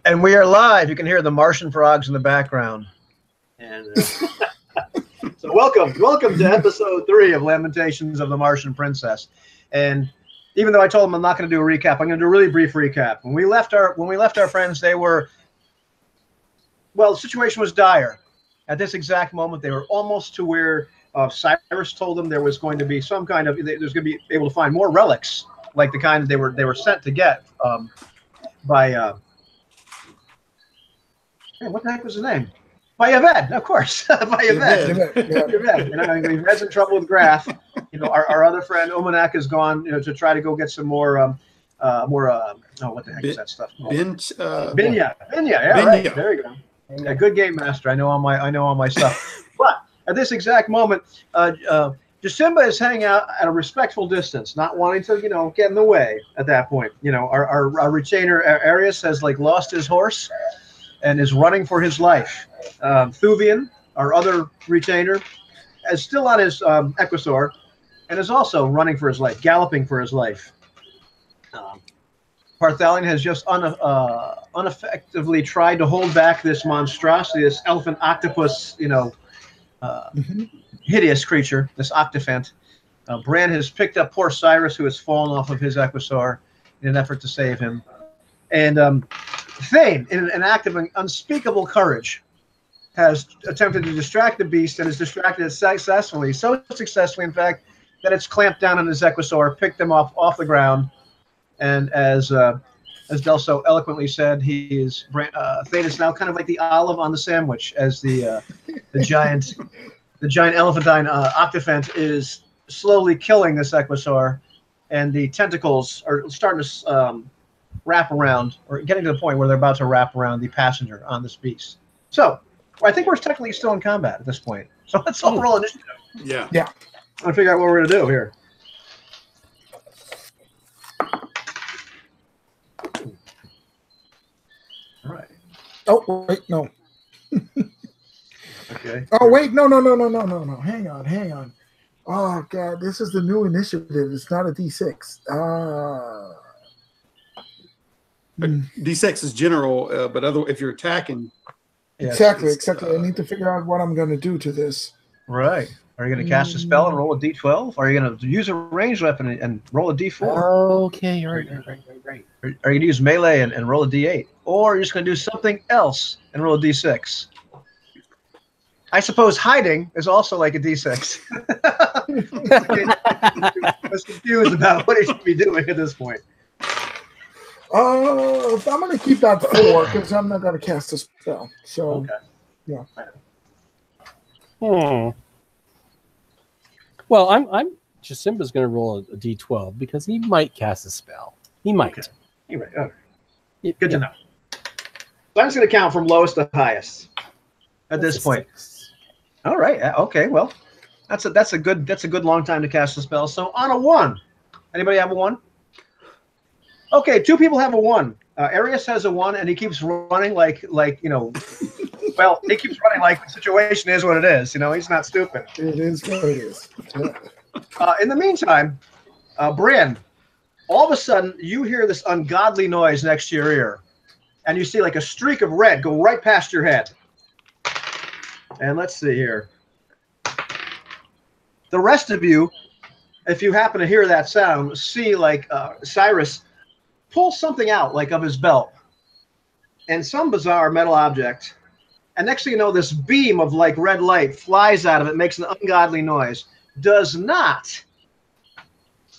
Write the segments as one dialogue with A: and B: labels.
A: And we are live. You can hear the Martian frogs in the background. And so welcome to episode 3 of Lamentations of the Martian Princess. And even though I told them I'm not going to do a recap, I'm going to do a really brief recap. When we left our friends, they were, well, the situation was dire. At this exact moment, they were almost to where Cyrus told them there was going to be some kind of, there's going to be able to find more relics, like the kind that they were sent to get by. What the heck was his name? By Yvette, of course. By Yvette. Yvette. Yvette's in trouble with Graf. Our other friend Omanak has gone, to try to go get some more, what the heck is that stuff called? Binya. Yeah, right. There you go. Yeah, good game master. I know all my stuff. But at this exact moment, Jasimba is hanging out at a respectful distance, not wanting to, get in the way at that point. Our retainer Arius has lost his horse and is running for his life. Thuvian, our other retainer, is still on his Equisaur and is also running for his life, galloping for his life. Parthalion has just ineffectively tried to hold back this monstrosity, this elephant octopus, hideous creature, this Octophant. Bran has picked up poor Cyrus, who has fallen off of his Equisaur in an effort to save him. And Thane, in an act of unspeakable courage, has attempted to distract the beast and has distracted it successfully. So successfully, in fact, that it's clamped down on his Equisaur, picked him off the ground, and as Del so eloquently said, Thane is now kind of like the olive on the sandwich, as the giant elephantine Octophant is slowly killing this Equisaur, and the tentacles are starting to wrap around, or getting to the point where they're about to wrap around the passenger on this beast. So I think we're technically still in combat at this point. So let's all roll initiative.
B: Yeah.
A: I'm gonna figure out what we're gonna do here. All right.
C: Oh wait, no.
A: Okay.
C: Oh wait, no. Hang on. Oh god, this is the new initiative. It's not a D6.
B: D6 is general, but if you're attacking,
C: exactly. I need to figure out what I'm going to do to this.
A: Right. Are you going to cast a spell and roll a D12? Or are you going to use a ranged weapon and roll a D4?
D: Okay, right.
A: Are you going to use melee and roll a D8? Or are you just going to do something else and roll a D6? I suppose hiding is also like a D6. I was confused about what he should be doing at this point.
C: I'm going to keep that 4 because I'm not going to cast a spell. So,
A: okay.
C: Yeah.
D: Well, I'm Jasimba's going to roll a D12 because he might cast a spell. He might.
A: Okay. You're right. Okay. Good to know. So I'm just going to count from lowest to highest at this point.
D: 6.
A: All right. Okay. Well, that's a good long time to cast a spell. So on a 1, anybody have a 1? Okay, 2 people have a 1. Arius has a 1, and he keeps running like well, he keeps running like the situation is what it is. He's not stupid.
C: It is what it is.
A: In the meantime, Bran, all of a sudden you hear this ungodly noise next to your ear, and you see like a streak of red go right past your head. And let's see here. The rest of you, if you happen to hear that sound, see Cyrus pull something out of his belt and some bizarre metal object, and next thing you know, this beam of red light flies out of it, makes an ungodly noise, does not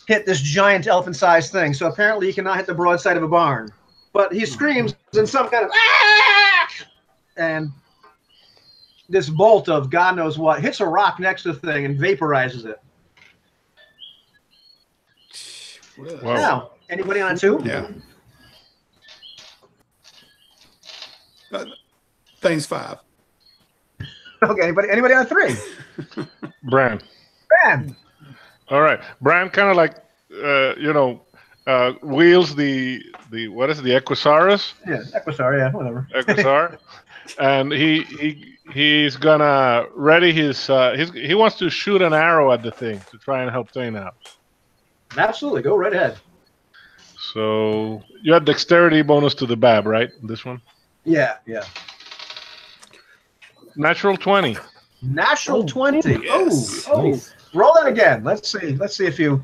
A: hit this giant elephant-sized thing. So apparently he cannot hit the broadside of a barn, but he screams in some kind of and this bolt of God knows what hits a rock next to the thing and vaporizes it.
B: Wow.
A: Now, anybody on a 2?
B: Yeah. Things 5.
A: Okay. Anybody on a 3?
E: Bran. All right. Bran kind of wheels the what is it, the Equisaurus?
A: Yeah, Equisaur. Yeah, whatever.
E: Equisaur, and he's gonna ready his he wants to shoot an arrow at the thing to try and help Thane out.
A: Absolutely, go right ahead.
E: So you had dexterity bonus to the BAB, right? This one.
A: Yeah, yeah.
E: Natural 20.
A: Natural 20.
B: yes.
A: Oh,
D: Nice.
A: roll that again. Let's see. Let's see if you.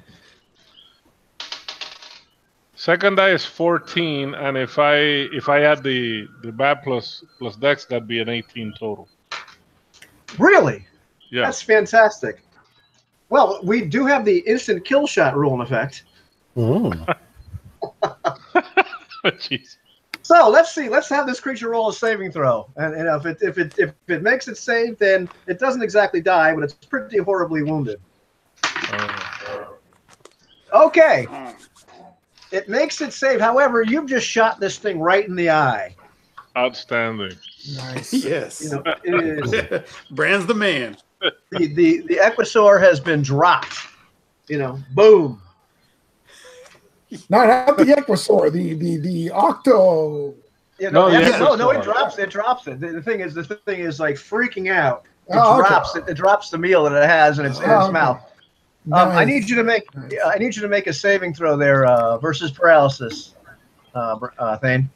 E: Second die is 14, and if I add the bad plus dex, that'd be an 18 total.
A: Really?
E: Yeah.
A: That's fantastic. Well, we do have the instant kill shot rule in effect.
D: Mm.
E: Jeez.
A: So let's see. Let's have this creature roll a saving throw, and if it makes it save, then it doesn't exactly die, but it's pretty horribly wounded. Okay, it makes it save. However, you've just shot this thing right in the eye.
E: Outstanding.
C: Nice.
B: Yes.
A: You know, it is,
B: Brand's the man.
A: the Equisaur has been dropped. You know, boom.
C: Not the Equisaur, the Octo.
A: You know,
D: No,
A: no,
D: yeah.
A: it drops. It drops it. The thing is like freaking out. It
C: Oh, okay.
A: drops it. It drops the meal that it has in its
C: Okay.
A: mouth.
C: Nice.
A: I need you to make. I need you to make a saving throw there versus paralysis, Thane.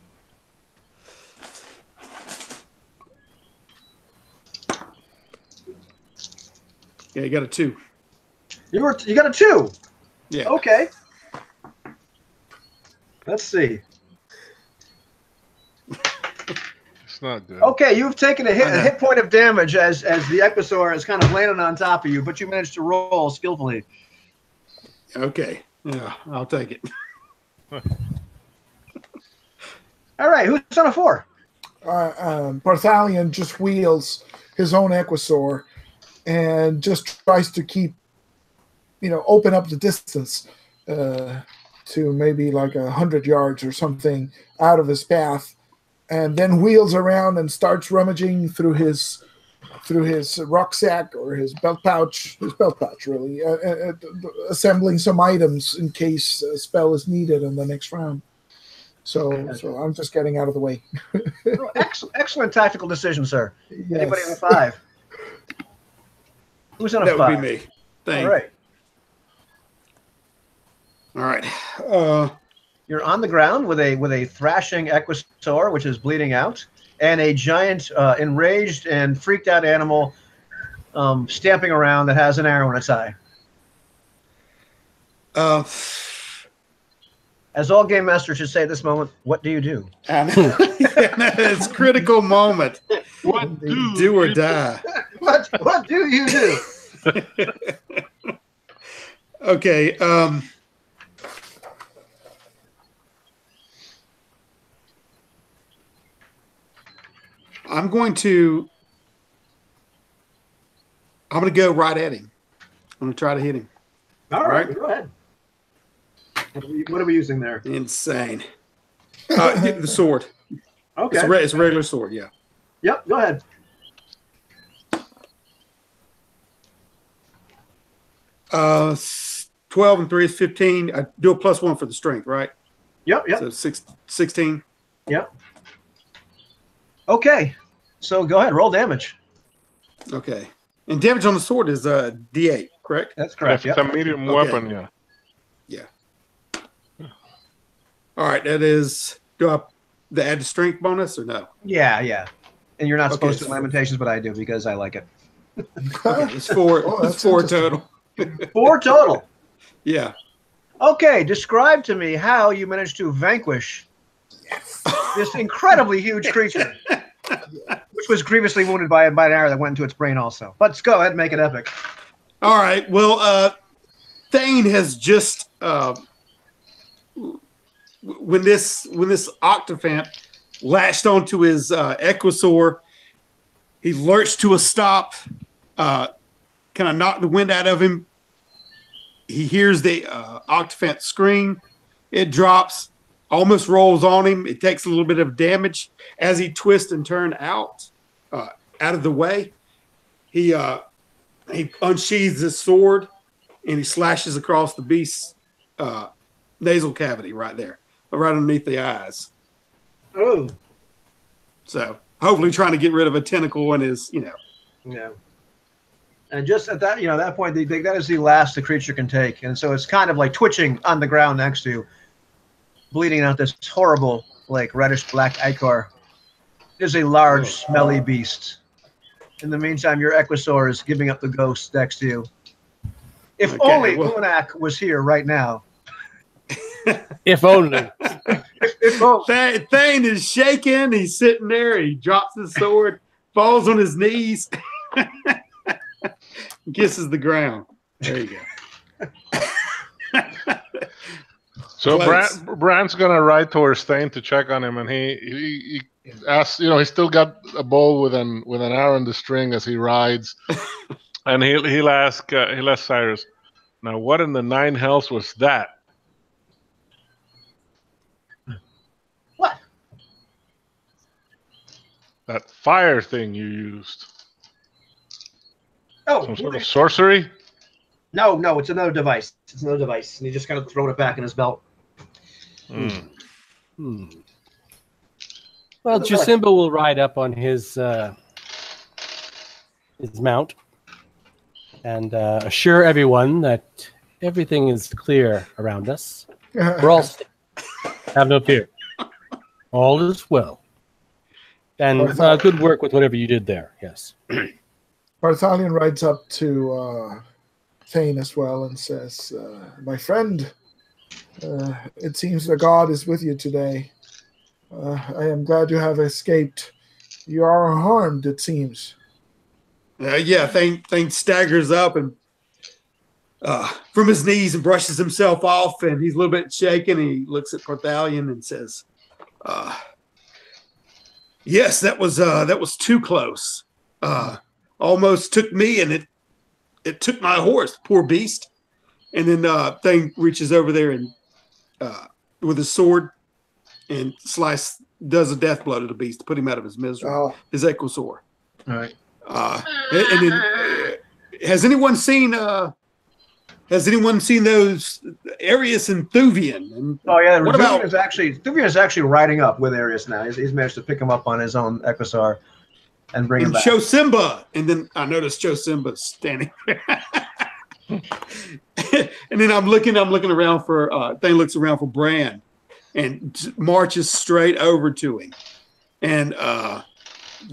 B: Yeah, you got a 2.
A: You got a 2.
B: Yeah.
A: Okay. Let's see.
E: It's not good.
A: Okay, you've taken a hit point of damage as the Equisaur is kind of landing on top of you, but you managed to roll skillfully.
B: Okay. Yeah, I'll take it.
A: All right, who's on a 4?
C: Barthalion just wheels his own Equisaur and just tries to keep, open up the distance to maybe like 100 yards or something out of his path, and then wheels around and starts rummaging through his rucksack or his belt pouch really, assembling some items in case a spell is needed in the next round. So I'm just getting out of the way.
A: Excellent tactical decision, sir.
C: Yes.
A: Anybody on a 5? Who's on a 5?
B: That would be me. Thank
A: All right.
B: All right.
A: You're on the ground with a thrashing Equisaur, which is bleeding out, and a giant, enraged and freaked out animal stamping around that has an arrow in its eye. As all game masters should say at this moment, what do you do?
B: It's critical moment.
E: What
B: Do or die.
A: What do you do?
B: Okay. I'm going to go right at him. I'm going to try to hit him.
A: All right, go ahead. What are we using there?
B: Insane. The sword.
A: Okay.
B: It's a regular sword, yeah.
A: Yep, go ahead.
B: Uh, 12 and 3 is 15. I do a +1 for the strength, right?
A: Yep.
B: So 16.
A: Yep. Okay. So go ahead, roll damage.
B: Okay. And damage on the sword is D8, correct?
A: That's
E: If
A: correct.
E: it's
A: Yep.
E: a medium
B: Okay.
E: weapon, yeah.
B: All right, that is. Do I add the strength bonus or no?
A: Yeah. And you're not supposed
B: Okay,
A: to
B: so-
A: Lamentations, but I do because I like it.
B: Okay, it's 4.
C: Oh,
B: It's
C: that's
B: 4
C: interesting.
B: total.
A: 4 total.
B: Yeah.
A: Okay, describe to me how you managed to vanquish this incredibly huge creature, which was grievously wounded by an arrow that went into its brain also. Let's go ahead and make it epic.
B: All right. Well, Thane has just when this Octophant latched onto his Equisaur, he lurched to a stop, kind of knocked the wind out of him. He hears the Octophant scream. It drops, almost rolls on him. It takes a little bit of damage as he twists and turns out of the way. He unsheathes his sword and he slashes across the beast's nasal cavity right there, right underneath the eyes.
A: Oh.
B: So hopefully trying to get rid of a tentacle in his,
A: Yeah. And just at that, that point, that is the last the creature can take. And so it's kind of like twitching on the ground next to you, bleeding out this horrible, like reddish black ichor. is a large, smelly beast. In the meantime, your Equisaur is giving up the ghost next to you. If only Unak was here right now.
D: If only.
A: If only.
B: Thane is shaking. He's sitting there. He drops his sword, falls on his knees, kisses the ground. There you go.
E: So Brand's gonna ride towards Thane to check on him, and he asks, he's still got a bow with an arrow in the string as he rides, and he'll ask Cyrus, now what in the nine hells was that?
A: What?
E: That fire thing you used.
A: Oh,
E: some sort of sorcery?
A: No, it's another device. And he just kind of thrown it back in his belt.
D: Well, Jasimba will ride up on his mount and assure everyone that everything is clear around us. We're all safe. Have no fear. All is well. And good work with whatever you did there. Yes.
C: Barthalion rides up to Thane as well and says, my friend, it seems the god is with you today. I am glad you have escaped. You are unharmed, it seems.
B: Thane staggers up and from his knees and brushes himself off, and he's a little bit shaken. He looks at Barthalion and says, yes, that was too close. Almost took me, and it took my horse, poor beast. And then Thane reaches over there and with his sword and does a death blow to the beast to put him out of his misery. His Equisaur.
A: All right.
B: And then, has anyone seen those Arius and Thuvian? And
A: oh yeah, Thuvian is actually riding up with Arius now. He's managed to pick him up on his own Equisaur and bring him back.
B: Chosimba, and then I noticed Chosimba standing there. And then I'm looking around for Thane looks around for Bran and marches straight over to him and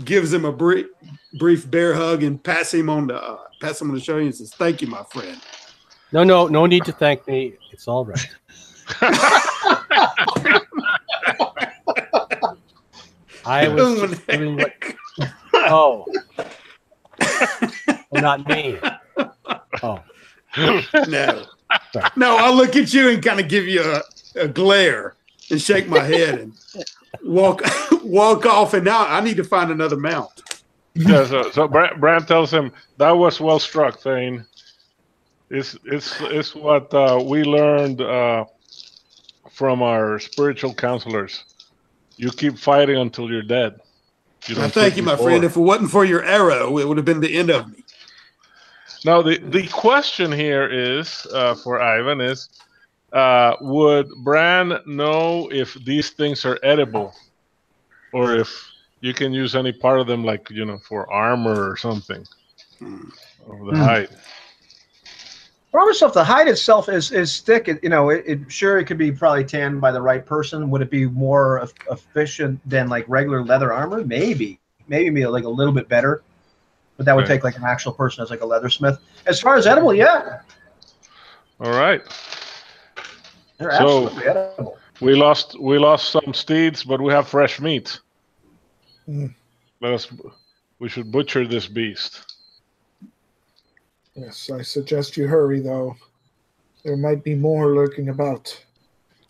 B: gives him a brief bear hug and pass him on the shoulder and says, "Thank you, my friend."
D: No need to thank me. It's all right. I was just doing what. Oh, not me. Oh.
B: No. I'll look at you and kind of give you a glare and shake my head and walk off. And now I need to find another mount.
E: Yeah, so Bran tells him, that was well struck, Thane. It's what we learned from our spiritual counselors. You keep fighting until you're dead.
B: Thank you, my friend. If it wasn't for your arrow, it would have been the end of me.
E: Now, the question here is, for Ivan, is would Bran know if these things are edible? Or if you can use any part of them, like, for armor or something? Of the hide.
A: Armor stuff, the hide itself is thick. It could be probably tanned by the right person. Would it be more efficient than like regular leather armor? Maybe like a little bit better. But that would take like an actual person as like a leathersmith. As far as edible, yeah.
E: All right.
A: They're absolutely edible.
E: We lost some steeds, but we have fresh meat. We should butcher this beast.
C: Yes, I suggest you hurry, though. There might be more lurking about.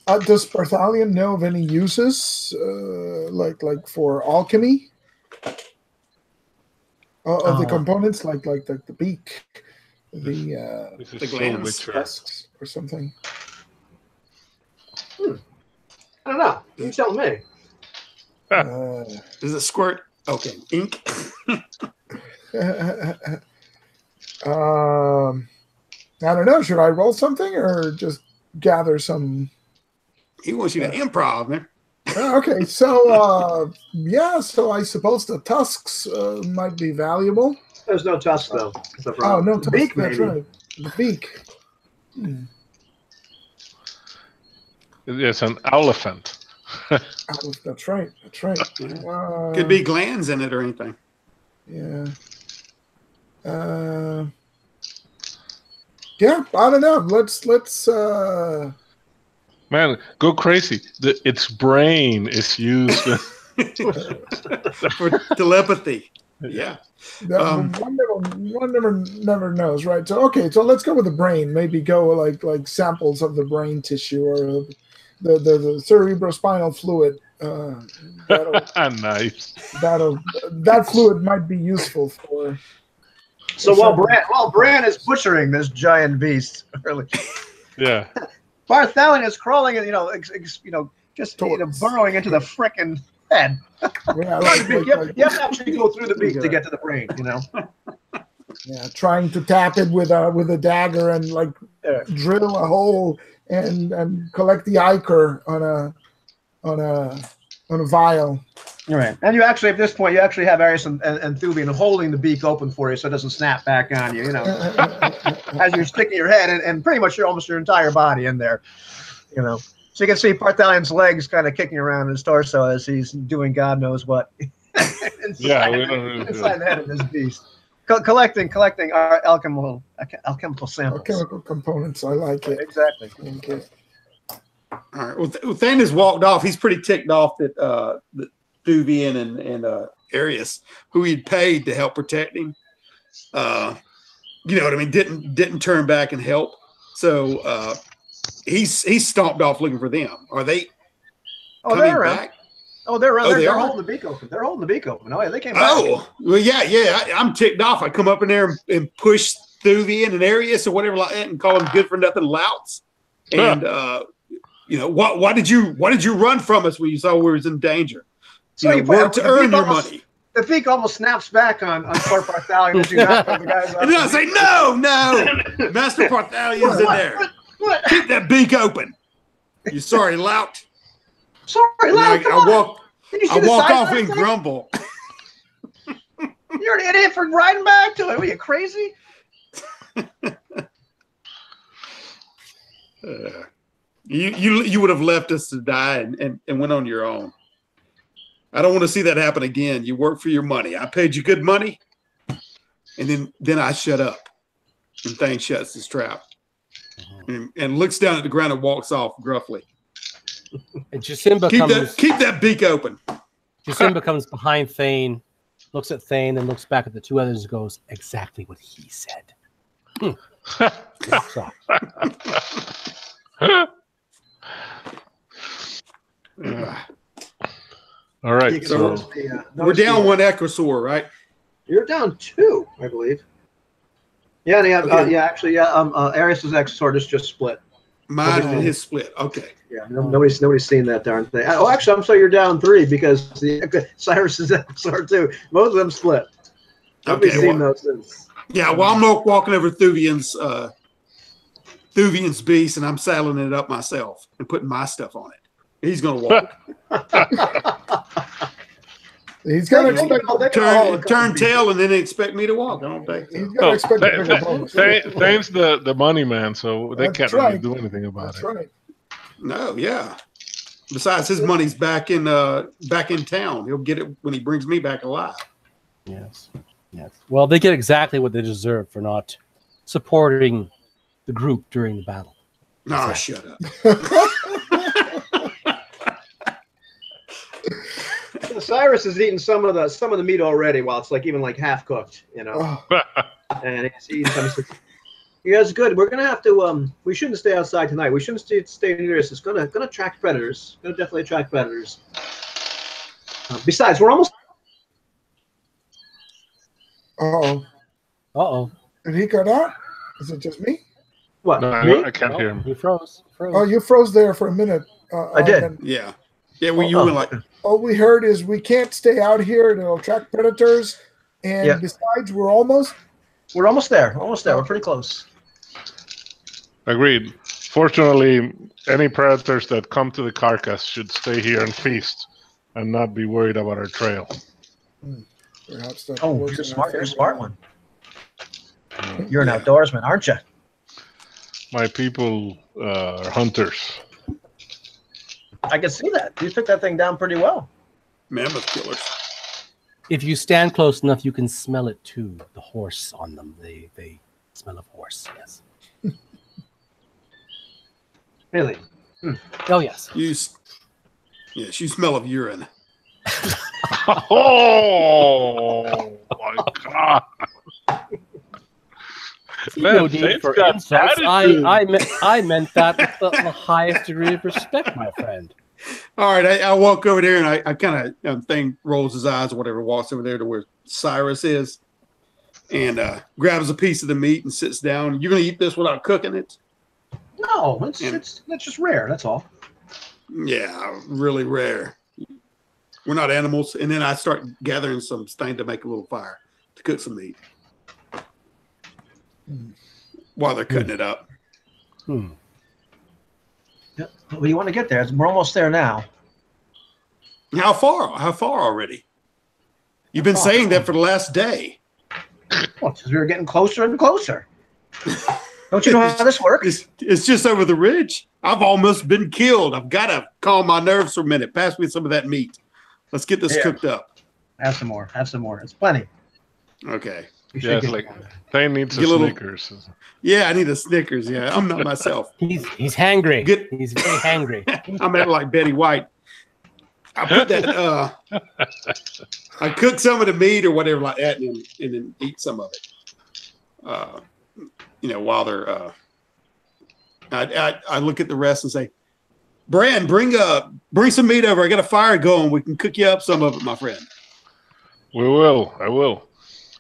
C: Does Barthalion know of any uses, like for alchemy? Of the components, like the beak, the
B: glands,
C: tusks, or something.
A: I don't know. You tell me.
B: Does it squirt? Okay, ink.
C: I don't know. Should I roll something or just gather some?
B: He wants you to improv, man.
C: Okay, so so I suppose the tusks might be valuable.
A: There's no tusk though.
C: Oh, no tusk.
A: Beak,
C: that's
A: maybe.
C: right. The beak.
E: It's an elephant.
C: That's right. That's right.
B: Could be glands in it or anything.
C: Yeah. Yeah, I don't know. Let's
E: Man, go crazy. Its brain is used.
B: For telepathy. Yeah.
C: one never knows, right? So okay, so let's go with the brain. Maybe go like samples of the brain tissue or the cerebrospinal fluid.
E: Nice.
C: That fluid might be useful for.
A: So while Bran is butchering this giant beast, really,
E: Yeah.
A: Barthalion is crawling and just burrowing into the frickin' head.
C: Yeah,
A: you have to actually go through the beak to get to the brain,
C: Yeah, trying to tap it with a dagger and drill a hole and collect the ichor on a vial.
A: All right, and you actually at this point you actually have Arius and Thuvian holding the beak open for you so it doesn't snap back on you. As you're sticking your head and pretty much almost your entire body in there. So you can see Parthalion's legs kind of kicking around his torso as he's doing God knows what. inside the head of this beast. Collecting our alchemical samples.
C: Alchemical components. I like it.
A: Exactly.
C: Okay.
B: All right. Well, Thanos walked off. He's pretty ticked off that the Thuvian and Arius, who he'd paid to help protect him, you know what I mean, didn't turn back and help. So he's stomped off looking for them. Are they coming back?
A: Oh, they're around.
B: Oh,
A: They're holding the beak open. They're holding the beak open. Oh, yeah, they came back.
B: Oh, well, yeah. I'm ticked off. I come up in there and push Thuvian and Arius or whatever like that and call them good for nothing louts. And why did you run from us when you saw we was in danger?
A: So you
B: work to earn your money.
A: The beak almost snaps back on poor Barthalion as you knock the guys off.
B: And then I say, no, Master Parthalion's in there.
A: What?
B: Keep that beak open. You sorry, lout.
A: Sorry, lout.
B: I walk off and grumble.
A: You're an idiot for riding back to it. Were you crazy?
B: You would have left us to die and went on your own. I don't want to see that happen again. You work for your money. I paid you good money, and then I shut up, and Thane shuts his trap, and looks down at the ground and walks off gruffly.
D: And Jasimba
B: keep that beak open.
D: Jasimba comes behind Thane, looks at Thane, and looks back at the two others and goes, exactly what he said. Walks off.
E: All right, so
B: we're down one Echosaur, right?
A: You're down two, I believe. Yeah, actually, Arius's Exosaur just split.
B: Mine and his split. Okay.
A: Yeah, nobody's seen that darn thing. Oh, actually, I'm sorry, you're down three because Cyrus's Exosaur too. Most of them split. Nobody's seen those since.
B: Yeah, well, I'm walking over Thuvian's beast, and I'm saddling it up myself and putting my stuff on it. He's gonna walk.
C: He's gonna expect
B: turn tail and then expect me to walk. I don't think so.
C: He's gonna expect a bigger bonus.
E: Thane's the money man, so they can't really do anything about
C: That's
E: it.
C: right.
B: No, yeah. Besides, his money's back in town. He'll get it when he brings me back alive.
D: Yes. Well, they get exactly what they deserve for not supporting the group during the battle.
B: No, shut up.
A: Cyrus is eating some of the meat already, while it's even half cooked, And he's eating some. Yeah, it's good. We're gonna have to. We shouldn't stay outside tonight. We shouldn't stay near this. It's gonna attract predators. Gonna definitely attract predators. Besides, we're almost.
C: Uh-oh. Did he cut out? Is it just me?
A: What?
E: No,
A: me?
E: I can't hear him.
D: He froze.
C: Oh, you froze there for a minute.
A: I did.
B: Yeah. When you went like.
C: All we heard is we can't stay out here. It'll attract predators. And besides, we're almost
A: there. We're pretty close.
E: Agreed. Fortunately, any predators that come to the carcass should stay here and feast and not be worried about our trail.
C: Perhaps that
A: you're smart. You're a smart one. You're an outdoorsman, aren't you?
E: My people are hunters.
A: I can see that. You took that thing down pretty well.
B: Mammoth killers.
D: If you stand close enough, you can smell it too. The horse on them. They smell of horse, yes.
A: Really?
D: Oh, yes.
B: Yes, you smell of urine.
E: Oh my God!
D: No
E: Man,
D: need
E: Fate's
D: for
E: got
D: insults.
E: attitude.
D: I meant that with the highest degree of respect, my friend.
B: All right, I walk over there and I kind of thing rolls his eyes or whatever, walks over there to where Cyrus is, and grabs a piece of the meat and sits down. You're gonna eat this without cooking it?
A: No, it's just rare. That's all.
B: Yeah, really rare. We're not animals. And then I start gathering some stain to make a little fire to cook some meat while they're cutting it up.
A: Yeah. Well, you want to get there. We're almost there now.
B: How far? How far already? You've been saying that for the last day.
A: Well, because we were getting closer and closer. Don't you know how this works?
B: It's just over the ridge. I've almost been killed. I've got to calm my nerves for a minute. Pass me some of that meat. Let's get this cooked up.
A: Have some more. Have some more. It's plenty.
B: Okay.
E: Yeah, it's like they need some Snickers.
B: Yeah, I need a Snickers. Yeah, I'm not myself.
D: He's hangry. He's very hangry.
B: I'm at like Betty White. I put that. I cook some of the meat or whatever like that, and then eat some of it. While they're. I look at the rest and say, "Bran, bring some meat over. I got a fire going. We can cook you up some of it, my friend."
E: We will. I will.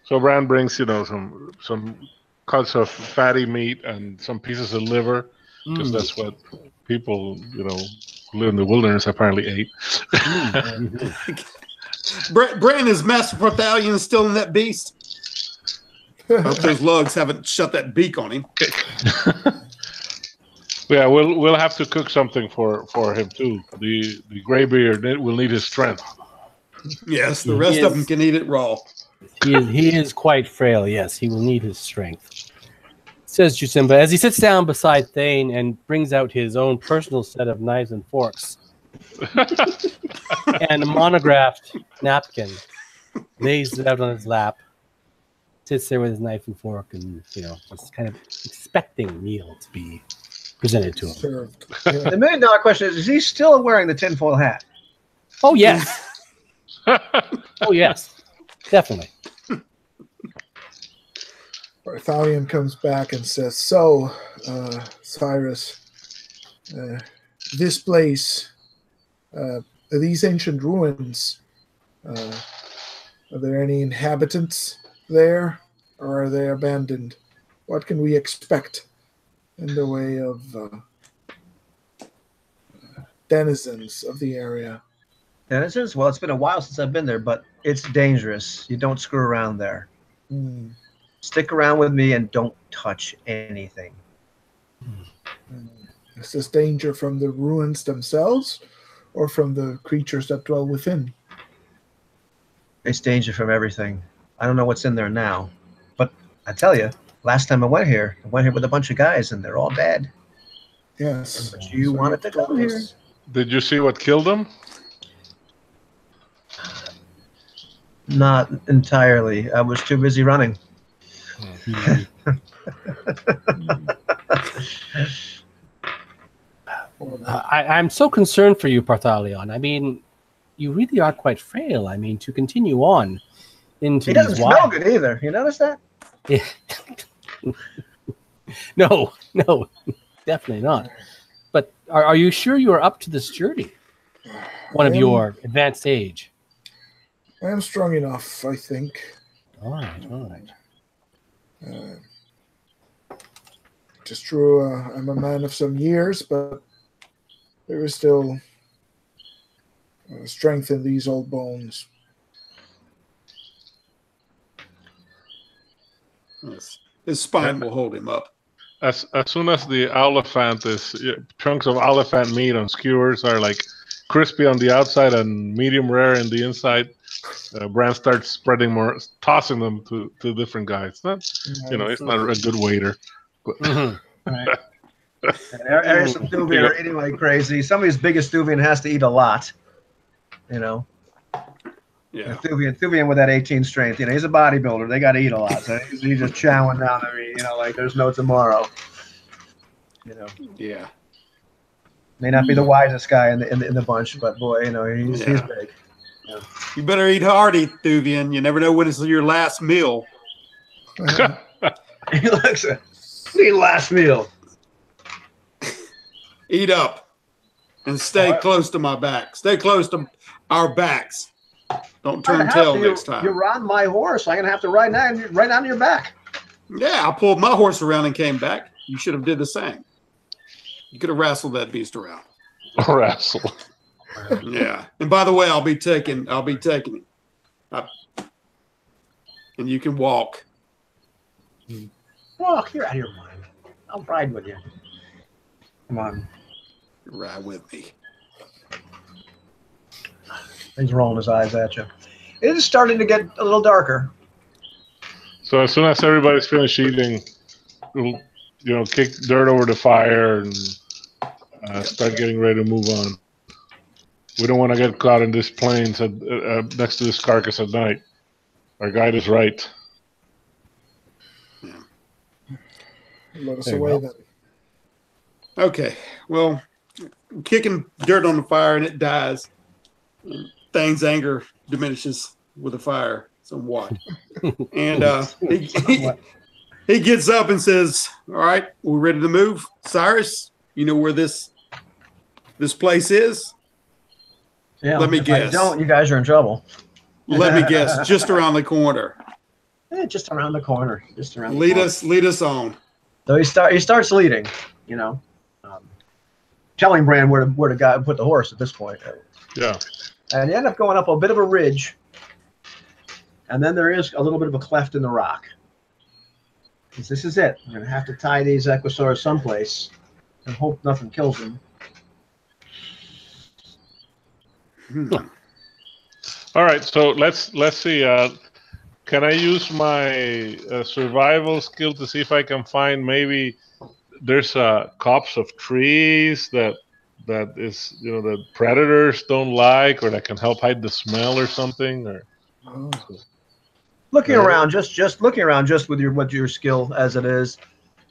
E: So Bran brings, some cuts of fatty meat and some pieces of liver, because that's what people, who live in the wilderness apparently ate.
B: Bran, is Master Porthalion still in that beast? I hope those lugs haven't shut that beak on him.
E: Yeah, we'll have to cook something for him too. The graybeard will need his strength.
B: Yes, the rest of them can eat it raw.
D: He is quite frail, yes. He will need his strength. Says Jusimba as he sits down beside Thane and brings out his own personal set of knives and forks. And a monographed napkin. Lays it out on his lap. Sits there with his knife and fork and, just kind of expecting meal to be presented to him.
C: Served.
A: The $1 million question is he still wearing the tinfoil hat?
D: Oh, yes. Oh, yes. Definitely.
C: Bartholomew comes back and says, "So, Cyrus, this place, these ancient ruins, are there any inhabitants there, or are they abandoned? What can we expect in the way of denizens of the area?"
A: Denizens? Well, it's been a while since I've been there, but it's dangerous. You don't screw around there. Stick around with me and don't touch anything.
C: Is this danger from the ruins themselves or from the creatures that dwell within?
A: It's danger from everything. I don't know what's in there now, but I tell you, last time I went here with a bunch of guys and they're all dead.
C: Yes.
A: But you wanted to come here.
E: Did you see what killed them?
A: Not entirely. I was too busy running.
D: I'm so concerned for you, Bartholomew. I mean, you really are quite frail. I mean, to continue on into
A: He doesn't
D: these
A: smell good either. You notice that?
D: Yeah. No, definitely not. But are you sure you are up to this journey? One of your advanced age.
C: I am strong enough, I think.
D: All right.
C: It's true, I'm a man of some years, but there is still strength in these old bones.
B: Yes. His spine will hold him up.
E: As soon as the oliphant chunks of oliphant meat on skewers are like crispy on the outside and medium rare in the inside, Bran starts spreading more, tossing them to different guys. It's not a good waiter. But
A: Right. Areas of Thuvian are eating like crazy. Somebody as big as Thuvian has to eat a lot. You know.
B: Yeah.
A: Thuvian with that 18 strength. You know, he's a bodybuilder. They got to eat a lot. So he's just chowing down. I mean, you know, like there's no tomorrow. You know.
B: Yeah.
A: May not be the wisest guy in the bunch, but boy, you know, he's big. Yeah.
B: You better eat hearty, Thuvian. You never know when it's your last meal.
A: He looks at the last meal.
B: Eat up and stay close to my back. Stay close to our backs. Don't turn tail next time.
A: You're on my horse. I'm gonna have to ride on your back.
B: Yeah, I pulled my horse around and came back. You should have did the same. You could have wrestled that beast around.
E: Wrestle.
B: Yeah. And by the way, I'll be taking it. And you can walk.
A: Walk, you're out of your mind. I'll ride with you. Come on.
B: Ride with me.
A: He's rolling his eyes at you. It is starting to get a little darker.
E: So as soon as everybody's finished eating, we'll, kick dirt over the fire and start getting ready to move on. We don't want to get caught in this plains next to this carcass at night. Our guide is right.
C: Let us away then.
B: Okay. Well, kicking dirt on the fire and it dies. Thane's anger diminishes with the fire somewhat. And he gets up and says, all right, we're ready to move. Cyrus, you know where this place is?
A: Yeah.
B: Let me guess.
A: If I don't, you guys are in trouble.
B: Let me guess. Just around the corner.
A: Just around the corner.
B: Lead us on.
A: So he starts leading, telling Bran where to put the horse at this point.
E: Yeah.
A: And you end up going up a bit of a ridge, and then there is a little bit of a cleft in the rock. Because this is it. We're going to have to tie these Equisaurs someplace and hope nothing kills them.
E: All right, so let's see. Can I use my survival skill to see if I can find maybe there's a copse of trees that is that predators don't like, or that can help hide the smell or something? Or
A: looking around, just looking around, just with your skill as it is,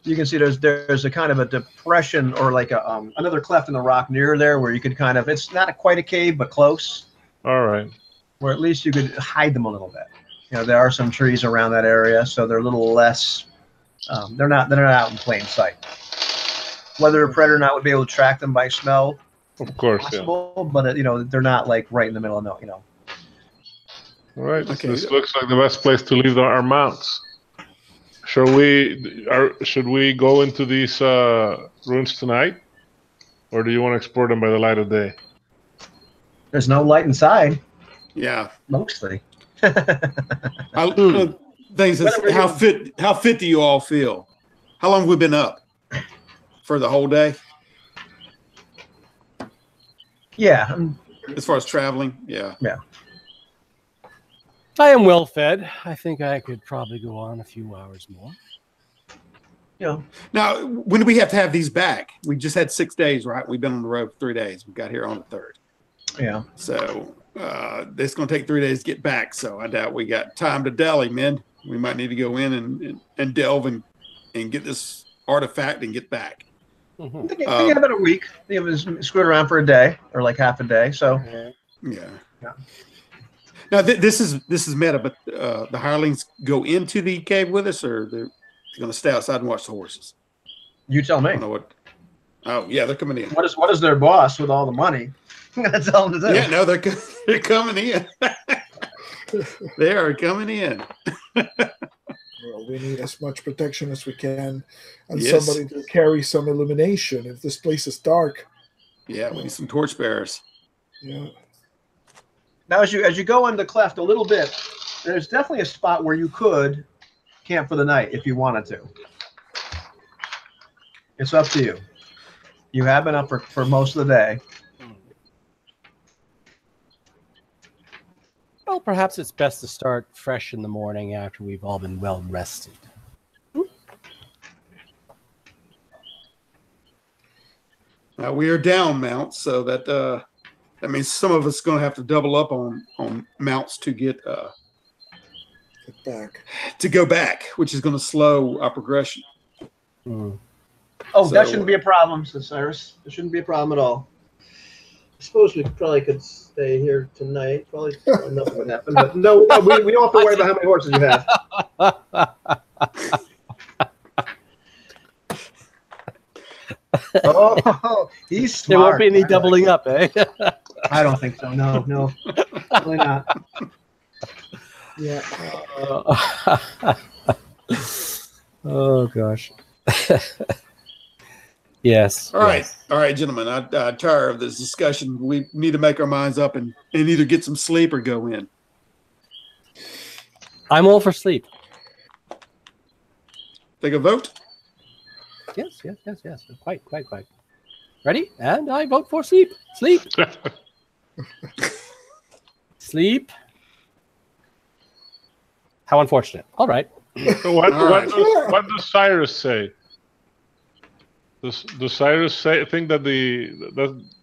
A: you can see there's a kind of a depression or like a another cleft in the rock near there where you could kind of, it's not quite a cave but close.
E: All right.
A: Where at least you could hide them a little bit. There are some trees around that area, so they're a little less. They're not out in plain sight. Whether a predator or not would be able to track them by smell,
E: of course,
A: possible, yeah. But they're not like right in the middle of no.
E: All right. Okay. This looks like the best place to leave our mounts. Should we go into these ruins tonight, or do you want to explore them by the light of day?
A: There's no light inside.
B: Yeah,
A: mostly.
B: Things how fit do you all feel? How long have we been up? For the whole day?
A: Yeah.
B: As far as traveling, yeah.
A: Yeah.
D: I am well fed. I think I could probably go on a few hours more.
A: Yeah.
B: Now, when do we have to have these back? We just had 6 days, right? We've been on the road for 3 days. We got here on the 3rd.
A: Yeah.
B: So it's going to take 3 days to get back. So I doubt we got time to dally, men. We might need to go in and delve and get this artifact and get back.
A: Mm-hmm. I think about a week. It was screwed around for a day or like half a day. So
B: yeah. Now this is meta, but the hirelings go into the cave with us, or they're going to stay outside and watch the horses.
A: You tell me.
B: I don't know what. Oh yeah, they're coming in.
A: What is their boss with all the money? That's all to do.
B: Yeah, no, they're coming in. They are coming in.
C: Well, we need as much protection as we can, and somebody to carry some illumination if this place is dark.
B: Yeah, we need some torchbearers.
C: Yeah.
A: Now, as you go in the cleft a little bit, there's definitely a spot where you could camp for the night if you wanted to. It's up to you. You have been up for most of the day.
D: Well, perhaps it's best to start fresh in the morning after we've all been well rested.
B: We are down mounts, so that means some of us are going to have to double up on mounts to get
C: back.
B: To go back, which is going to slow our progression.
A: Oh, that shouldn't be a problem, says Cyrus. It shouldn't be a problem at all. I suppose we probably could stay here tonight. Probably nothing would happen. But no, we don't have to worry about how many horses you have. Oh, he's smart.
D: There won't be any doubling up, eh?
A: I don't think so. No, really not.
C: Yeah.
D: Oh gosh. Yes.
B: All right, gentlemen. I'm tired of this discussion. We need to make our minds up and either get some sleep or go in.
D: I'm all for sleep.
B: Take a vote.
D: Yes. Quite. Ready? And I vote for sleep. Sleep. Sleep. How unfortunate. All right.
E: What does Cyrus say? Does Cyrus think that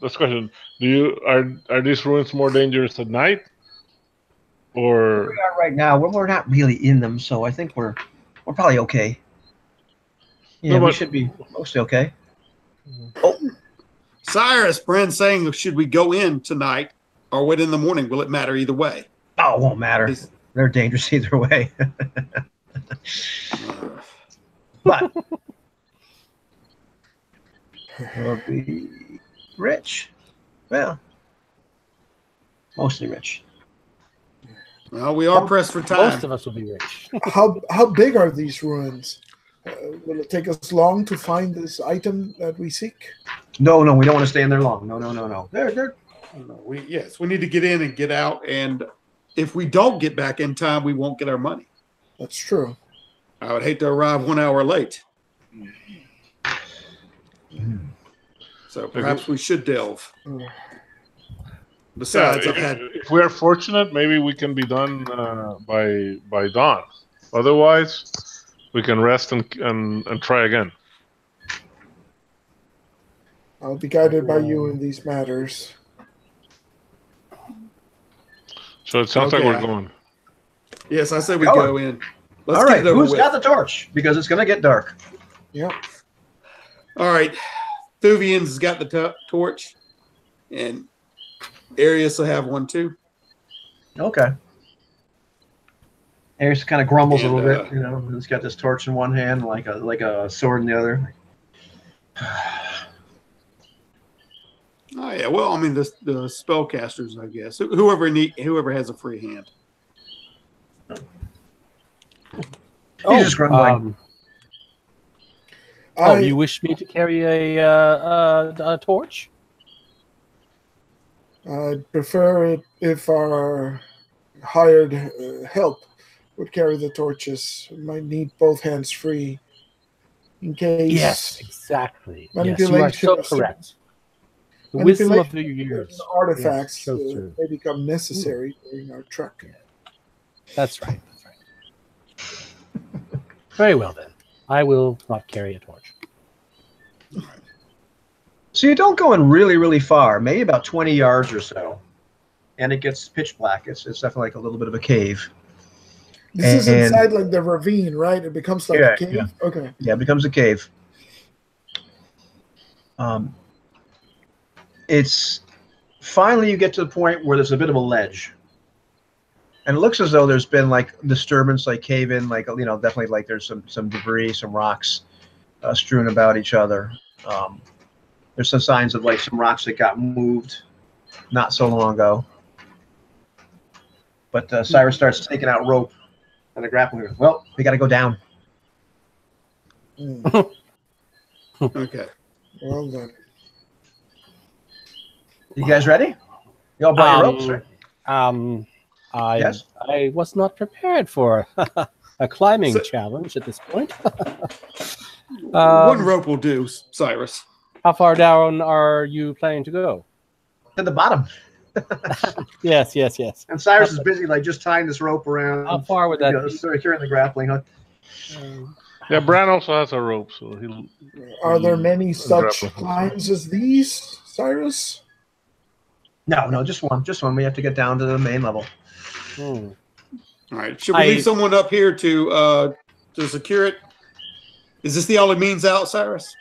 E: that's question? Are these ruins more dangerous at night, or
A: we are right now? We're not really in them, so I think we're probably okay. Yeah, we should be mostly okay. Oh,
B: Cyrus, Brand's saying, should we go in tonight or wait in the morning? Will it matter either way?
A: Oh, it won't matter. They're dangerous either way. But we'll be rich. Well, mostly rich.
B: Well, we are pressed for time.
D: Most of us will be rich.
C: How big are these ruins? Will it take us long to find this item that we seek?
A: No, we don't want to stay in there long. No. They're
B: We need to get in and get out, and if we don't get back in time, we won't get our money.
C: That's true.
B: I would hate to arrive 1 hour late. So perhaps we should delve. Besides,
E: if we are fortunate, maybe we can be done by dawn. Otherwise, we can rest and try again.
C: I'll be guided by you in these matters.
E: So it sounds like we're going.
B: Yes, I say we go in. Let's
A: all right,
B: get it over
A: who's
B: with.
A: got the torch? Because it's going to get dark.
C: Yep.
B: All right. Thuvian's has got the torch, and Arius will have one too.
A: Okay. Arius kind of grumbles a little bit, He's got this torch in one hand, like a sword in the other.
B: Oh yeah, well, I mean the spellcasters, I guess. Whoever has a free hand.
A: He's just grumbling.
D: You wish me to carry a torch?
C: I'd prefer it if our hired help would carry the torches. We might need both hands free in case.
D: Yes, exactly.
C: Manipulation
D: Yes, you are so correct. The wisdom of the years.
C: Artifacts may become necessary during our trek.
D: Yeah. That's right. Very well then. I will not carry a torch.
A: So you don't go in really, really far, maybe about 20 yards or so, and it gets pitch black. It's definitely like a little bit of a cave.
C: This is inside like the ravine, right? It becomes like a cave?
A: Yeah.
C: Okay.
A: Yeah, it becomes a cave. It's finally you get to the point where there's a bit of a ledge. And it looks as though there's been like disturbance, like cave in, like definitely like there's some debris, some rocks strewn about each other. There's some signs of like some rocks that got moved not so long ago. But Cyrus starts taking out rope and the grappling hook. Well, we got to go down.
B: Okay.
C: Well then.
A: You guys ready? You all brought your ropes, right?
D: Yes? I was not prepared for a climbing challenge at this point.
B: One rope will do, Cyrus.
D: How far down are you planning to go?
A: To the bottom.
D: Yes.
A: And Cyrus is busy, like just tying this rope around.
D: How far would that be?
A: Securing the grappling hook.
E: Yeah, Bran also has a rope, so he'll.
C: Are there many such
E: grappling.
C: climbs as these, Cyrus?
A: No, just one. Just one. We have to get down to the main level.
D: Hmm.
B: All right. Should we leave someone up here to secure it? Is this the only means out, Cyrus?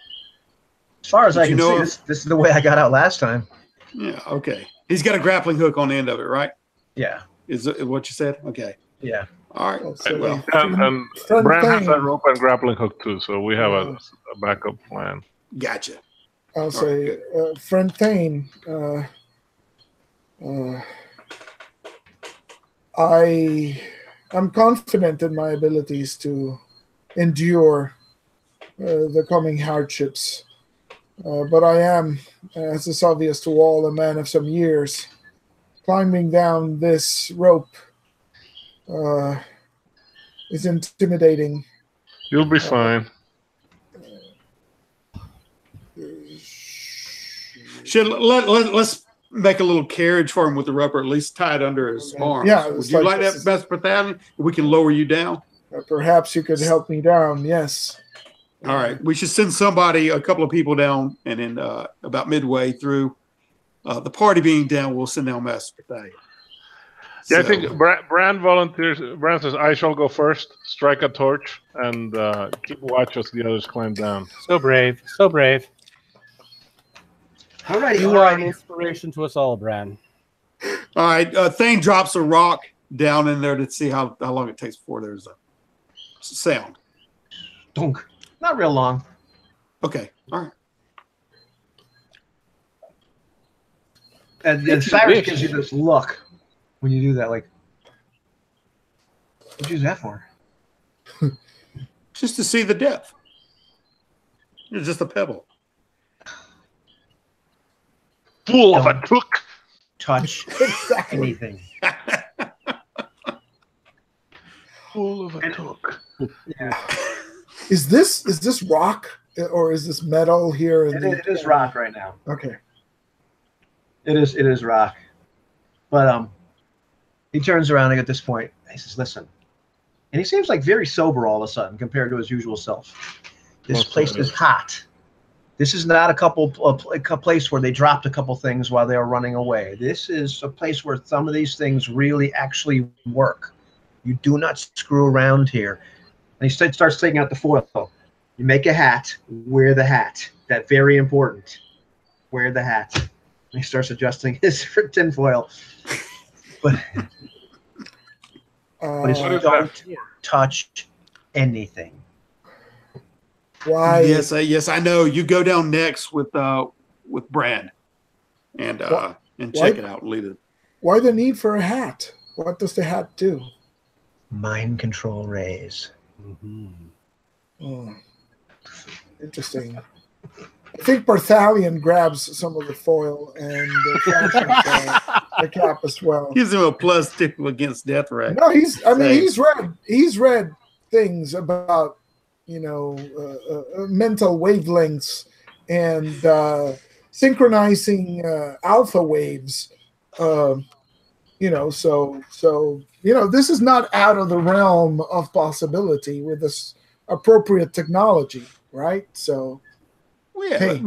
A: As far as I
B: Did
A: can
B: you
A: see,
B: know
A: this is the way I got out last time.
B: Yeah. Okay. He's got a grappling hook on the end of it, right?
A: Yeah.
B: Is it what you said? Okay.
A: Yeah.
B: All right.
C: So
B: Well,
E: And Bran has that rope and grappling hook too, so we have a backup plan.
B: gotcha.
C: I'll say, friend Thane, I'm confident in my abilities to endure the coming hardships. But I am, as is obvious to all, a man of some years. Climbing down this rope is intimidating.
E: You'll be fine.
B: Let's make a little carriage for him with the rope, or at least tie it under his arms.
C: Yeah,
B: Would you like that, Master Battalion? We can lower you down.
C: Perhaps you could help me down. Yes.
B: All right. We should send somebody, a couple of people down, and then about midway through the party being down, we'll send down Master Battalion.
E: Yeah,
B: So,
E: I think Bran volunteers. Bran says, "I shall go first. Strike a torch and keep watch as the others climb down."
D: So brave, so brave.
A: All right.
D: You are an inspiration to us all, Bran.
B: all right. Thane drops a rock down in there to see how long it takes before there's a sound.
A: Dunk. Not real long.
B: Okay. All right.
A: And Cyrus gives you this look when you do that, like, what'd you use that for?
B: Just to see the depth. It's just a pebble.
E: Fool of a took.
A: Touch anything.
E: Fool of a took.
A: Yeah.
C: Is this rock or is this metal here?
A: It is rock right now.
C: Okay.
A: It is rock. But he turns around at this point. He says, "Listen," and he seems like very sober all of a sudden compared to his usual self. This place is hot. This is not a place where they dropped a couple things while they were running away. This is a place where some of these things really actually work. You do not screw around here. And he starts taking out the foil. You make a hat, wear the hat. That's very important. Wear the hat. And he starts adjusting his tinfoil. But he says, don't touch anything.
C: Why?
B: Yes, I know. You go down next with Brad, and check it out and lead it.
C: Why the need for a hat? What does the hat do?
A: Mind control rays.
D: Mm-hmm.
C: Oh, interesting. I think Barthalion grabs some of the foil and the cap as well.
B: Gives him a +2 against death ray.
C: No, he's read things about mental wavelengths and synchronizing alpha waves. So this is not out of the realm of possibility with this appropriate technology, right? So.
B: Yeah,
C: hey.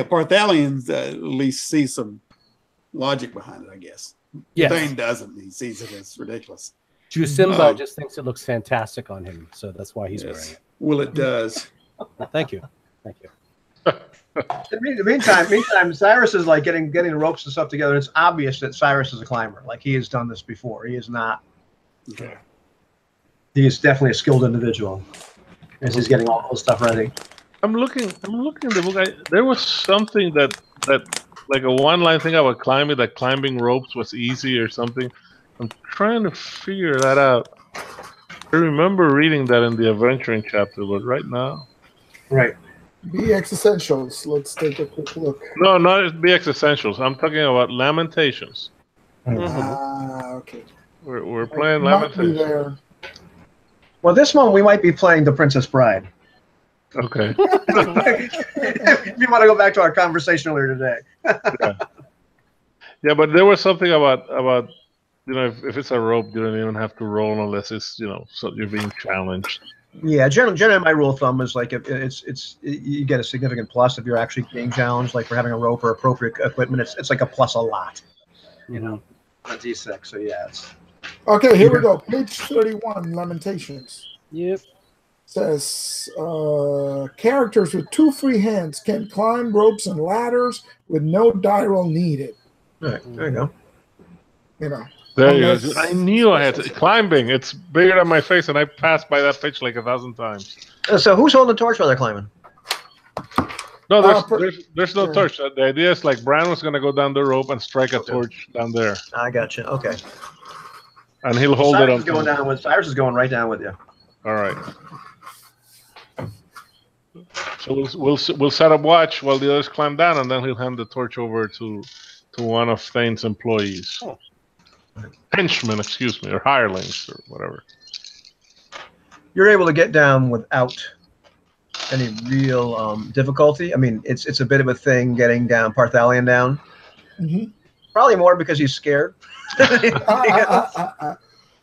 B: Barthalions at least see some logic behind it, I guess.
D: Yes.
B: Thane doesn't. He sees it as ridiculous.
D: Simba just thinks it looks fantastic on him, so that's why he's wearing it.
B: Well, it does.
D: Thank you.
A: In the meantime, Cyrus is like getting the ropes and stuff together. It's obvious that Cyrus is a climber. Like, he has done this before. He is not.
B: Okay.
A: He is definitely a skilled individual as he's getting all this stuff ready.
E: I'm looking in the book. There was something that like a one-line thing about climbing, that climbing ropes was easy or something. I'm trying to figure that out. I remember reading that in the adventuring chapter, but right now.
A: Right.
C: BX Essentials. Let's take a quick look.
E: No, not BX Essentials. I'm talking about Lamentations.
C: Okay.
E: We're playing Lamentations.
C: There.
A: Well, this one we might be playing The Princess Bride.
E: Okay.
A: If you want to go back to our conversation earlier today.
E: Yeah, but there was something about if it's a rope, you don't even have to roll unless it's so you're being challenged.
A: Yeah, generally my rule of thumb is like if you get a significant plus if you're actually being challenged, like for having a rope or appropriate equipment. It's like a plus a lot, you know, on a D6. So yeah, it's
C: Okay, here we go. Page 31, Lamentations.
D: Yep.
C: Says characters with 2 free hands can climb ropes and ladders with no die roll needed.
A: all right. There you go.
C: You know,
E: There you
C: unless-
E: go. I knew I had to. Climbing. It's bigger than my face, and I passed by that page like 1,000 times.
A: So who's holding the torch while they're climbing?
E: No, there's no torch. The idea is like Bran was going to go down the rope and strike a torch down there,
A: I gotcha. Okay.
E: and he'll hold
A: Cyrus
E: it
A: is
E: up.
A: going down with Cyrus is going right down with you.
E: All right. So we'll set up watch while the others climb down, and then he'll hand the torch over to one of Thane's employees, henchmen, excuse me, or hirelings, or whatever.
A: You're able to get down without any real difficulty. I mean, it's a bit of a thing getting down Parthalion down. Probably more because he's scared.
C: Hey,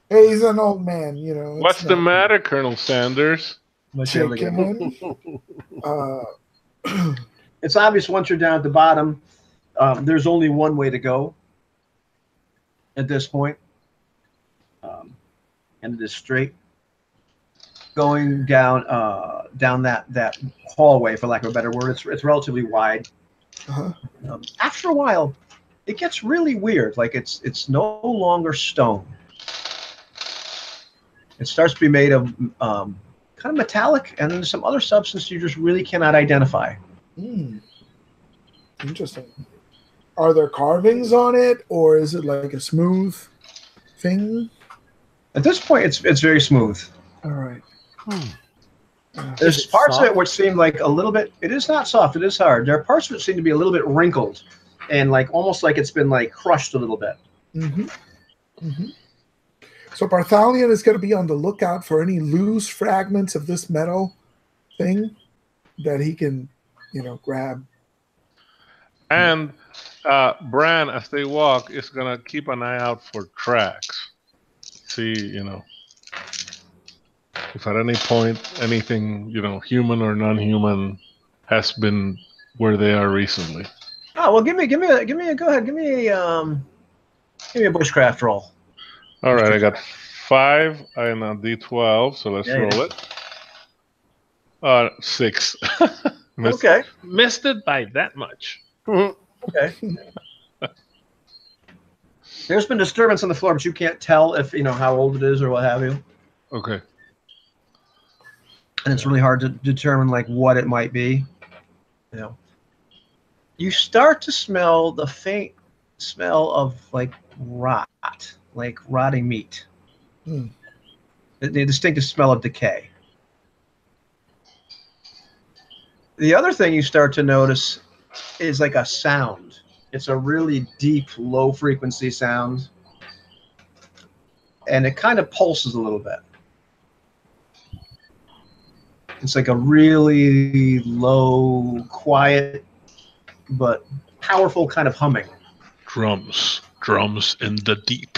C: he's an old man, you know.
E: What's the matter, Colonel Sanders?
C: Chicken.
A: It's obvious once you're down at the bottom, there's only one way to go at this point, and it is straight. Going down that hallway, for lack of a better word, it's relatively wide. After a while, it gets really weird. Like it's no longer stone. It starts to be made of kind of metallic and some other substance you just really cannot identify.
C: Interesting. Are there carvings on it, or is it like a smooth thing?
A: At this point, it's very smooth.
C: All right.
A: There's parts of it which seem like a little bit. It is not soft. It is hard. There are parts of it seem to be a little bit wrinkled, and like almost like it's been like crushed a little bit.
C: So Parthalion is going to be on the lookout for any loose fragments of this metal thing that he can, grab.
E: And Bran, as they walk, is gonna keep an eye out for tracks. See, if at any point anything, human or non-human, has been where they are recently.
A: Oh well, give me a go ahead. Give me a bushcraft roll.
E: All right, I got 5 and a D12, so let's roll it. 6.
A: Okay.
E: Missed it by that much.
A: Okay. There's been disturbance on the floor, but you can't tell if how old it is or what have you.
E: Okay.
A: And it's really hard to determine like what it might be. You start to smell the faint smell of like rot, like rotting meat. The distinctive smell of decay. The other thing you start to notice is like a sound. It's a really deep, low frequency sound. And it kind of pulses a little bit. It's like a really low, quiet, but powerful kind of humming.
E: Drums in the deep.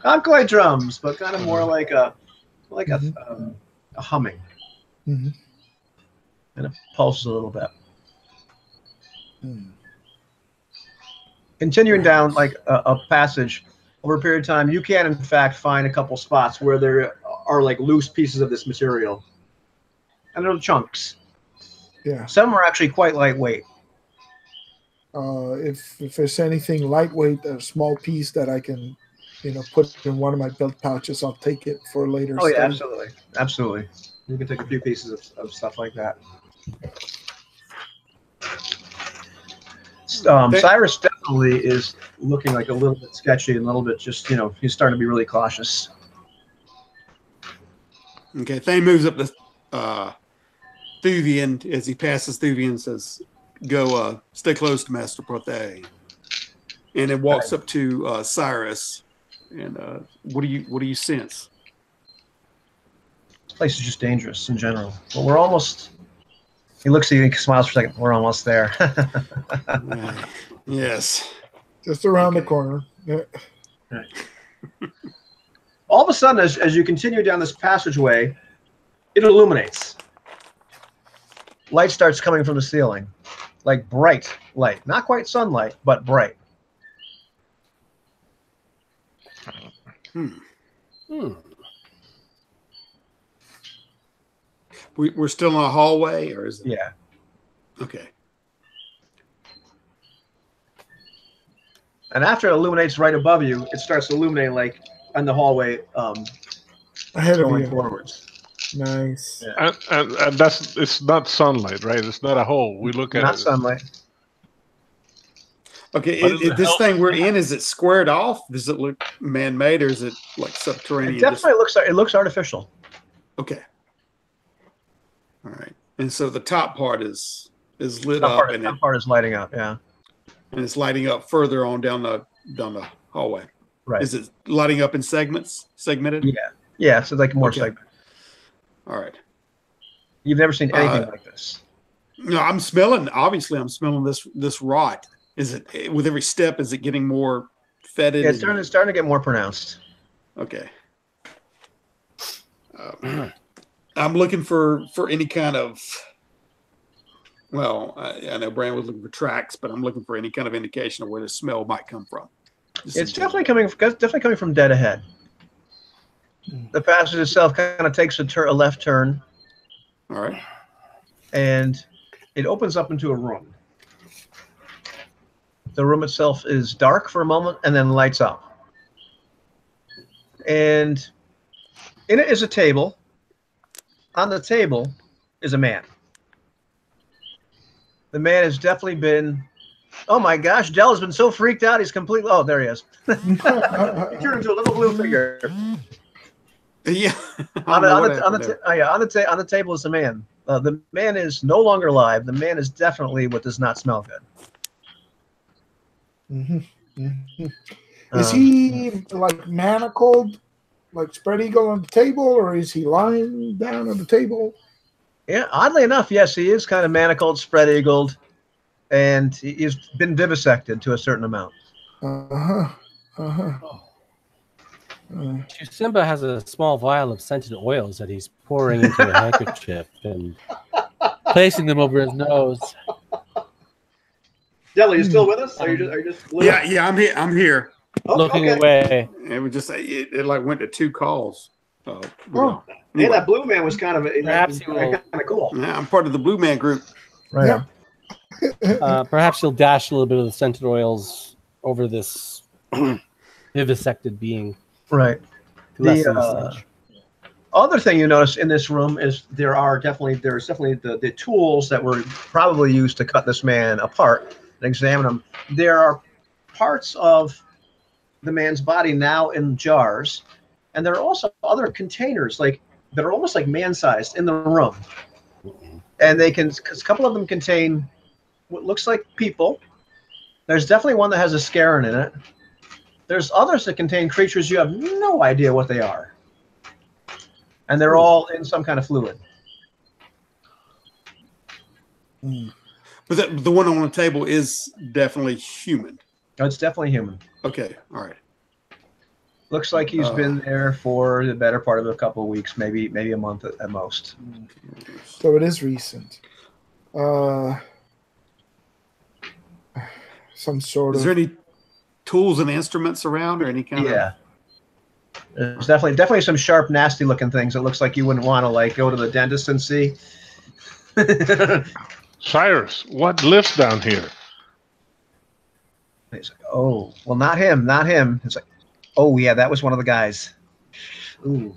A: Not quite drums, but kind of more like a humming. And it pulses a little bit. Continuing down like a passage over a period of time, you can in fact find a couple spots where there are like loose pieces of this material, and they're chunks.
C: Yeah.
A: Some are actually quite lightweight.
C: If there's anything lightweight, a small piece that I can, put in one of my belt pouches, I'll take it for later.
A: Oh yeah, absolutely. You can take a few pieces of stuff like that. Cyrus definitely is looking like a little bit sketchy and a little bit just, he's starting to be really cautious.
B: Okay, Thane moves up to Thuvian as he passes Thuvian and says, go stay close to Master Prothe. And then walks up to Cyrus. And what do you sense?
A: This place is just dangerous in general. But we're almost... He looks at you and smiles for a second. We're almost there.
B: Right. Yes.
C: Just around the corner. Yeah.
A: Right. All of a sudden, as you continue down this passageway, it illuminates. Light starts coming from the ceiling, like bright light. Not quite sunlight, but bright.
B: We're still in a hallway, or is it?
A: Yeah.
B: Okay.
A: And after it illuminates right above you, it starts illuminating like on the hallway
C: Ahead of
A: going
C: you.
A: forwards.
C: Nice.
A: Yeah.
E: And it's not sunlight, right? It's not a hole. We look at
A: Not
E: it.
A: sunlight.
B: Okay,
E: But does it
B: this
E: help?
B: thing we're in, is it squared off? Does it look man-made, or is it like subterranean?
A: It definitely looks artificial.
B: Okay. All right. And so the top part is lit up, and
A: That part is lighting up. Yeah.
B: it's lighting up further on down the hallway.
A: Right.
B: Is it lighting up in segmented?
A: Yeah. Yeah. So like more
B: Okay.
A: segment.
B: All right.
A: You've never seen anything like this.
B: No, I'm smelling this rot. Is it with every step? Is it getting more fetid?
A: Yeah, it's starting to get more pronounced.
B: Okay. I'm looking for any kind of. Well, I know Brand was looking for tracks, but I'm looking for any kind of indication of where the smell might come from.
A: It's definitely coming from dead ahead. The passage itself kind of takes a left turn,
B: All right.
A: and it opens up into a room. The room itself is dark for a moment and then lights up. And in it is a table. On the table is a man. The man has definitely been, oh my gosh, Dell has been so freaked out, he's completely, oh, there he is. He turned into a little blue figure.
B: Yeah.
A: On the table is a man. The man is no longer alive. The man is definitely what does not smell good.
C: Is he like manacled, like spread eagle on the table, or is he lying down on the table?
A: Yeah, oddly enough, yes, he is kind of manacled, spread eagled, and he's been vivisected to a certain amount.
D: Simba has a small vial of scented oils that he's pouring into a handkerchief and placing them over his nose.
A: Della, you still with us? Are you just
B: Yeah, I'm here.
D: Looking away.
B: It was just it like went to 2 calls.
A: Yeah, that blue man was kind of cool.
B: Yeah, I'm part of the Blue Man group.
A: Right.
C: Yeah.
D: Perhaps you'll dash a little bit of the scented oils over this vivisected being.
A: Right. The other thing you notice in this room is there's definitely the tools that were probably used to cut this man apart and examine him. There are parts of the man's body now in jars, and there are also other containers that are almost like man-sized in the room. And a couple of them contain what looks like people. There's definitely one that has a scarron in it. There's others that contain creatures you have no idea what they are. And they're all in some kind of fluid.
B: But the one on the table is definitely human.
A: Oh, it's definitely human.
B: Okay, all right.
A: Looks like he's been there for the better part of a couple of weeks, maybe a month at most.
C: So it is recent. Some sort of.
B: Is there any tools and instruments around, or any kind of?
A: Yeah. There's definitely some sharp, nasty-looking things. It looks like you wouldn't want to go to the dentist and see.
E: Cyrus, what lives down here?
A: He's like, oh, well, not him. It's like, oh yeah, that was one of the guys. Ooh,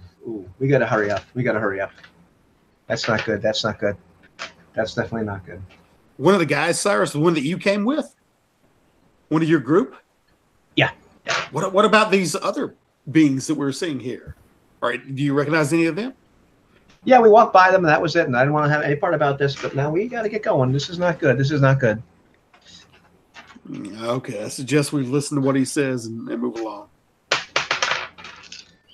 A: we gotta hurry up. That's not good. That's definitely not good.
B: One of the guys, Cyrus, the one that you came with? One of your group?
A: Yeah.
B: What about these other beings that we're seeing here? All right, do you recognize any of them?
A: Yeah, we walked by them and that was it. And I didn't want to have any part about this, but now we got to get going. This is not good.
B: Okay, I suggest we listen to what he says and move along.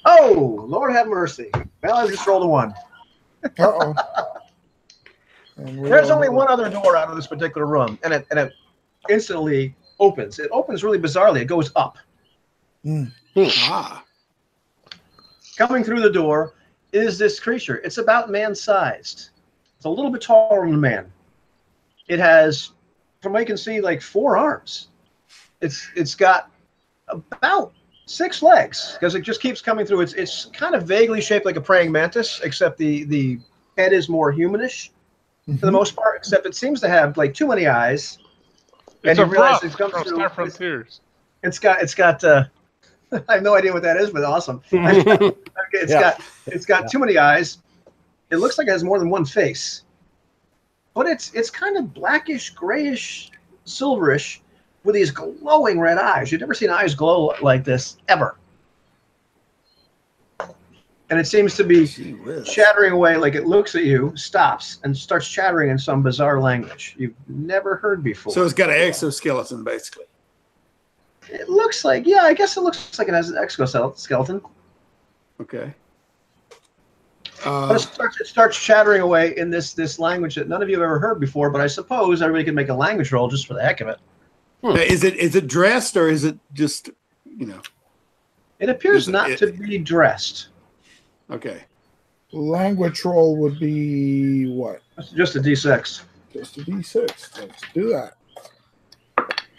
A: Oh, Lord have mercy. Well, I just rolled a 1.
C: Uh-oh.
A: There's only one other door out of this particular room, and it instantly opens. It opens really bizarrely. It goes up.
B: Ah.
A: coming through the door is this creature. It's about man-sized. It's a little bit taller than a man. It has, from what you can see, like 4 arms. It's got about 6 legs because it just keeps coming through. It's kind of vaguely shaped like a praying mantis, except the head is more humanish for the most part. Except it seems to have like too many eyes.
E: It's
A: and you
E: a
A: realize
E: rock
A: it comes
E: from
A: through.
E: Star Frontiers.
A: It's got. I have no idea what that is, but awesome. It's got too many eyes. It looks like it has more than one face, but it's kind of blackish, grayish, silverish, with these glowing red eyes. You've never seen eyes glow like this ever. And it seems to be chattering away, like it looks at you, stops, and starts chattering in some bizarre language you've never heard before.
B: So it's got an exoskeleton, basically.
A: It looks like, yeah, I guess it looks like it has an exoskeleton.
B: Okay.
A: But it starts chattering away in this language that none of you have ever heard before, but I suppose everybody can make a language roll just for the heck of it.
B: Now, is it dressed or is it just,
A: It appears not to be dressed.
B: Okay.
C: Language roll would be what?
A: It's just a D6.
C: Just a D6. Let's do that.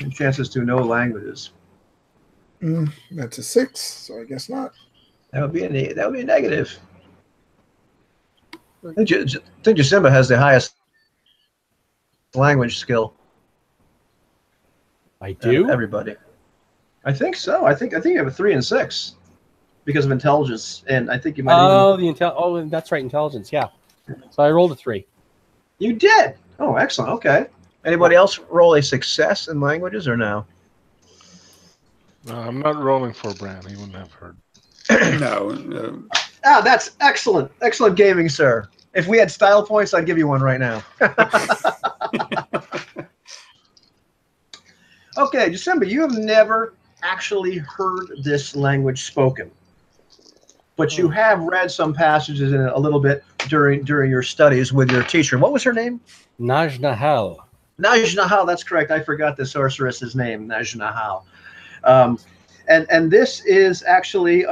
A: And chances to know languages.
C: That's a 6, so I guess not.
A: That would be a negative. I think Jasimba has the highest language skill.
D: I do?
A: Everybody. I think so. I think you have a 3 and 6 because of intelligence, and I think you might.
D: That's right, intelligence. Yeah. So I rolled a 3.
A: You did. Oh, excellent. Okay. Anybody else roll a success in languages or no?
E: No, I'm not rolling for Bran. He wouldn't have heard.
B: No.
A: Ah, that's excellent. Excellent gaming, sir. If we had style points, I'd give you one right now. Okay, Jasimba, you have never actually heard this language spoken, but you have read some passages in it a little bit during your studies with your teacher. What was her name?
D: Najnahal.
A: Najnahal, that's correct. I forgot the sorceress's name, Najnahal. And this is actually,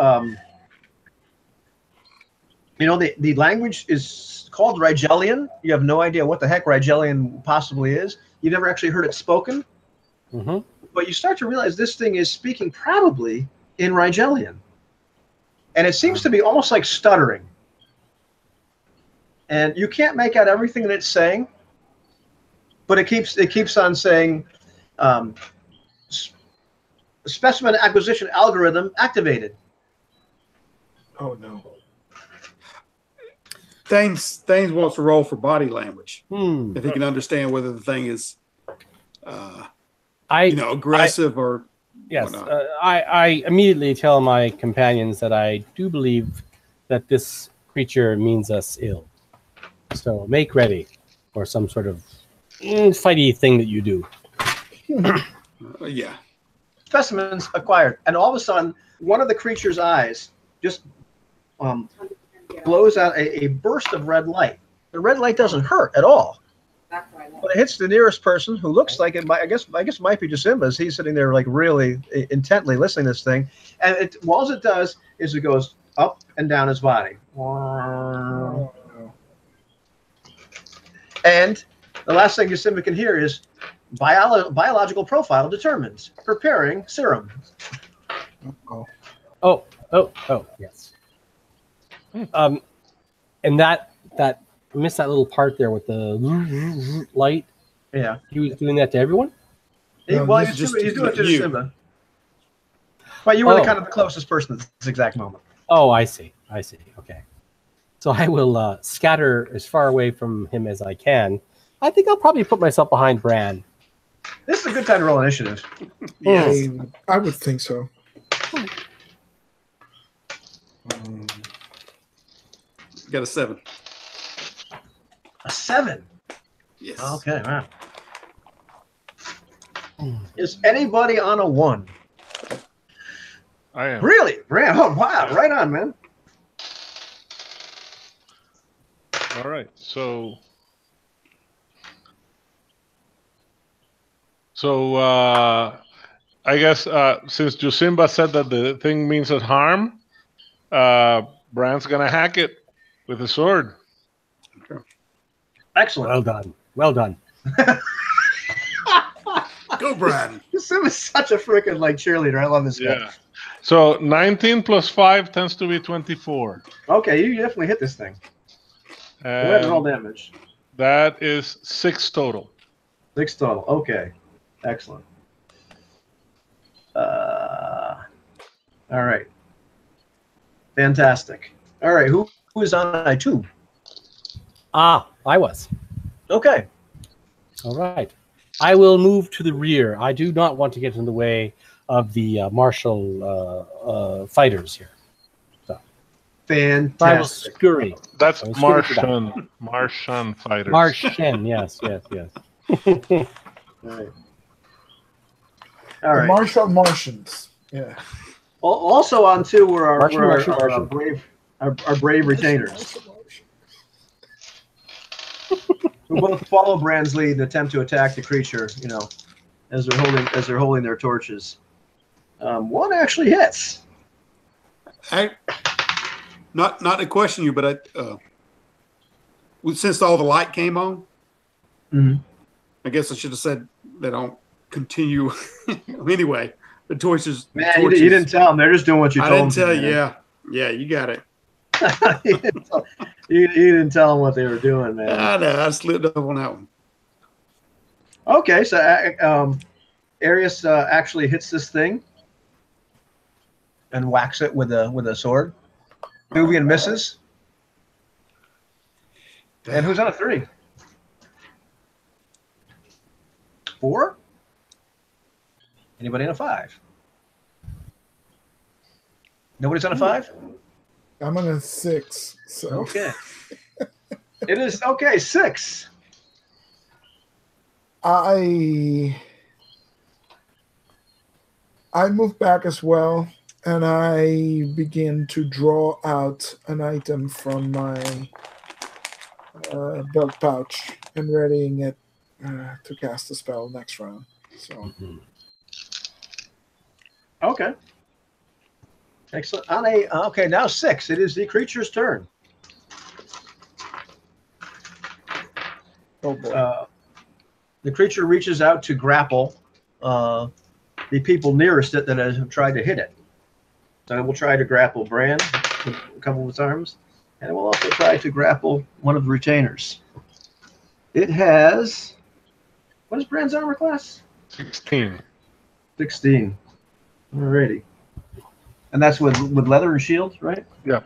A: the language is called Rigelian. You have no idea what the heck Rigelian possibly is. You've never actually heard it spoken.
D: Mm-hmm.
A: But you start to realize this thing is speaking probably in Rigelian. And it seems to be almost like stuttering. And you can't make out everything that it's saying, but it keeps on saying specimen acquisition algorithm activated.
C: Oh no.
B: Thanes wants to roll for body language. If he can understand whether the thing is aggressive or
D: yes. I immediately tell my companions that I do believe that this creature means us ill. So make ready for some sort of fighty thing that you do.
B: Yeah.
A: Specimens acquired. And all of a sudden, one of the creature's eyes just blows out a burst of red light. The red light doesn't hurt at all. But it hits the nearest person who looks like it might, I guess it might be Jasimba's. He's sitting there like really intently listening to this thing. And all it does is it goes up and down his body. And the last thing Jasimba can hear is biological profile determined. Preparing serum.
D: Oh, yes. And that I missed that little part there with the light.
A: Yeah.
D: He was doing that to everyone?
A: He's doing it to Jasimba. Well, you were kind of the closest person at this exact moment.
D: Oh, I see. Okay. So I will scatter as far away from him as I can. I think I'll probably put myself behind Bran.
A: This is a good time to roll initiative.
C: Yes. I would think so.
B: Got a 7.
A: A 7?
B: Yes.
A: Okay, wow. Is anybody on a 1?
E: I am.
A: Really? Bran? Oh, wow. Right on, man.
E: All right. So I guess since Jasimba said that the thing means us harm, Bran's gonna hack it with a sword.
A: Excellent.
D: Well done. Well done.
B: Go, Brad.
A: This is such a freaking like cheerleader. I love this guy.
E: Yeah. So 19 plus 5 tends to be 24.
A: Okay, you definitely hit this thing. Go ahead and roll
E: And
A: damage.
E: that is 6 total.
A: 6 total. Okay. Excellent. All right. Fantastic. All right. Who is on I2?
D: Ah, I was.
A: Okay.
D: All right. I will move to the rear. I do not want to get in the way of the martial fighters here.
A: Fantastic.
D: I will scurry.
E: That's
D: I was screwed for that.
E: Martian fighters.
D: Martian, yes.
A: All right. All
C: The
A: right.
C: Martial Martians. Yeah.
A: Also on 2 were our,
D: Martian,
A: were our,
D: Martian,
A: our,
D: Martian.
A: brave retainers, who both follow Bran's lead and attempt to attack the creature. You know, as they're holding their torches. One actually hits.
B: Not to question you, but since all the light came on, I guess I should have said they don't continue. Anyway, the torches.
A: Man,
B: the
A: you
B: torches,
A: didn't tell them. They're just doing what you
B: I
A: told
B: didn't
A: them.
B: tell you. Yeah, you got it.
A: you didn't tell them what they were doing, man.
B: I know. I slipped up on that one.
A: Okay, so Arius actually hits this thing and whacks it with a sword. Nubian misses. And who's on a 3? 4? Anybody on a 5? Nobody's on a 5?
C: I'm on a 6. So
A: Okay. It is okay. 6.
C: I move back as well, and I begin to draw out an item from my belt pouch and readying it to cast a spell next round. So
A: Okay. Excellent. On a okay, now 6. It is the creature's turn.
C: oh boy.
A: The creature reaches out to grapple the people nearest it that have tried to hit it. So it will try to grapple Bran with a couple of its arms, and it will also try to grapple one of the retainers. It has, what is Bran's armor class?
E: 16.
A: 16. Alrighty. And that's with leather and shield, right?
E: Yeah.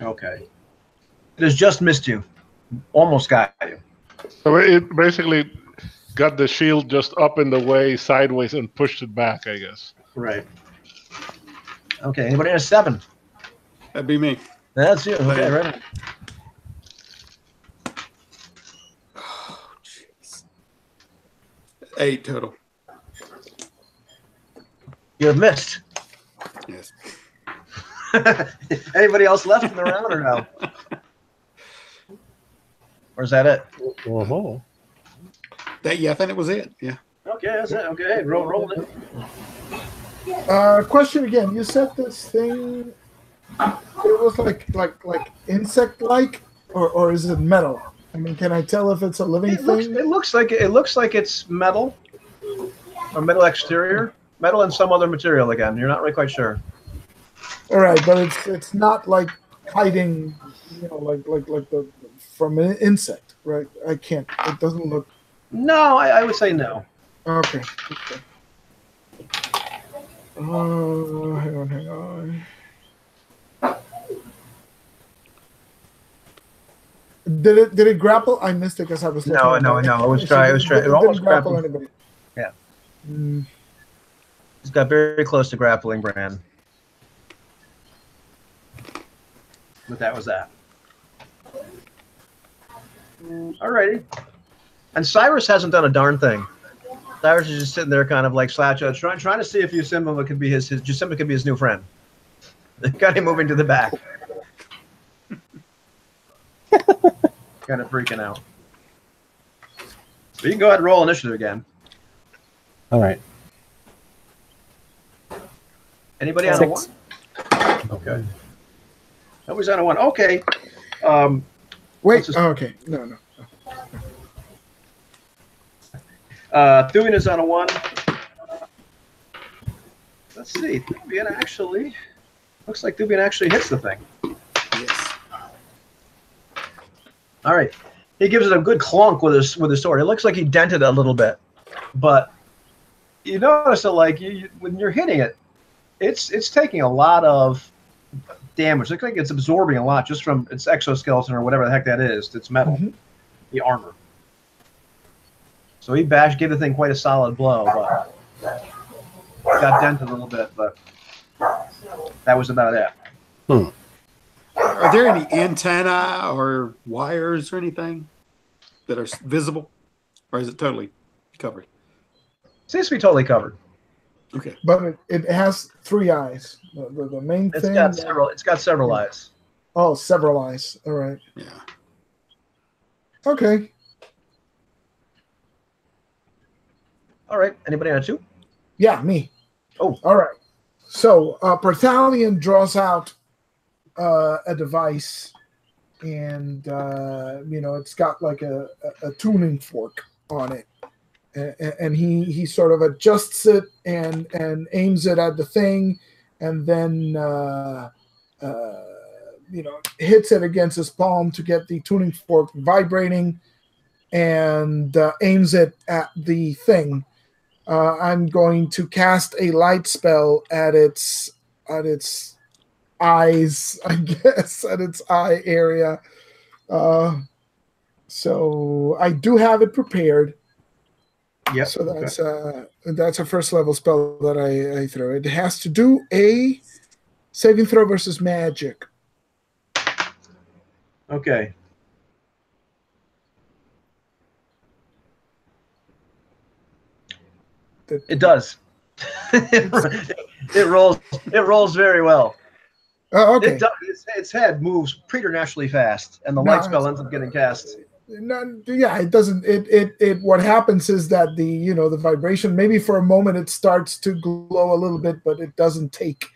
A: Okay. It has just missed you. Almost got you.
E: So it basically got the shield just up in the way sideways and pushed it back, I guess.
A: Right. Okay, anybody has 7?
B: That'd be me.
A: That's you. Okay, right.
B: Oh, jeez. 8 total.
A: You have missed.
B: Yes.
A: Anybody else left in the round or no? Or is that it?
D: Oh,
B: Yeah, I think it was it. Yeah.
A: Okay, that's it. Okay, roll it.
C: Question again. You said this thing. It was like insect-like, or is it metal? I mean, can I tell if it's a living thing?
A: It looks like it's metal, or metal exterior, metal and some other material. Again, you're not really quite sure.
C: All right, but it's not like hiding, like the from an insect, right? I can't. It doesn't look.
A: No, I would say no.
C: Okay. Hang on. Did it grapple? I missed it because I was
A: No. It was try. It
C: didn't
A: almost
C: grapple
A: grappled.
C: anybody.
A: Yeah.
C: Mm,
A: It's got very close to grappling Bran. But that was that. Alrighty. And Cyrus hasn't done a darn thing. Cyrus is just sitting there kind of like slouched, trying to see if Yusimba could be his new friend. They got him moving to the back. Kind of freaking out. But you can go ahead and roll initiative again.
D: all right.
A: Anybody on a 1?
D: 6.
A: Okay. Nobody's on a 1. Okay.
C: Wait. Okay. No.
A: Thuin is on a 1. Let's see. Thuin actually looks like Thuin actually hits the thing.
B: Yes.
A: All right. He gives it a good clunk with his sword. It looks like he dented it a little bit, but you notice that like when you're hitting it, it's taking a lot of damage. It looks like it's absorbing a lot just from its exoskeleton or whatever the heck that is. It's metal, the armor. So he gave the thing quite a solid blow, but got dented a little bit. But that was about it.
B: Are there any antennae or wires or anything that are visible, or is it totally covered?
A: Seems to be totally covered.
B: Okay,
C: But it has 3 eyes. The main
A: It's
C: thing.
A: got several. It's got several eyes.
C: Oh, several eyes. All right.
B: yeah.
C: Okay.
A: All right. Anybody on a 2?
C: Yeah, me.
A: Oh.
C: All right. So Parthalion draws out a device, and it's got like a tuning fork on it, and he sort of adjusts it and aims it at the thing, and then hits it against his palm to get the tuning fork vibrating, and aims it at the thing. I'm going to cast a light spell at its eyes, I guess, at its eye area. So I do have it prepared.
A: Yep.
C: So that's a first level spell that I throw. It has to do a saving throw versus magic.
A: Okay. It does. it rolls very well.
C: Oh, okay.
A: It does. Its head moves preternaturally fast, and the light spell ends up getting cast.
C: It doesn't. It. What happens is that the vibration, maybe for a moment it starts to glow a little bit, but it doesn't take.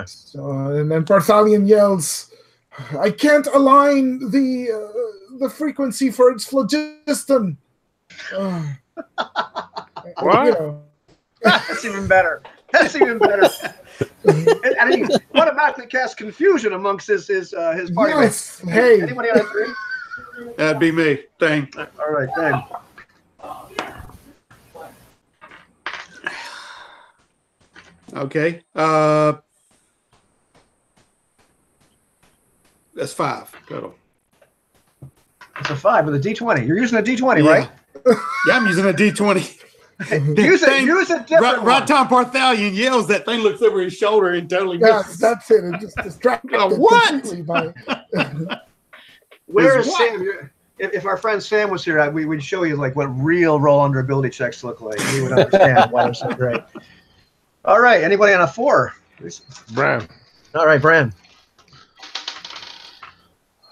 C: So and then Parthalion yells, "I can't align the frequency for its phlogiston."
E: What?
A: That's even better. That's even better. And he automatically casts confusion amongst his party mates.
C: Yes. Hey.
A: Anybody on a 3?
B: That'd be me. Dang.
A: All right, then.
B: Okay. That's 5 total.
A: It's a 5 with a D20. You're using a D20,
B: Yeah.
A: right?
B: Yeah, I'm using a D20.
A: Use a different
B: Right
A: one.
B: time Parthalion yells, that thing looks over his shoulder and totally
C: Yes,
B: misses.
C: that's it. It just distracted
B: What?
C: completely by.
A: Where
B: Is
A: is
B: what?
A: Sam? If our friend Sam was here, we would show you like what real roll under ability checks look like. You would understand why they're so great. All right, anybody on a 4?
E: Bran.
A: All right, Bran.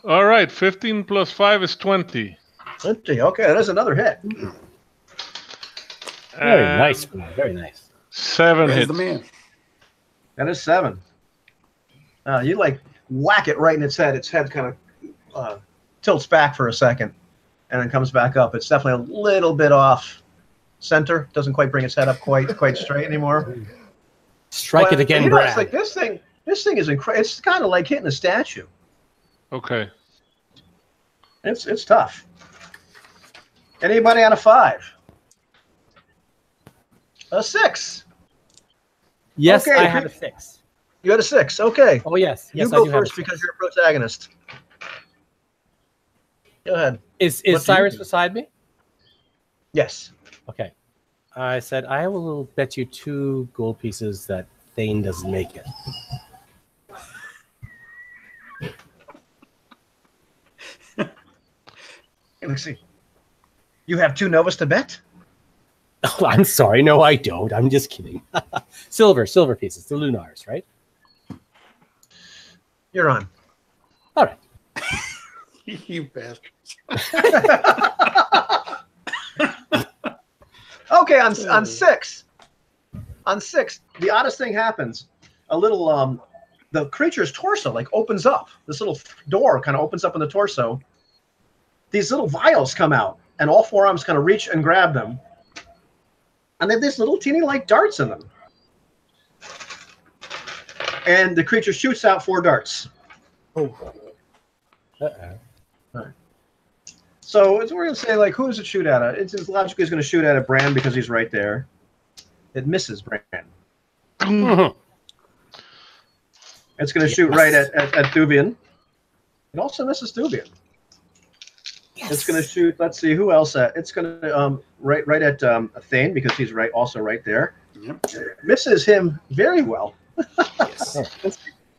E: All right, 15 plus 5 is 20.
A: 20. Okay, that is another hit.
D: Very
E: And
D: nice, man. Very nice.
E: 7
B: There's
E: hits.
B: the man.
A: That is 7. You like whack it right in its head. Its head kind of tilts back for a second, and then comes back up. It's definitely a little bit off center. Doesn't quite bring its head up quite straight anymore.
D: Strike it again,
A: It's
D: Brad.
A: like this thing is incredible. It's kind of like hitting a statue.
E: Okay.
A: It's tough. Anybody on a 5? A 6.
D: Yes,
A: Okay,
D: I have a 6.
A: You had a 6. Okay.
D: Oh, yes.
A: You
D: Yes, I
A: go
D: do have a
A: first
D: 6.
A: because you're a protagonist. Go ahead.
D: Is
A: what do you
D: Cyrus
A: do?
D: beside me?
A: Yes.
D: Okay. I said, I will bet you 2 gold pieces that Thane doesn't make it.
A: Let's see. You have 2 Novas to bet?
D: Oh, I'm sorry. No, I don't. I'm just kidding. silver pieces. The Lunars, right?
A: You're on.
D: All right.
B: You bastard.
A: Okay, on 6. On 6, the oddest thing happens. A little the creature's torso like opens up. This little door kind of opens up in the torso. These little vials come out, and all 4 arms kind of reach and grab them. And they have these little teeny like darts in them. And the creature shoots out 4 darts.
C: Oh.
A: Right. So we're going to say, like, who does it shoot at? It's logically it's going to shoot at Bran because he's right there. It misses Bran. It's going to shoot right at Thuvian. It also misses Thuvian. Yes. It's going to shoot. Let's see who else. It's going to right at Thane because he's also right there.
B: Yep.
A: It misses him very well.
B: Yes.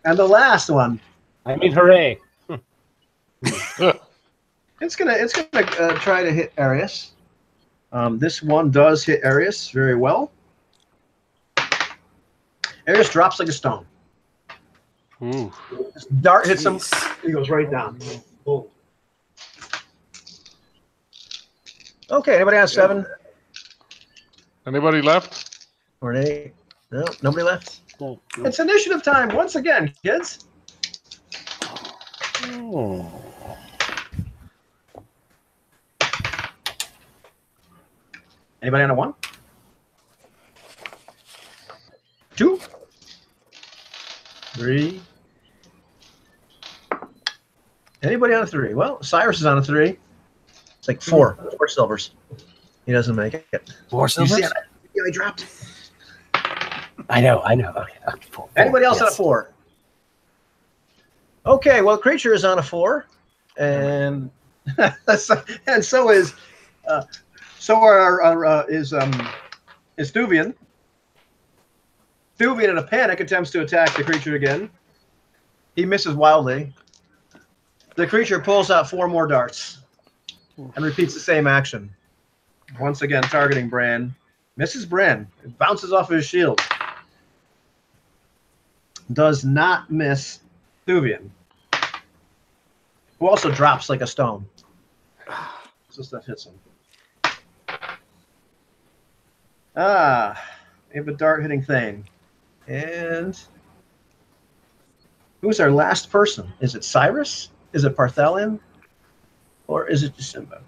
A: And the last one.
D: I mean, hooray!
A: It's gonna try to hit Arius. This one does hit Arius very well. Arius drops like a stone.
E: Ooh.
A: This dart hits him. He goes right down. Boom. Okay, anybody has 7?
E: Anybody left?
A: Or an 8? No, nobody left.
D: No.
A: It's initiative time once again, kids.
D: Oh.
A: Anybody on a 1? 2? 3? Anybody on a 3? Well, Cyrus is on a 3. It's like 4 silvers. He doesn't make it.
D: 4 silvers?
A: You see how he dropped?
D: I know. Okay. 4.
A: Anybody else on a 4? Okay, well, creature is on a 4, and and so is Thuvian. Thuvian, in a panic, attempts to attack the creature again. He misses wildly. The creature pulls out 4 more darts and repeats the same action. Once again, targeting Bran. Misses Bran. It bounces off of his shield. Does not miss Thuvian, who also drops like a stone. So stuff hits him. We have a dart hitting Thane. And who's our last person? Is it Cyrus? Is it Parthalion? Or is it Simba?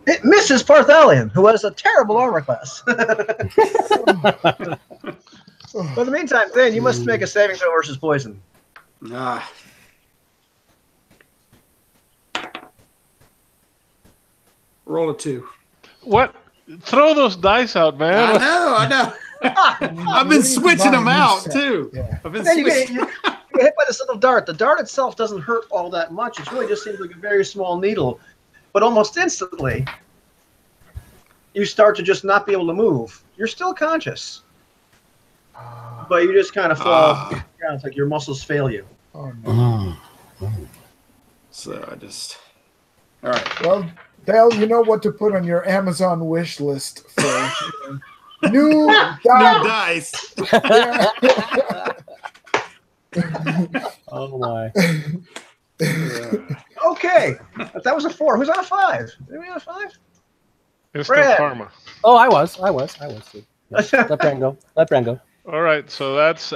A: It misses Parthalion, who has a terrible armor class. But in the meantime, Thane, you must make a saving throw versus poison.
B: Roll a 2.
E: What? Throw those dice out, man.
B: I know. I've been switching them out too.
C: Yeah.
B: I've been
A: Then you get
B: switching.
A: hit by this little dart. The dart itself doesn't hurt all that much. It really just seems like a very small needle. But almost instantly, you start to just not be able to move. You're still conscious. But you just kind of fall down. It's like your muscles fail you.
C: Oh, no.
B: So I just. All right.
C: Well, Dale, you know what to put on your Amazon wish list for new dice.
B: New dice.
D: Oh my.
A: Okay. That was a 4. Who's on a 5? Anybody on a 5?
E: Instant
A: Brad.
E: karma.
D: Oh, I was too. No, let Bran go.
E: All right, so that's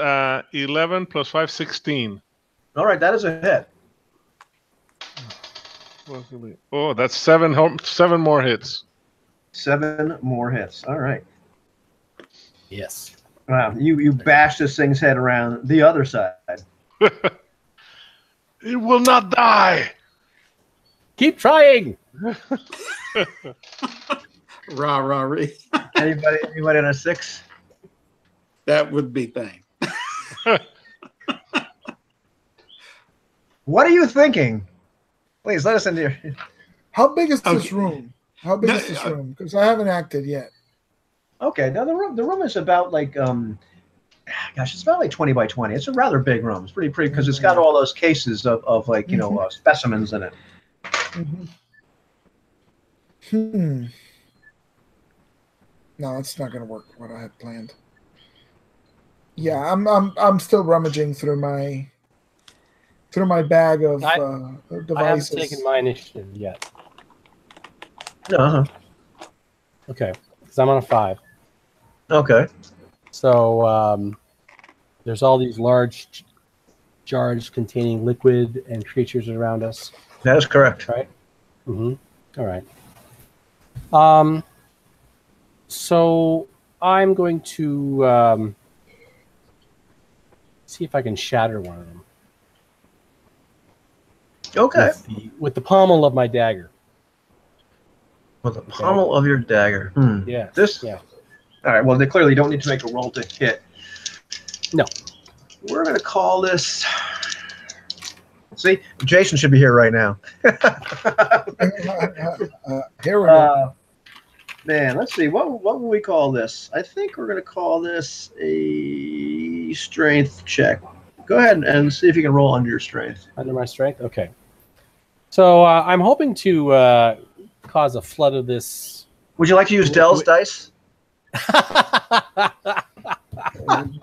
E: 11 plus 5, 16.
A: All right, that is a hit.
E: Oh, that's 7 more hits.
A: 7 more hits. All right.
D: Yes.
A: Wow, you bash this thing's head around the other side.
E: It will not die.
D: Keep trying.
B: Rah.
A: Anybody on a 6?
B: That would be Thane.
A: What are you thinking? Please let us in here.
C: How big is this room? How big is this room? Because I haven't acted yet.
A: Okay, now the room is about like it's about like 20 by 20. It's a rather big room. It's pretty because it's got all those cases of like specimens in it.
C: No, it's not going to work. What I had planned. Yeah, I'm still rummaging through my bag of devices.
D: I haven't taken my initiative yet.
A: Uh-huh.
D: Okay, because I'm on a 5.
A: Okay.
D: So there's all these large jars containing liquid and creatures around us.
A: That is correct.
D: Right? Mm-hmm. All right. So I'm going to see if I can shatter one of them.
A: Okay.
D: With the pommel of my dagger.
A: With the pommel of your dagger.
D: Yeah.
A: Yeah. All right. Well, they clearly don't need to make a roll to hit.
D: No.
A: We're going to call this. See, Jason should be here right now.
C: Here we go.
A: Man, let's see. What will we call this? I think we're going to call this a strength check. Go ahead and see if you can roll under your strength.
D: Under my strength? Okay. So I'm hoping to cause a flood of this.
A: Would you like to use Dell's dice?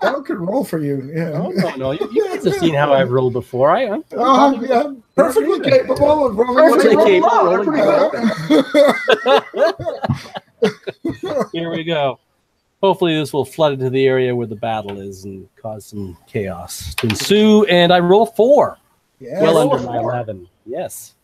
C: Dell could roll for you. Yeah.
D: Oh, no. You guys have seen how I've rolled before. I'm
C: yeah, perfectly capable of rolling.
D: Perfectly capable. Here we go. Hopefully this will flood into the area where the battle is and cause some chaos to ensue. And I roll 4.
C: Yeah,
D: well under my 11. Yes.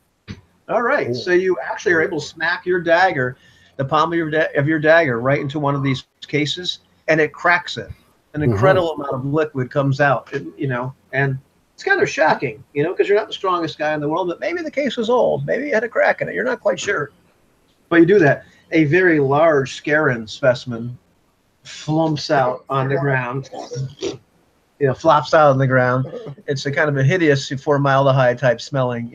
A: All right. So you actually are able to smack your dagger, the palm of your dagger, right into one of these cases, and it cracks it. An incredible amount of liquid comes out, and it's kind of shocking, because you're not the strongest guy in the world, but maybe the case was old. Maybe you had a crack in it. You're not quite sure. But you do that. A very large Scaran specimen flumps out on the ground, flops out on the ground. It's a kind of a hideous formaldehyde type smelling,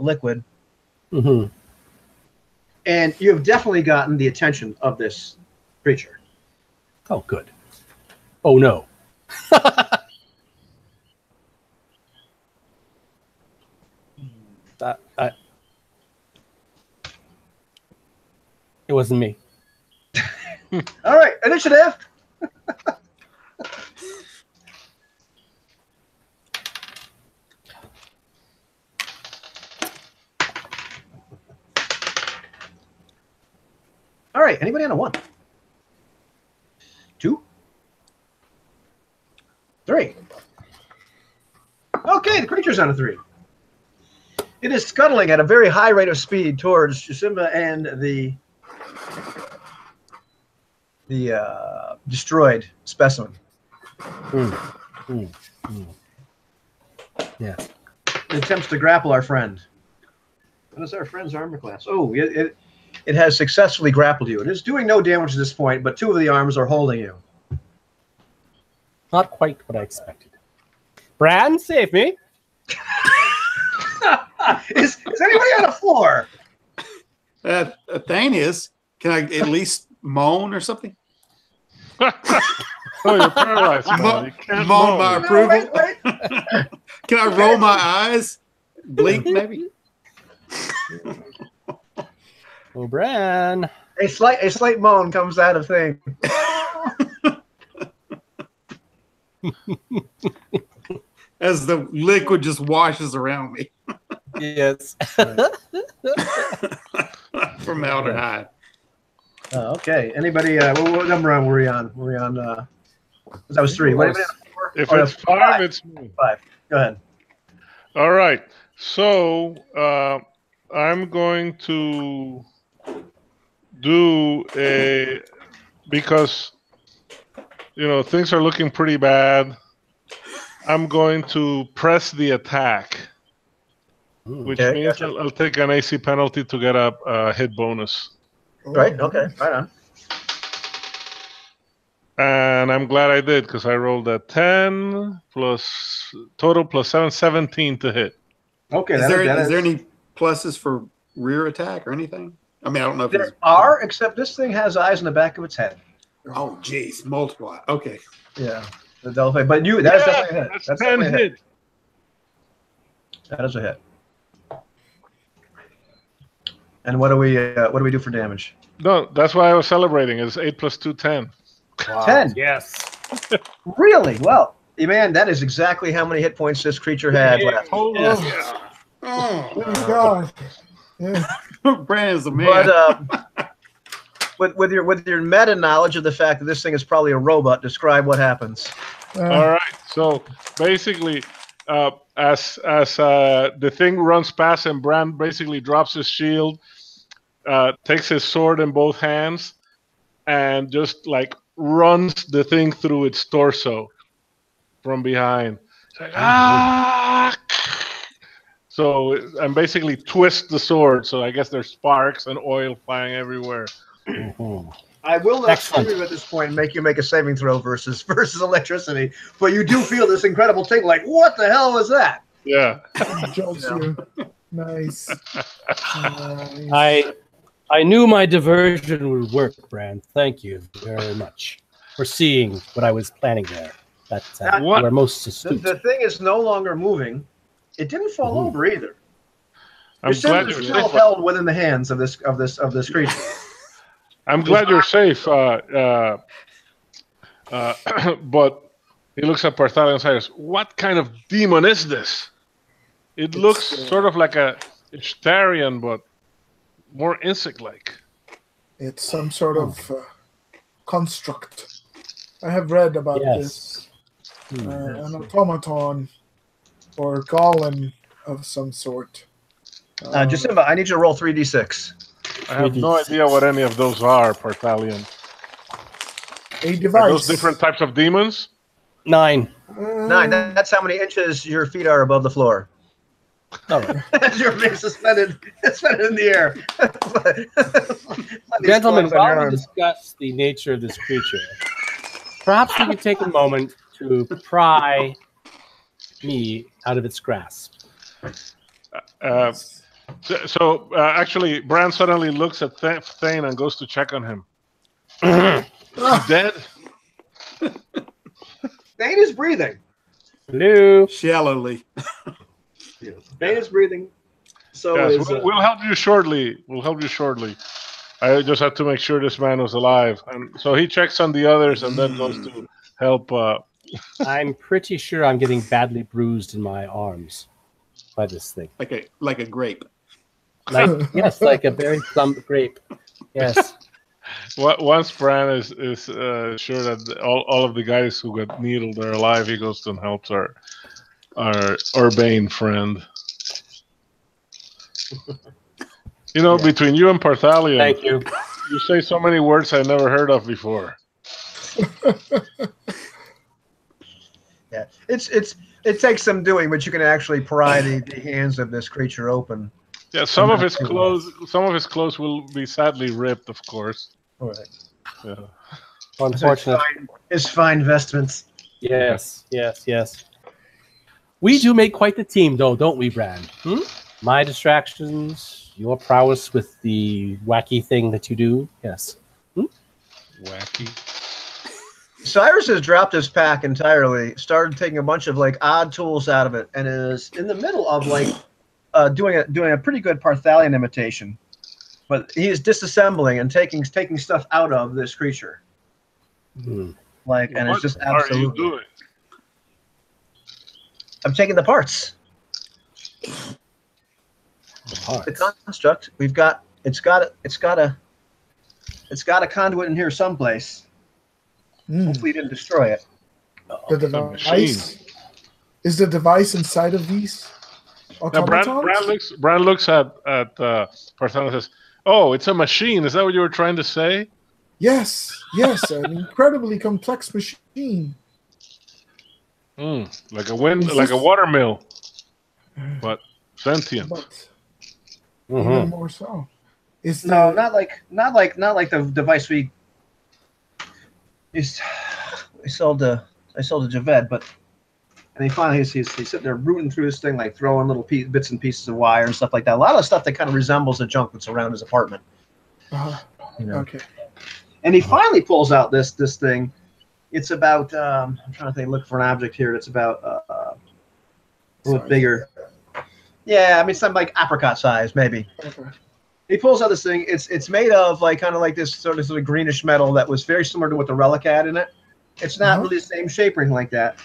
A: liquid.
D: Mm-hmm.
A: And you have definitely gotten the attention of this creature.
D: Oh, good. Oh, no. It wasn't me.
A: All right, initiative. All right, anybody on a 1? 2? 3. Okay, the creature's on a 3. It is scuttling at a very high rate of speed towards Jasimba and the destroyed specimen.
D: Yes.
A: It attempts to grapple our friend. What is our friend's armor class? Oh, it has successfully grappled you. It is doing no damage at this point, but 2 of the arms are holding you.
D: Not quite what I expected. Bran, save me.
A: Is anybody on the floor?
B: Thing is, can I at least moan or something?
E: Oh, you're paralyzed. You can't
B: moan my approval.
A: No, wait.
B: Can I roll my eyes? Blink, maybe?
D: Oh, Bran.
A: A slight moan comes out of thing.
B: As the liquid just washes around me.
D: Yes.
B: Formaldehyde.
A: Okay. Anybody? What number were we on? Were we on? That was 3. What,
E: if it's 5, it's me.
A: 5. Go ahead.
E: All right. So I'm going to do because things are looking pretty bad. I'm going to press the attack, which means I'll take an AC penalty to get a hit bonus.
A: Right. Okay. Right on.
E: And I'm glad I did because I rolled a 10 plus total plus 7, 17 to hit.
A: Okay.
B: Is there any pluses for rear attack or anything? I mean, I don't know if
A: there are, except this thing has eyes in the back of its head.
B: Oh, geez, multiply. Okay.
A: Yeah. The Delphi, but that is definitely a hit.
E: That's 10 hit.
A: That is a hit. And what do we do for damage?
E: No, that's why I was celebrating. It's 8 plus 2, 10.
D: Wow.
A: 10.
D: Yes.
A: Really? Well, man, that is exactly how many hit points this creature had left.
D: Yes.
C: Oh, God. Yeah.
B: Brandon's a man.
A: But with your meta knowledge of the fact that this thing is probably a robot, describe what happens.
E: All right. So basically, as the thing runs past and Bran basically drops his shield, takes his sword in both hands, and just like runs the thing through its torso from behind. It's like, ah! So, and basically twist the sword. So I guess there's sparks and oil flying everywhere.
A: I will not screw you at this point and make you make a saving throw versus electricity, but you do feel this incredible thing. Like, what the hell was that?
E: Yeah.
C: Jolts you. Nice.
D: I knew my diversion would work, Bran. Thank you very much for seeing what I was planning there. That's you are most astute.
A: The thing is no longer moving. It didn't fall over either.
E: I'm glad you're
A: still
E: safe.
A: held within the hands of this creature.
E: I'm glad you're safe. But he looks at Parthalion and says, "What kind of demon is this? It looks sort of like a Ishtarian, but more insect-like."
C: It's some sort of construct. I have read about this. An automaton or golem of some sort.
A: Jacinda, I need you to roll 3d6.
E: I have no idea what any of those are, Parthalion.
C: A device.
E: Are those different types of demons?
D: 9.
A: 9. That's how many inches your feet are above the floor.
D: All right.
A: You're being suspended in the air.
D: Gentlemen, while we discuss the nature of this creature, perhaps we could take a moment to pry me out of its grasp.
E: Actually, Bran suddenly looks at Thane and goes to check on him. He's dead?
A: Thane is breathing.
D: Hello.
B: Shallowly.
A: Thane is breathing. So
E: yes, we'll help you shortly. I just had to make sure this man was alive. And so he checks on the others and then goes to help.
D: I'm pretty sure I'm getting badly bruised in my arms by this thing.
B: Like a grape.
D: Yes, like a very plump grape. Yes.
E: Once Bran is sure that all of the guys who got needled are alive, he goes and helps our urbane friend. You know, between you and Parthalion,
D: thank you.
E: You say so many words I never heard of before.
A: Yeah, it takes some doing, but you can actually pry the hands of this creature open.
E: Yeah, some of his clothes will be sadly ripped, of course.
A: All right.
E: Yeah.
D: Unfortunate.
A: His fine vestments.
D: Yes. We do make quite the team, though, don't we, Bran? My distractions, your prowess with the wacky thing that you do. Yes.
E: Wacky.
A: Cyrus has dropped his pack entirely, started taking a bunch of like odd tools out of it, and is in the middle of like doing a pretty good Parthalion imitation. But he is disassembling and taking stuff out of this creature. Like, and it's just absolutely.
E: What are you doing?
A: I'm taking the parts. The construct we've got. It's got a conduit in here someplace. Hopefully, you didn't destroy it.
C: The device is the device inside of these.
E: Now, Bran looks at Parthalion and says, "Oh, it's a machine. Is that what you were trying to say?"
C: Yes, an incredibly complex machine.
E: Like a water mill, but sentient.
C: But even more so.
A: Not like the device we sold to Javed, but and he's sitting there rooting through this thing, like throwing little bits and pieces of wire and stuff like that. A lot of stuff that kind of resembles the junk that's around his apartment.
C: Okay.
A: And he finally pulls out this thing. It's about I'm trying to think. Look for an object here. It's about a little bigger. Yeah, I mean something like apricot size, maybe.
C: Okay.
A: He pulls out this thing. It's made of like kind of like this sort of greenish metal that was very similar to what the relic had in it. It's not really the same shape or anything like that.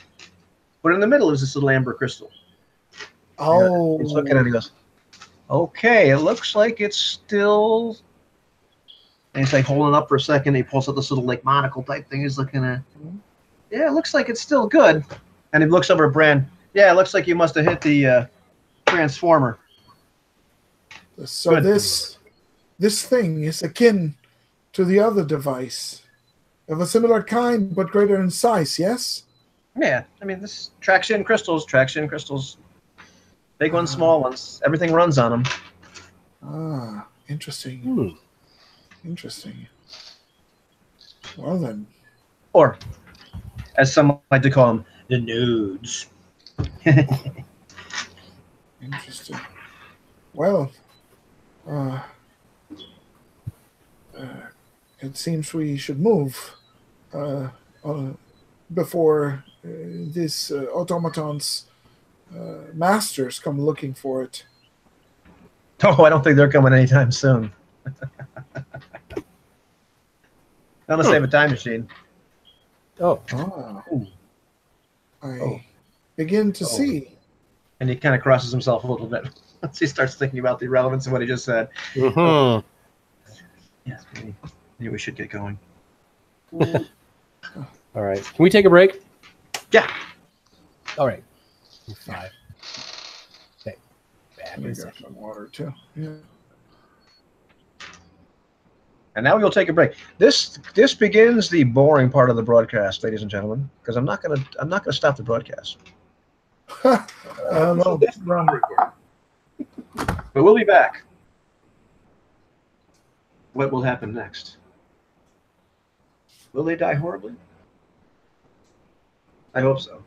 A: But in the middle is this little amber crystal.
C: Oh.
A: He's looking at it. He goes, "Okay, it looks like it's still And he's like holding it up for a second. He pulls out this little like monocle type thing. He's looking at. Yeah, it looks like it's still good. And he looks over at Bran. Yeah, it looks like you must have hit the transformer.
C: So
A: Good.
C: this thing is akin to the other device, of a similar kind but greater in size. Yes.
A: Yeah, I mean this traction crystals, big ones, small ones. Everything runs on them.
C: Ah, interesting. Interesting. Well then.
A: Or, as some like to call them, the nodes.
C: Interesting. Well, it seems we should move before this automaton's masters come looking for it.
A: Oh, I don't think they're coming anytime soon. Unless they have a time machine.
C: I begin to see.
A: And he kind of crosses himself a little bit once he starts thinking about the relevance of what he just said.
D: Mm-hmm.
A: Yes, maybe we should get going.
D: All right. Can we take a break?
A: Yeah.
D: All right. 5. Okay.
C: Let me grab some water too. Yeah.
A: And now we'll take a break. This begins the boring part of the broadcast, ladies and gentlemen, because I'm not gonna stop the broadcast.
C: No, run.
A: But we'll be back. What will happen next? Will they die horribly? I hope so.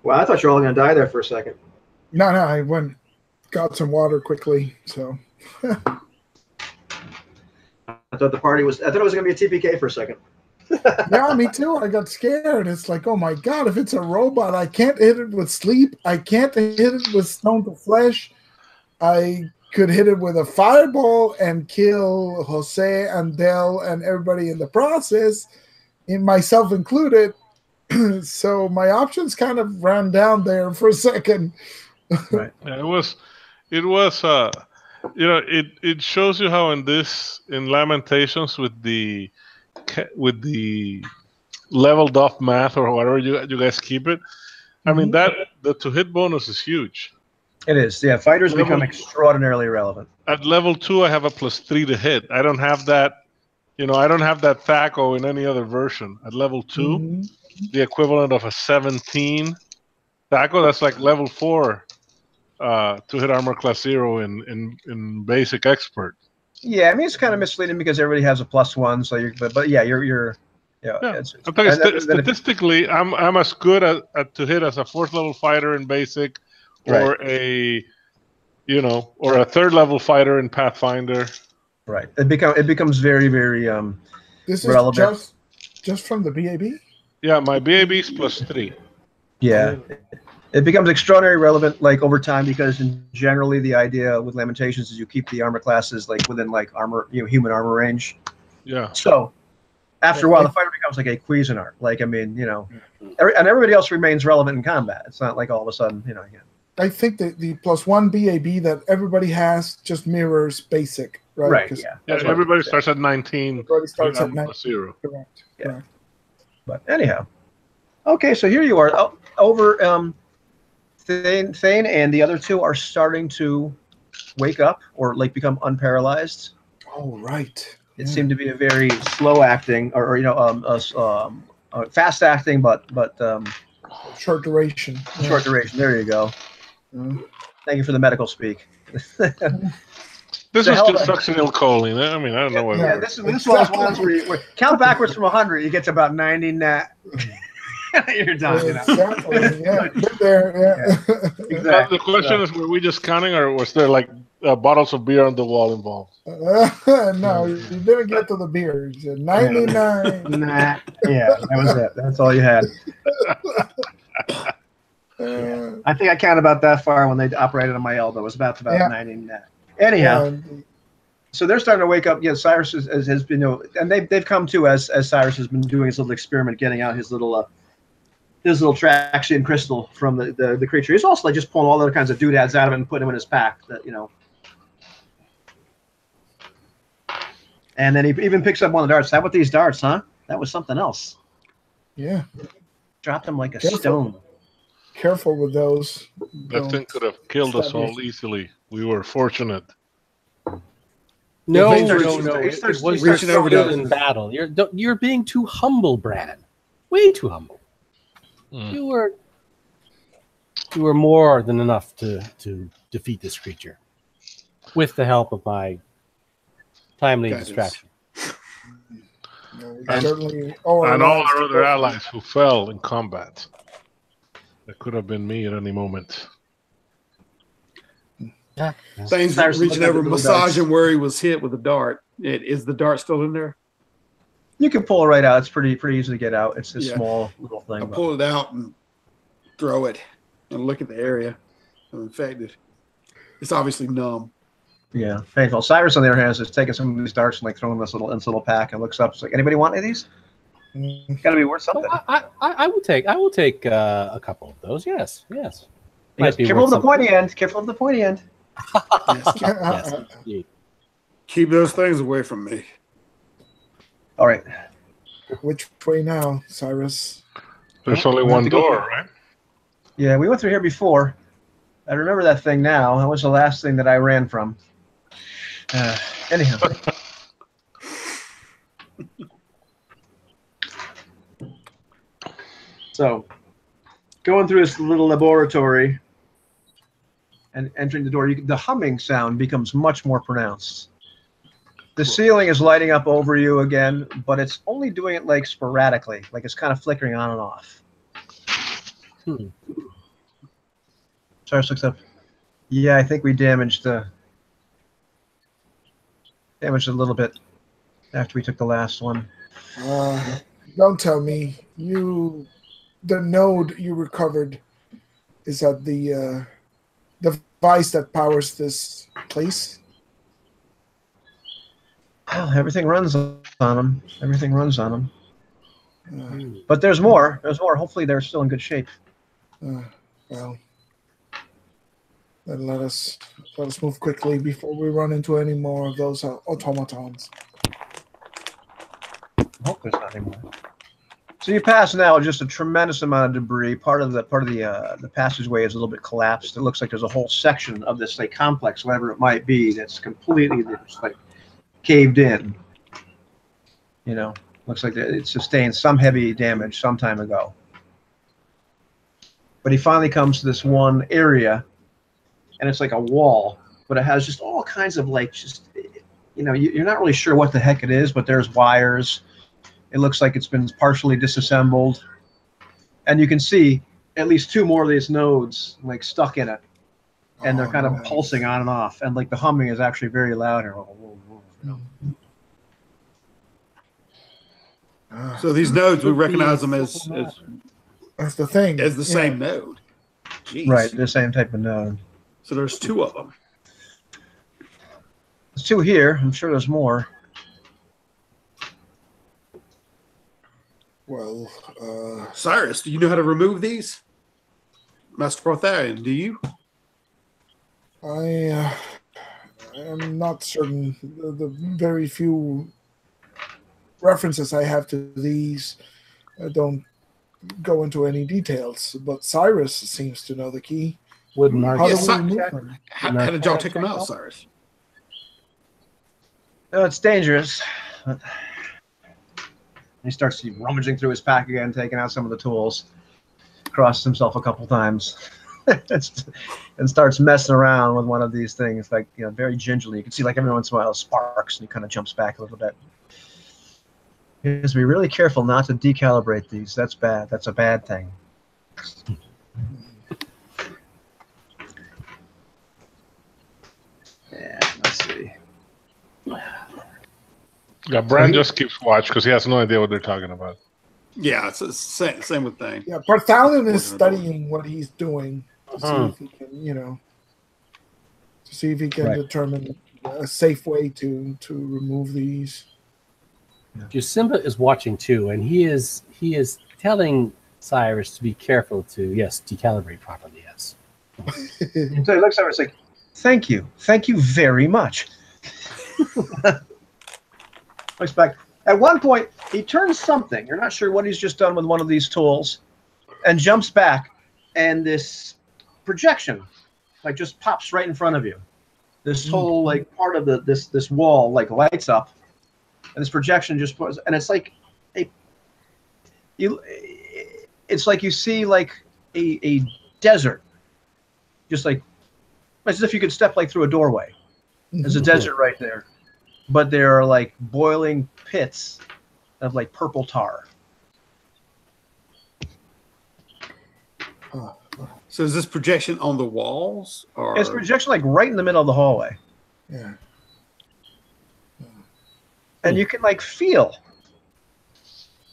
A: Well, I thought you were all going to die there for a second.
C: No, I went, got some water quickly. So.
A: I thought it was going to be a TPK for a second.
C: Yeah, me too. I got scared. It's like, oh my god, if it's a robot, I can't hit it with sleep. I can't hit it with stone to flesh. I could hit it with a fireball and kill Jose and Del and everybody in the process, in myself included. So my options kind of ran down there for a second.
A: Right.
E: Yeah, it was it shows you how in Lamentations with the leveled up math or whatever you guys keep it. I mean that the to hit bonus is huge.
A: It is. Yeah, fighters become extraordinarily relevant.
E: At level 2, I have a +3 to hit. I don't have that. I don't have that THAC0 in any other version. At level 2, the equivalent of a 17 THAC0. That's like level 4 to hit armor class 0 in basic expert.
A: Yeah, I mean it's kind of misleading because everybody has a +1. So but yeah, you're. Yeah.
E: I'm talking statistically, I'm as good at to hit as a 4th level fighter in basic, or a 3rd level fighter in Pathfinder.
A: Right. It becomes very, very
C: this
A: relevant.
C: Is just from the BAB?
E: Yeah, my BAB is +3.
A: Yeah. It becomes extraordinarily relevant like over time because generally the idea with Lamentations is you keep the armor classes like within like armor, human armor range.
E: Yeah.
A: So after a while, the fighter becomes like a Cuisinart. Like, I mean, and everybody else remains relevant in combat. It's not like all of a sudden, again.
C: I think that the +1 BAB that everybody has just mirrors basic, right?
A: Right. Yeah.
E: Everybody starts at 19.
C: Everybody starts at 19.
E: +0.
C: Correct.
A: Yeah.
C: Correct.
A: But anyhow, okay. So here you are over. Thane and the other two are starting to wake up or like become unparalyzed.
C: Oh, right.
A: It seemed to be a very slow acting, or fast acting, but
C: short duration.
A: Short duration. There you go. Thank you for the medical speak.
E: This is just suctional choline. I mean, I don't know what.
A: Yeah, this is one of those ones where you count backwards from 100, you get to about 90 net. You're done.
C: Exactly. Yeah. There. Yeah.
A: Exactly.
E: The question is, were we just counting, or was there like bottles of beer on the wall involved?
C: No, you didn't get to the beer. You said 99.
A: Nah. Yeah, that was it. That's all you had. I think I counted about that far when they operated on my elbow. It was about 90 net. Anyhow, so they're starting to wake up. Yeah, Cyrus has been, and they've come to as Cyrus has been doing his little experiment, getting out his little traction crystal from the creature. He's also like just pulling all other kinds of doodads out of it and putting them in his pack. And then he even picks up one of the darts. How about these darts, huh? That was something else.
C: Yeah.
A: Dropped them like a stone.
C: Careful with those.
E: That thing could have killed us all easily. We were fortunate.
D: No.
B: It
D: was
B: reaching over
D: in battle. You're being too humble, Bran. Way too humble. You were more than enough to defeat this creature with the help of my timely distraction.
C: And
E: all our other allies who fell in combat. That could have been me at any moment.
B: Yeah. Things reaching over, massaging where he was hit with a dart. Is the dart still in there?
A: You can pull it right out. It's pretty easy to get out. It's a small little thing.
B: I pull it out and throw it and look at the area I'm infected. It's obviously numb.
A: Yeah, painful. Cyrus, on the other hand, is taking some of these darts and like throwing them in this little pack and looks up. It's like, anybody want any of these? Got to be worth something.
D: I will take a couple of those. Yes.
A: Careful of the pointy end. Careful of the pointy end.
D: Yes.
B: Keep those things away from me.
A: All right.
C: Which way now, Cyrus?
E: There's only one door, right?
A: Yeah, we went through here before. I remember that thing now. That was the last thing that I ran from. Anyhow. So, going through this little laboratory and entering the door, the humming sound becomes much more pronounced. The ceiling is lighting up over you again, but it's only doing it like sporadically, like it's kind of flickering on and off. Cyrus looks up. Yeah, I think we damaged a little bit after we took the last one.
C: Don't tell me. The node you recovered is at the device that powers this place.
A: Well, everything runs on them. Everything runs on them. But there's more. There's more. Hopefully, they're still in good shape.
C: Well, then let us move quickly before we run into any more of those automatons.
A: I hope there's not any more. So you pass now just a tremendous amount of debris. Part of the passageway is a little bit collapsed. It looks like there's a whole section of this complex, whatever it might be, that's completely just caved in. Looks like it sustained some heavy damage some time ago. But he finally comes to this one area, and it's like a wall, but it has just all kinds of you're not really sure what the heck it is, but there's wires. It looks like it's been partially disassembled, and you can see at least two more of these nodes stuck in it, and they're kind of pulsing on and off, and the humming is actually very loud here.
B: So these nodes, we recognize them as
C: that's the thing.
B: As the same node. Jeez.
A: Right, the same type of node.
B: So there's 2 of them.
A: There's 2 here. I'm sure there's more.
C: Well,
B: Cyrus, do you know how to remove these? Master Protharian, do you?
C: I am not certain. The very few references I have to these don't go into any details, but Cyrus seems to know the key.
D: Would
C: How
D: Martian
C: do we remove them?
B: How did y'all take them out, Cyrus?
A: Oh, it's dangerous. But he starts rummaging through his pack again, taking out some of the tools. Crosses himself a couple times. And starts messing around with one of these things, like, you know, very gingerly. You can see, like, every once in a while it sparks, and he kind of jumps back a little bit. He has to be really careful not to decalibrate these. That's bad. That's a bad thing. Yeah, let's see.
E: Yeah, Bran just keeps watch because he has no idea what they're talking about.
B: Yeah, it's the same with thing.
C: Yeah, Barthalion is studying what he's doing to see if he can, determine a safe way to remove these.
D: Simba is watching too, and he is telling Cyrus to be careful to decalibrate properly. Yes.
A: So he looks over and says, thank you very much. Looks back. At one point, he turns something. You're not sure what he's just done with one of these tools, and jumps back, and this projection, like, just pops right in front of you. This whole, like, part of this wall, like, lights up, and this projection just puts, and it's like it's like you see, like, a desert, just like as if you could step, like, through a doorway. There's a desert right there. But there are, like, boiling pits of, like, purple tar.
B: So is this projection on the walls? Or
A: It's projection, like, right in the middle of the hallway.
C: Yeah.
A: And you can, like, feel,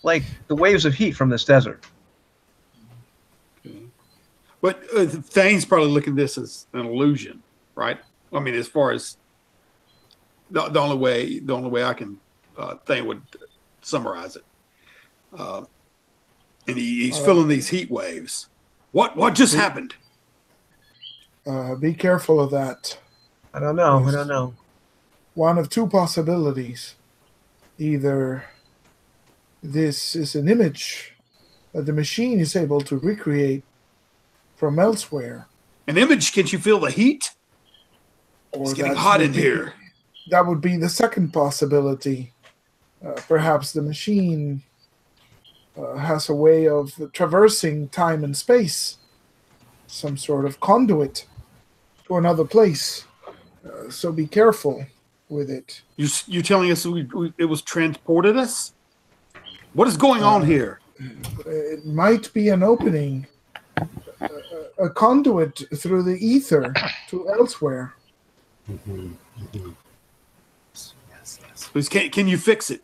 A: like, the waves of heat from this desert.
B: But Thane's probably looking at this as an illusion, right? I mean, as far as the only way I can Thane would summarize it, and he's feeling these heat waves. What just happened?
C: Be careful of that.
A: I don't know.
C: One of 2 possibilities. Either this is an image that the machine is able to recreate from elsewhere.
B: An image? Can't you feel the heat?
C: Or
B: it's getting hot in here.
C: That would be the second possibility. Perhaps the machine has a way of traversing time and space, some sort of conduit to another place. So be careful with it.
B: You're telling us it was transported us? What is going on here?
C: It might be an opening, a conduit through the ether to elsewhere.
B: Please, can you fix it?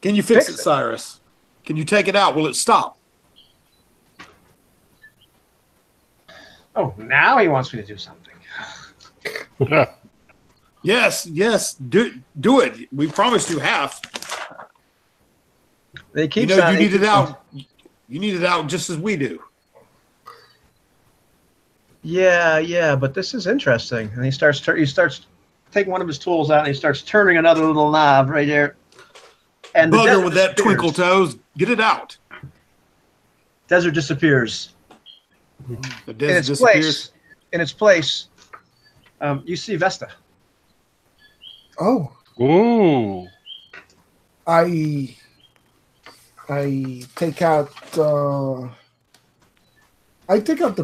B: Can you fix it, Cyrus? Can you take it out? Will it stop?
A: Oh, now he wants me to do something.
B: Yes. Do it. We promised you half.
A: They keep
B: you need it out. You need it out just as we do.
A: Yeah, but this is interesting. And he starts taking one of his tools out, and he starts turning another little knob right there. And the
B: bugger with that twinkle toes, get it out.
A: Desert disappears.
B: The desert disappears.
A: In its place, you see Vesta.
C: Oh.
E: Ooh.
C: I take out the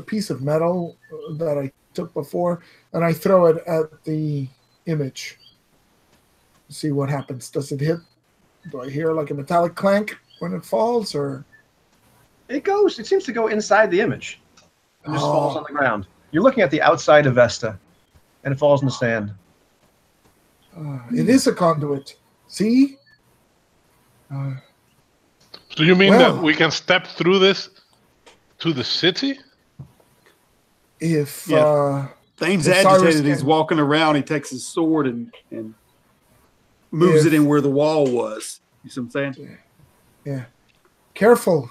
C: piece of metal that I took before, and I throw it at the image. See what happens. Does it hit? Do I hear like a metallic clank when it falls, or?
A: It seems to go inside the image. It just falls on the ground. You're looking at the outside of Vesta, and it falls in the sand.
C: It is a conduit. See?
E: So you mean that we can step through this to the city?
C: if
B: Thing's
C: if Cyrus
B: agitated. He's
C: can-
B: walking around. He takes his sword and moves it in where the wall was. You see what I'm saying?
C: Yeah. Careful,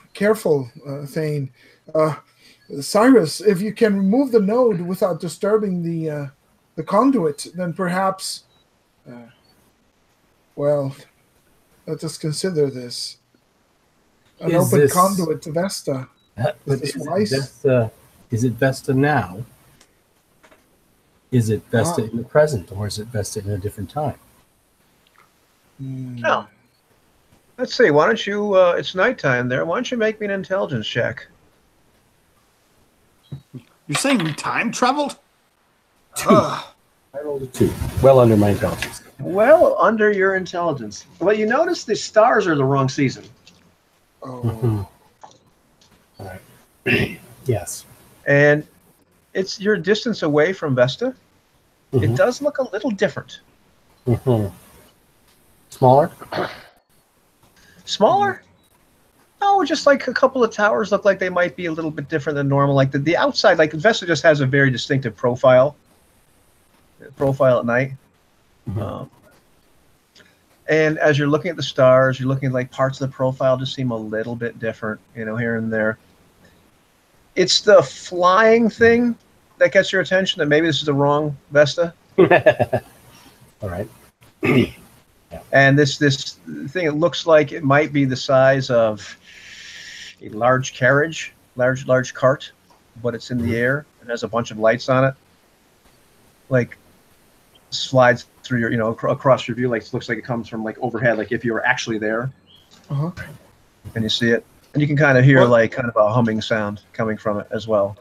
C: Thane. Cyrus, if you can remove the node without disturbing the conduit, then perhaps, well, let us consider this. An open conduit to Vesta.
D: But
C: Is this wise?
D: Is it Vesta now? Is it Vesta in the present, or is it Vesta in a different time?
A: No. Let's see. Why don't you? It's nighttime there. Why don't you make me an intelligence check?
B: You're saying we time traveled?
D: I rolled a 2. Well under my intelligence.
A: Well, under your intelligence. Well, you notice the stars are the wrong season.
C: Oh.
D: All right. Yes.
A: And it's your distance away from Vesta. It does look a little different.
D: Smaller?
A: Smaller? Oh, just like a couple of towers look like they might be a little bit different than normal. Like the outside, like Vesta just has a very distinctive profile at night. And as you're looking at the stars, you're looking at like parts of the profile just seem a little bit different, here and there. It's the flying thing that gets your attention, that maybe this is the wrong Vesta.
D: All right.
A: And this thing, it looks like it might be the size of a large carriage, large cart, but it's in the air. It has a bunch of lights on it. Like slides through your, across your view. Like it looks like it comes from like overhead, like if you were actually there. And you see it, and you can kind of hear like kind of a humming sound coming from it as well.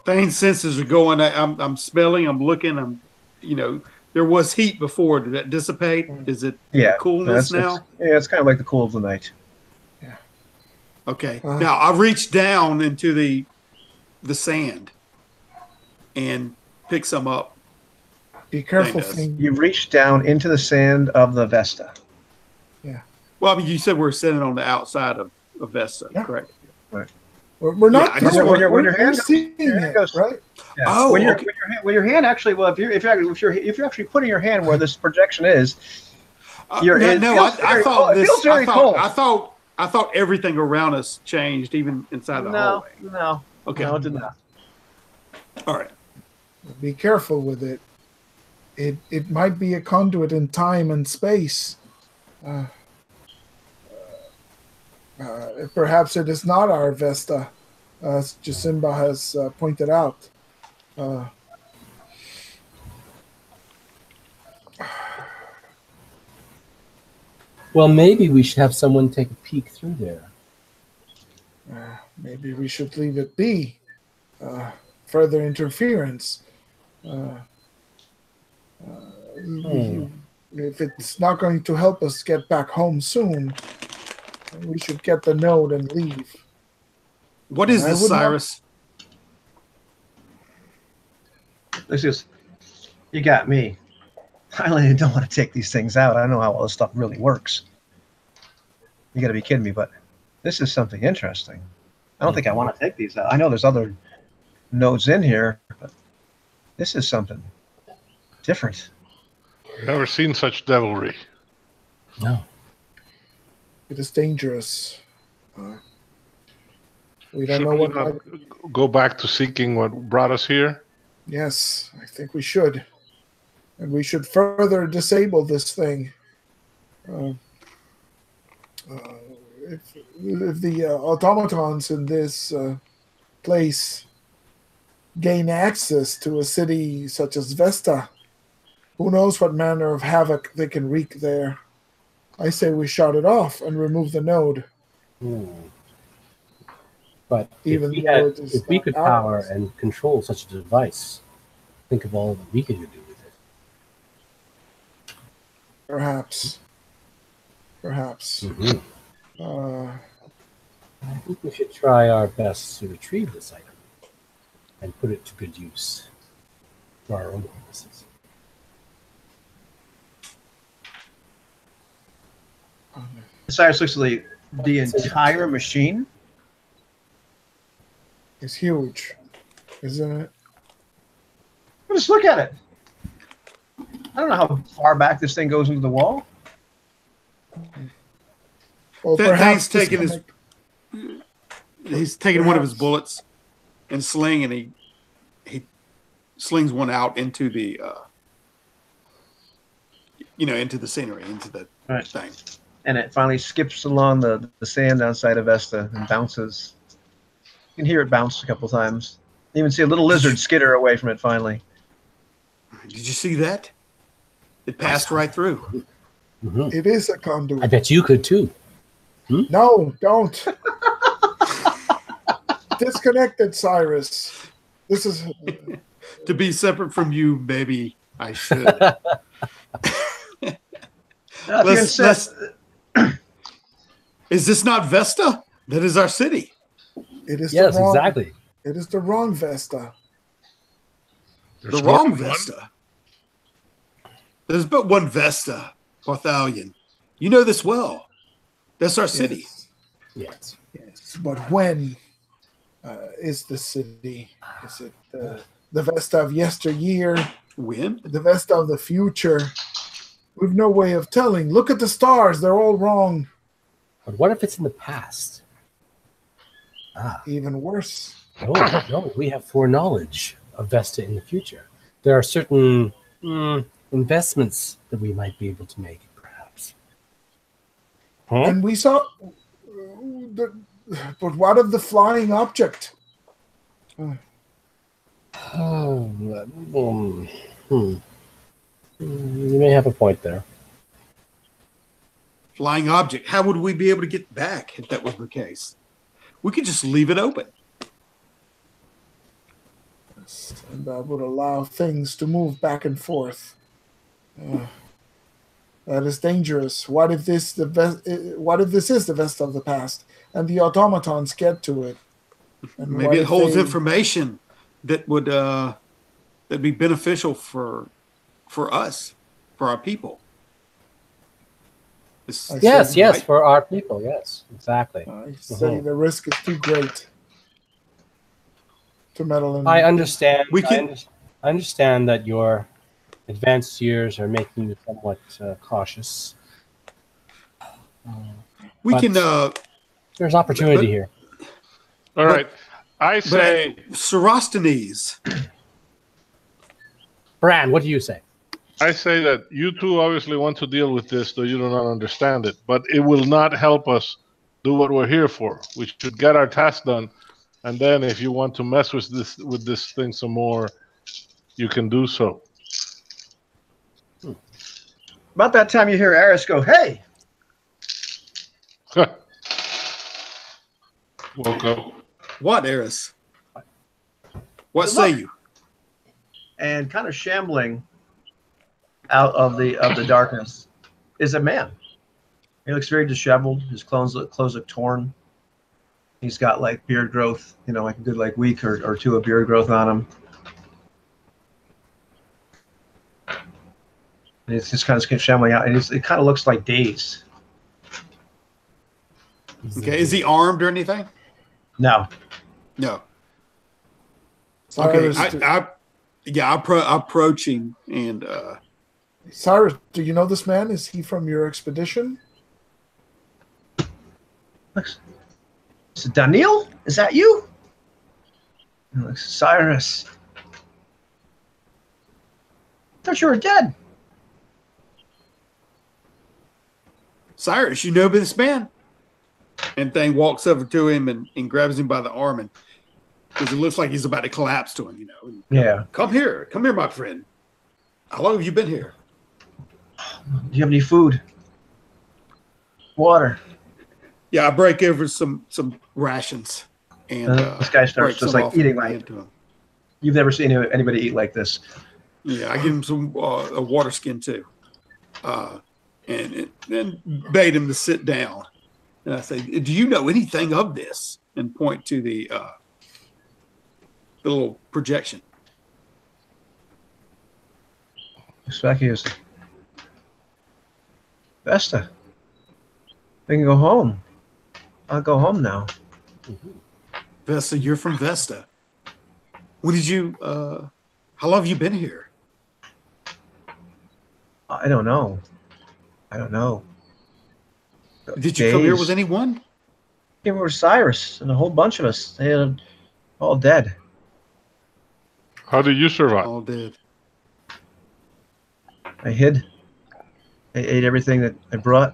B: Thane's senses are going. I'm smelling. I'm looking. There was heat before. Did that dissipate? Is it coolness now?
A: It's kind of like the cool of the night.
C: Yeah.
B: Okay. Now I reach down into the sand and pick some up.
C: Be careful, Thane.
A: You reach down into the sand of the Vesta.
C: Yeah.
B: Well, I mean, you said we're sitting on the outside of Vesta, correct?
A: Right.
C: We're not.
B: I just
A: when your
C: we're
A: hand
C: seeing it,
A: goes,
C: right?
A: Yeah.
B: Oh,
A: when
B: okay.
A: your hand actually, well, if you're actually putting your hand where this projection is,
B: I thought everything around us changed, even inside the hallway.
A: No.
B: Okay.
A: No, it did not.
B: All right.
C: Be careful with it. It might be a conduit in time and space. Perhaps it is not our Vesta, as Jasimba has pointed out.
D: Well, maybe we should have someone take a peek through there.
C: Maybe we should leave it be. Further interference. If it's not going to help us get back home soon, we should get the node and leave.
B: What is this, Cyrus?
A: This is, you got me. I really don't want to take these things out. I don't know how all this stuff really works. You got to be kidding me, but this is something interesting. I don't think I want to take these out. I know there's other nodes in here, but this is something different.
E: Never seen such devilry.
D: No.
C: It is dangerous. We don't
E: Should
C: know
E: we
C: what.
E: not go back to seeking what brought us here?
C: Yes, I think we should. And we should further disable this thing. If the automatons in this place gain access to a city such as Vesta, who knows what manner of havoc they can wreak there. I say we shut it off and remove the node.
D: But
C: Even
D: if we could power and control such a device, think of all that we could do with it.
C: Perhaps.
D: I think we should try our best to retrieve this item and put it to good use for our own purposes.
A: Cyrus looks at the entire machine.
C: It's huge, isn't it?
A: Just look at it. I don't know how far back this thing goes into the wall.
C: Well,
B: Thing's
C: perhaps
B: taking he's taking one of his bullets and sling, and he slings one out into the into the scenery, into the thing.
A: And it finally skips along the sand outside of Vesta and bounces. You can hear it bounce a couple times. You even see a little lizard skitter away from it finally.
B: Did you see that? It passed right through.
D: Mhm.
C: It is a conduit.
D: I bet you could too.
C: No, don't. Disconnected, Cyrus. This is
B: To be separate from you, maybe I should. Is this not Vesta? That is our city.
C: it is
D: Yes,
C: the wrong,
D: exactly.
C: It is the wrong Vesta.
B: The wrong Vesta. There's but one Vesta, Barthalion. You know this well. That's our city.
D: Yes.
C: Yes. But when is the city? Is it the Vesta of yesteryear?
B: When?
C: The Vesta of the future? We've no way of telling. Look at the stars. They're all wrong.
D: But what if it's in the past?
C: Even worse.
D: No, we have foreknowledge of Vesta in the future. There are certain investments that we might be able to make, perhaps.
C: And we saw... but what of the flying object?
D: You may have a point there.
B: Flying object. How would we be able to get back if that was the case? We could just leave it open.
C: And that would allow things to move back and forth. That is dangerous. What if this is the Vesta of the past, and the automatons get to it? And
B: maybe it holds information that would that'd be beneficial for us, for our people.
D: Yes,
B: right?
D: for our people. Yes, exactly.
C: I say the risk is too great to meddle in.
D: I understand.
B: I
D: understand that your advanced years are making you somewhat cautious. There's opportunity here.
E: All right. I say,
B: Sorosthenes.
D: Bran, what do you say?
E: I say that you two obviously want to deal with this, though you do not understand it. But it will not help us do what we're here for. We should get our task done, and then if you want to mess with this thing some more, you can do so.
A: About that time, you hear Eris go, "Hey!"
E: Woke up.
B: What, Eris? What say you?
A: And kind of shambling out of the darkness is a man. He looks very disheveled. His clothes look torn. He's got like beard growth, like a good week or two of beard growth on him. And he's just kind of shambling out, and it kind of looks like dazed.
B: Okay, is he armed or anything?
A: No.
B: No.
C: Cyrus,
B: Okay, I'm approaching and.
C: Cyrus, do you know this man? Is he from your expedition?
A: Is it Daniel? Is that you? Cyrus. I thought you were dead.
B: Cyrus, you know this man? And Thing walks over to him and grabs him by the arm, and because it looks like he's about to collapse to him,
A: Yeah.
B: Come here, my friend. How long have you been here?
A: Do you have any food? Water?
B: Yeah, I break over some rations, and
A: this guy starts just eating like you've never seen anybody eat like this.
B: Yeah, I give him some a water skin too, and then bait him to sit down. And I say, "Do you know anything of this?" And point to the little projection.
A: Zacchaeus. Vesta. We can go home. I'll go home now.
B: Vesta, you're from Vesta. When did you How long have you been here?
A: I don't know.
B: Did you come here with
A: Days.
B: anyone?
A: Came over Cyrus and a whole bunch of us. They had all dead.
E: How did you survive?
B: All dead.
A: I hid. I ate everything that I brought.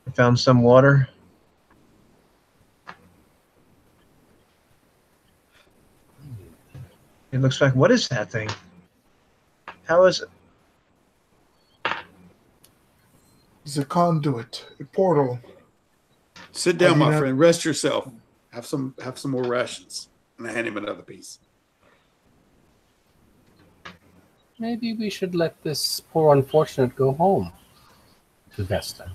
A: I found some water. It looks like, what is that thing? How is it?
C: It's a conduit, a portal.
B: Sit down, my friend. Rest yourself. Have some more rations. And I hand him another piece.
D: Maybe we should let this poor unfortunate go home to Vesta.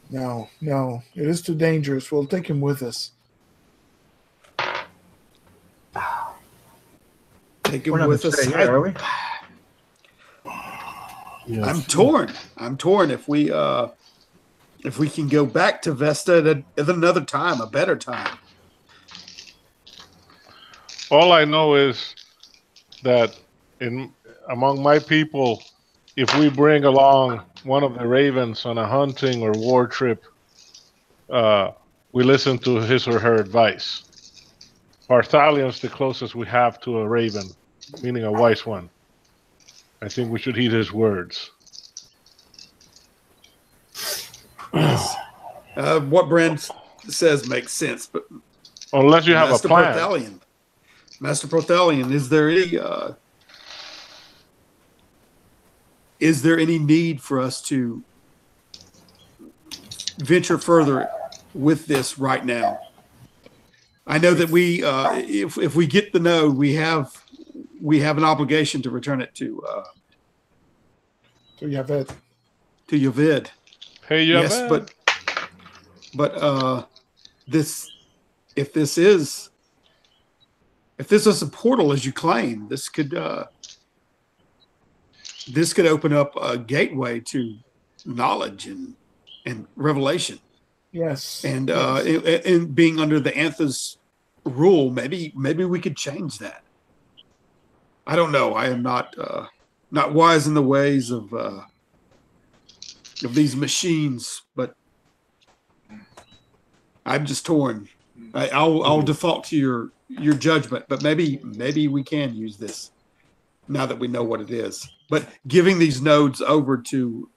C: No, it is too dangerous. We'll take him with us.
B: Take him
A: We're not
B: with
A: gonna
B: us.
A: stay here, are we?
D: Yes.
B: I'm torn. If we can go back to Vesta at another time, a better time.
E: All I know is that among my people, if we bring along one of the ravens on a hunting or war trip, we listen to his or her advice. Barthalion's the closest we have to a raven, meaning a wise one. I think we should heed his words.
B: What Brand says makes sense, but
E: Unless you have a plan.
B: Master Prothalion, is there any need for us to venture further with this right now? I know that we, if we get the node, we have an obligation to return it to
C: Yaved.
B: To Yaved.
E: Hey,
B: yes,
E: Yaved.
B: but if this is a portal as you claim, this could open up a gateway to knowledge and revelation.
C: Yes.
B: And and being under the Antha's rule, maybe we could change that. I don't know. I am not wise in the ways of these machines, but I'm just torn. I'll default to your judgment, but maybe we can use this now that we know what it is. But giving these nodes over to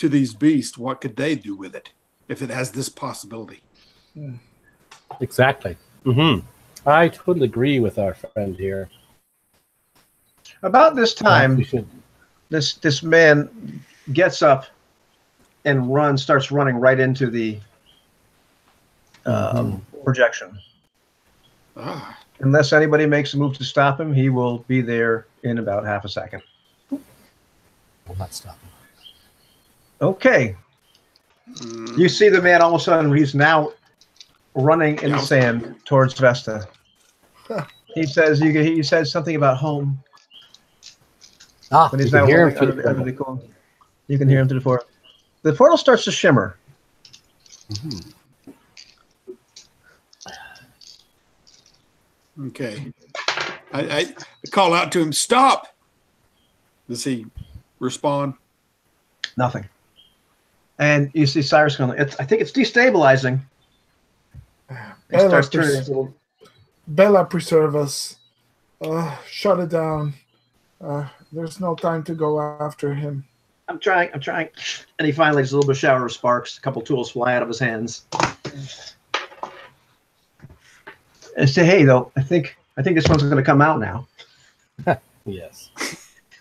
B: these beasts, what could they do with it if it has this possibility?
D: Exactly. Mm-hmm. I totally agree with our friend here.
A: About this time, this man gets up and starts running right into the projection. Unless anybody makes a move to stop him, he will be there in about half a second.
D: Will not stop him.
A: Okay. You see the man all of a sudden, he's now running in the sand towards Vesta. He says something about home.
D: But
A: he's
D: you can hear him
A: under the corner. You can hear him through the portal. The portal starts to shimmer.
B: Okay. I call out to him, stop. Does he respond?
A: Nothing. And you see Cyrus going, I think it's destabilizing. It starts turning his little...
C: Bella, preserve us. Shut it down. There's no time to go after him.
A: I'm trying. And he finally just a little bit of shower of sparks. A couple tools fly out of his hands. And say, hey, though, I think this one's going to come out now.
D: Yes.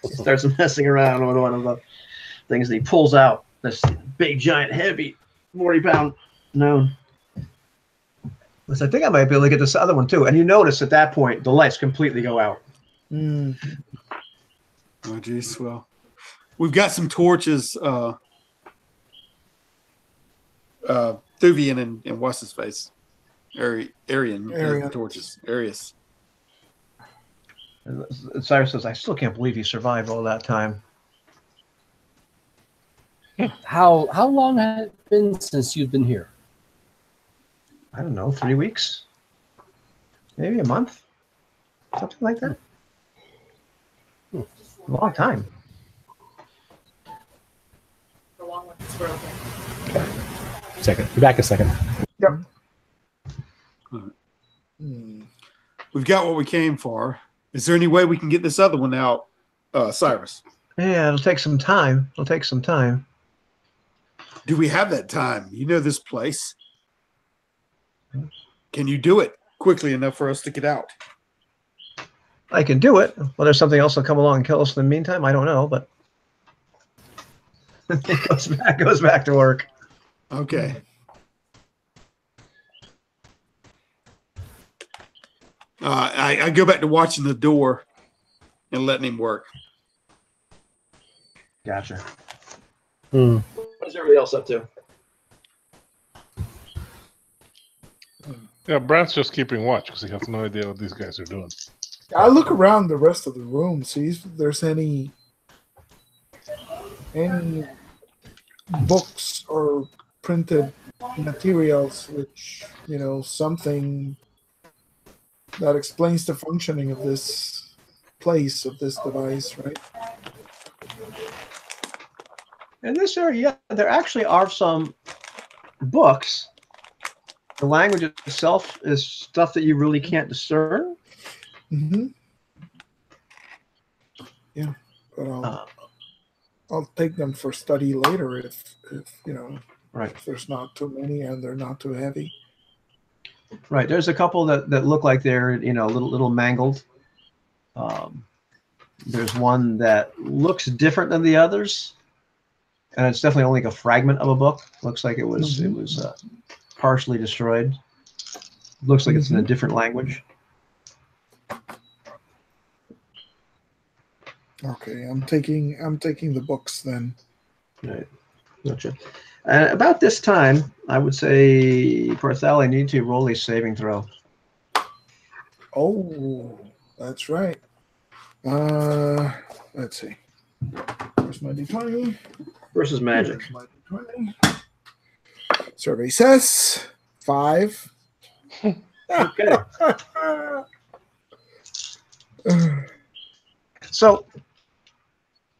A: He starts messing around with one of the things that he pulls out. This big, giant, heavy, 40-pound node. I think I might be able to get this other one too. And you notice at that point the lights completely go out.
B: Oh, geez. Well, we've got some torches. Thuvian and what's his face? Arian torches. Arius.
A: And Cyrus says, I still can't believe he survived all that time.
D: How long has it been since you've been here?
A: I don't know, 3 weeks, maybe a month, something like that. A long time.
D: Second. Be back in a second.
C: Yep.
B: We've got what we came for. Is there any way we can get this other one out, Cyrus?
A: Yeah, it'll take some time. It'll take some time.
B: Do we have that time? You know this place. Can you do it quickly enough for us to get out?
A: I can do it. Whether something else will come along and kill us in the meantime, I don't know, but it goes back to work.
B: Okay. I go back to watching the door and letting him work.
A: Gotcha.
D: Hmm.
A: What is everybody else up to?
E: Yeah, Brant's just keeping watch because he has no idea what these guys are doing.
C: I look around the rest of the room, see if there's any books or printed materials, which, you know, something that explains the functioning of this place, of this device, right?
A: In this area, there actually are some books. The language itself is stuff that you really can't discern.
C: Mm-hmm. Yeah, but I'll take them for study later if you know,
A: Right.
C: if there's not too many and they're not too heavy.
A: Right. There's a couple that look like they're, you know, a little mangled. There's one that looks different than the others, and it's definitely only like a fragment of a book. Looks like it was partially destroyed. Looks like it's in a different language.
C: Okay, I'm taking the books then.
A: Right. Gotcha. About this time, I would say, Parthal, I need to roll a saving throw.
C: Oh, that's right. Let's see. Where's my D20?
A: Versus magic.
C: Here's my D20. Survey says 5.
A: Okay. So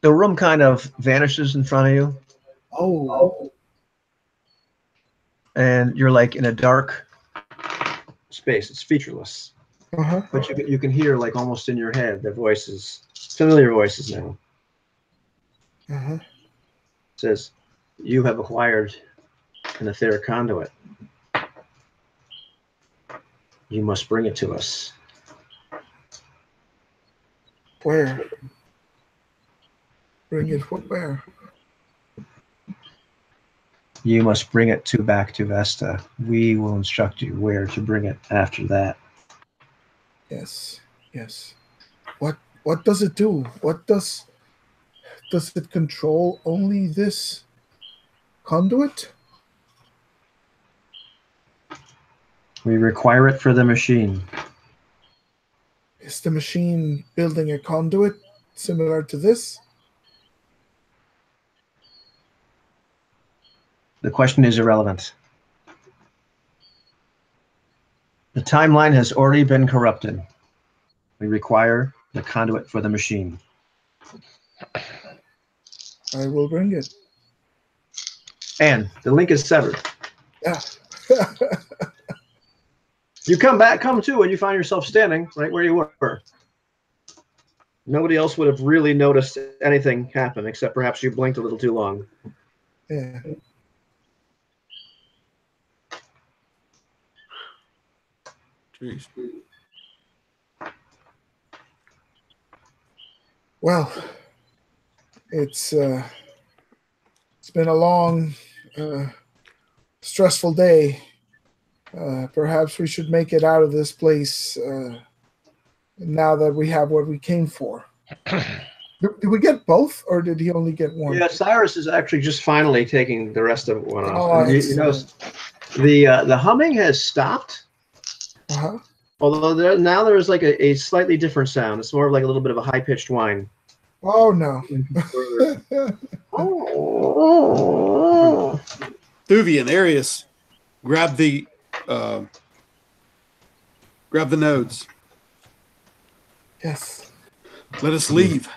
A: the room kind of vanishes in front of you,
C: Oh.
A: and you're like in a dark space. It's featureless,
C: Uh-huh.
A: but you can hear, like, almost in your head, the voices, familiar voices now.
C: Uh-huh.
A: It says, "You have acquired an etheric conduit. You must bring it to us."
C: Where? Bring it where?
A: You must bring it back to Vesta. We will instruct you where to bring it after that.
C: Yes. Yes. What does it do? What does it control only this conduit?
A: We require it for the machine.
C: Is the machine building a conduit similar to this?
A: The question is irrelevant. The timeline has already been corrupted. We require the conduit for the machine.
C: I will bring it.
A: And the link is severed.
C: Yeah.
A: You come to, and you find yourself standing right where you were. Nobody else would have really noticed anything happen, except perhaps you blinked a little too long.
C: Yeah.
B: Jeez.
C: Well, it's been a long, stressful day. Perhaps we should make it out of this place now that we have what we came for. Did we get both, or did he only get one?
A: Yeah, Cyrus is actually just finally taking the rest of one off.
C: Oh,
A: You notice the humming has stopped.
C: Uh-huh.
A: Although now there's like a slightly different sound. It's more of like a little bit of a high-pitched whine.
C: Oh no.
B: Thuvi and Arius, grab the nodes.
C: Yes.
B: Let us leave.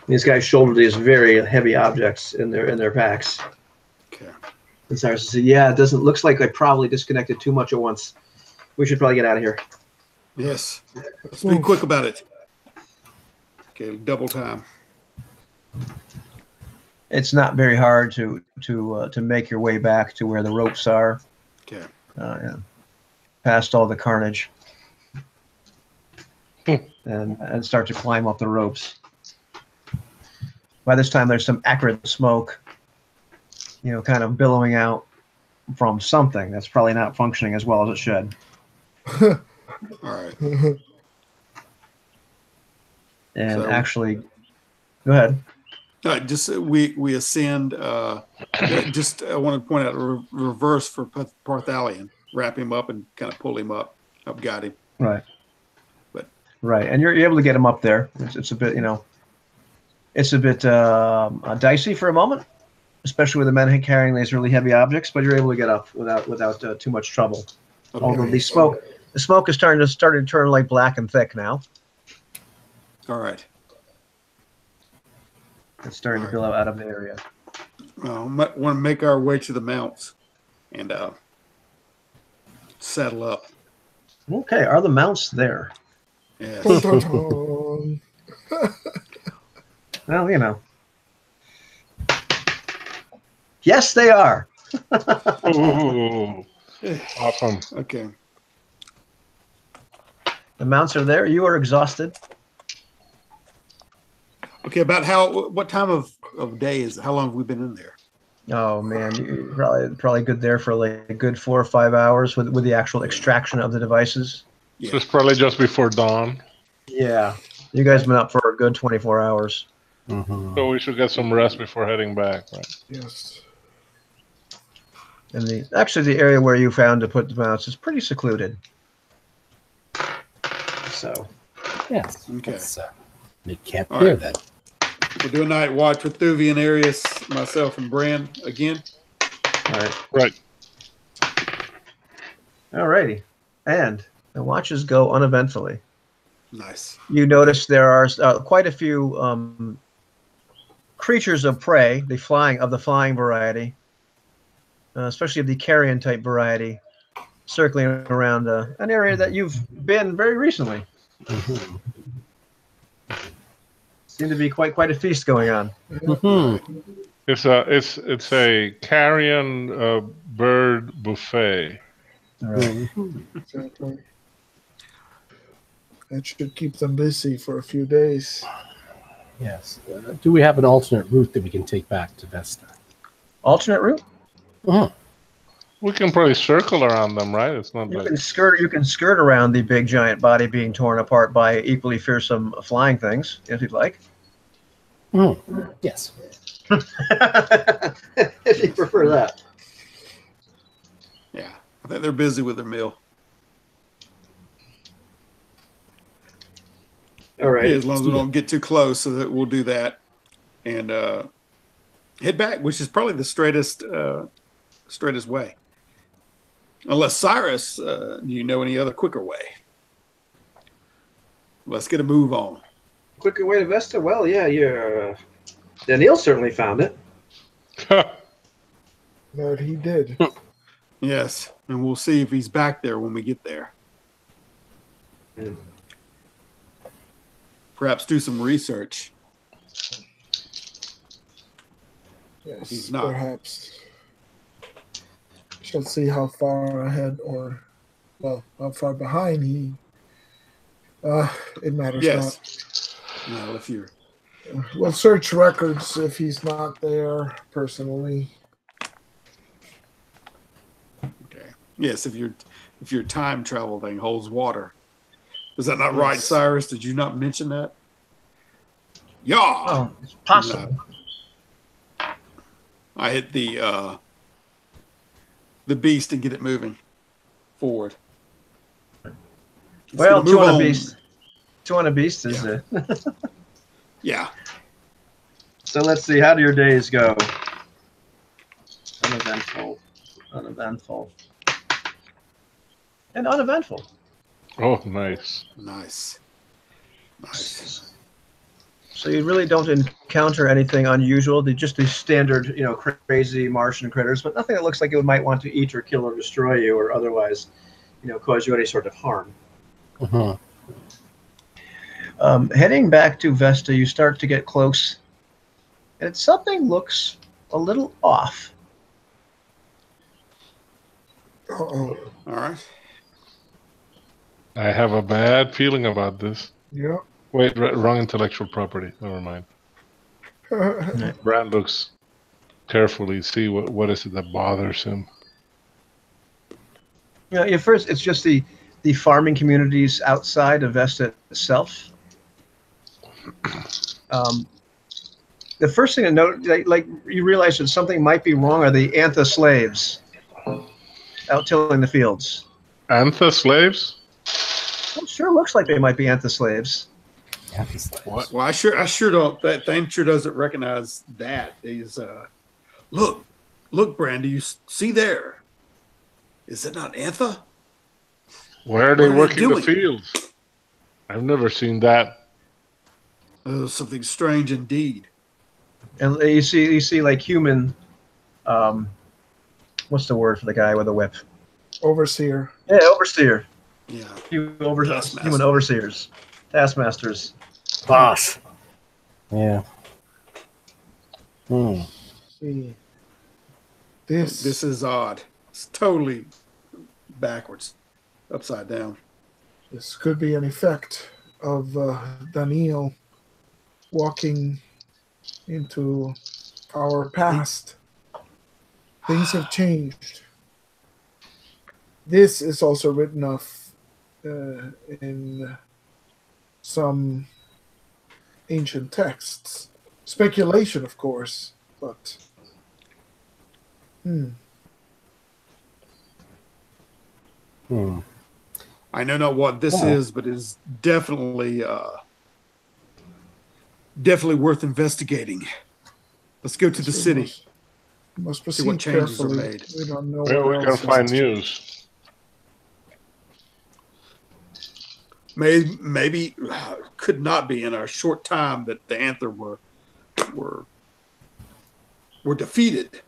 A: These guys shoulder these very heavy objects in their packs.
B: Okay.
A: And Cyrus said, "Yeah, it doesn't. Looks like I probably disconnected too much at once. We should probably get out of here."
B: Yes. Let's be quick about it. Okay, double time.
A: It's not very hard to make your way back to where the ropes are.
B: Okay.
A: Yeah. Past all the carnage, and start to climb up the ropes. By this time, there's some acrid smoke, kind of billowing out from something that's probably not functioning as well as it should.
B: All right.
A: And
B: So-
A: actually, go ahead.
B: Just we ascend. Just I want to point out reverse for Parthalion. Wrap him up and kind of pull him up. I've got him.
A: Right.
B: But-
A: Right, and you're able to get him up there. It's a bit, it's a bit dicey for a moment, especially with the men carrying these really heavy objects. But you're able to get up without too much trouble.
B: Okay.
A: Although the smoke is starting to turn like black and thick now.
B: All right.
A: It's starting to billow out of the area.
B: Want to make our way to the mounts and saddle up.
A: Okay, are the mounts there?
B: Yes.
C: Dun, dun, dun.
A: Well, yes, they are.
E: Ooh, awesome.
B: Okay.
A: The mounts are there. You are exhausted.
B: Okay. About what time of day is it? How long have we been in there?
A: Oh man, you probably good there for like a good 4 or 5 hours with the actual extraction of the devices.
B: Yeah.
E: It's probably just before dawn,
A: Yeah, you guys been up for a good 24 hours.
D: Mhm.
E: so we should get some rest before heading back. Right?
C: Yes.
A: And the area where you found to put the mounts is pretty secluded. So
D: Yes.
B: Okay.
D: That's, mid camp
B: All
D: here
B: right.
D: then.
B: We'll do a night watch with Thuvi and Arius, myself and Bran again.
E: Right.
A: alrighty, and the watches go uneventfully.
B: Nice.
A: You notice there are quite a few creatures of prey, the flying variety, especially of the carrion type variety, circling around an area that you've been very recently.
D: Mhm.
A: Seem to be quite a feast going on.
D: Mhm.
E: It's a carrion bird buffet.
A: All right.
D: Mhm.
C: Exactly. That should keep them busy for a few days.
D: Yes. Do we have an alternate route that we can take back to Vesta?
A: Alternate route?
D: Uh-huh.
E: We can probably circle around them, right? It's not
A: You
E: like
A: can skirt around the big giant body being torn apart by equally fearsome flying things, if you'd like.
D: Mhm. Yes.
A: If you prefer that.
B: Yeah. I think they're busy with their meal.
A: All right.
B: Yeah, as long as we don't get too close, so that we'll do that and head back, which is probably the straightest way. Unless Cyrus, do you know any other quicker way? Let's get a move on.
A: Quicker way to Vesta? Well, yeah, Daniel certainly found it.
C: That he did.
B: Yes, and we'll see if he's back there when we get there.
A: Yeah.
B: Perhaps do some research.
C: Yes,
B: He's not.
C: perhaps. Shall see how far ahead or, well, how far behind he. It matters
B: Yes. No, if you're
C: not. We'll search records if he's not there personally.
B: okay. Yes, if your time travel thing holds water. Is that not right,
C: Yes.
B: Cyrus? Did you not mention that? Yeah.
A: Oh, it's possible.
B: I hit the beast and get it moving forward. Let's
A: Well,
B: get a move
A: 200
B: on.
A: beast. 200 beast is
B: Yeah.
A: So let's see. How do your days go? Uneventful, uneventful, and uneventful.
E: Oh, nice.
B: Nice. Nice.
A: So you really don't encounter anything unusual. Just these standard, crazy Martian critters, but nothing that looks like it might want to eat or kill or destroy you or otherwise, cause you any sort of harm.
D: Uh-huh.
A: Heading back to Vesta, you start to get close, and something looks a little off.
C: Uh-oh.
B: All right.
E: I have a bad feeling about this.
C: Yeah.
E: Wait, wrong intellectual property. Never mind. Brand looks carefully, see what is it that bothers him.
A: At first, it's just the farming communities outside of Vesta itself. The first thing to note, like you realize that something might be wrong, are the Antha slaves out tilling the fields.
E: Antha slaves?
A: It sure looks like they might be Antha slaves.
E: What?
B: Well, I sure don't. That thing sure doesn't recognize that. He's look, Brand. Do you see there? Is it not Antha?
E: Where are they working the
B: doing?
E: fields? I've never seen that.
B: Oh, something strange indeed.
A: And you see like human, what's the word for the guy with a whip?
C: Overseer.
A: Yeah, overseer.
B: Yeah.
A: Human overseers, taskmasters.
D: Boss. Yeah. Hmm.
C: See, this
B: is odd. It's totally backwards, upside down.
C: this could be an effect of Daniel walking into our past. Things have changed. This is also written off in some ancient texts. Speculation, of course, but
B: I know not what this is, but it's definitely worth investigating. Let's go to the city.
C: Must
B: See
C: proceed
B: what changes are
C: carefully.
B: made.
C: We don't know
E: Where
C: what
E: we
C: else
E: can find
C: is-
E: news.
B: Maybe could not be in our short time that the Anther were defeated.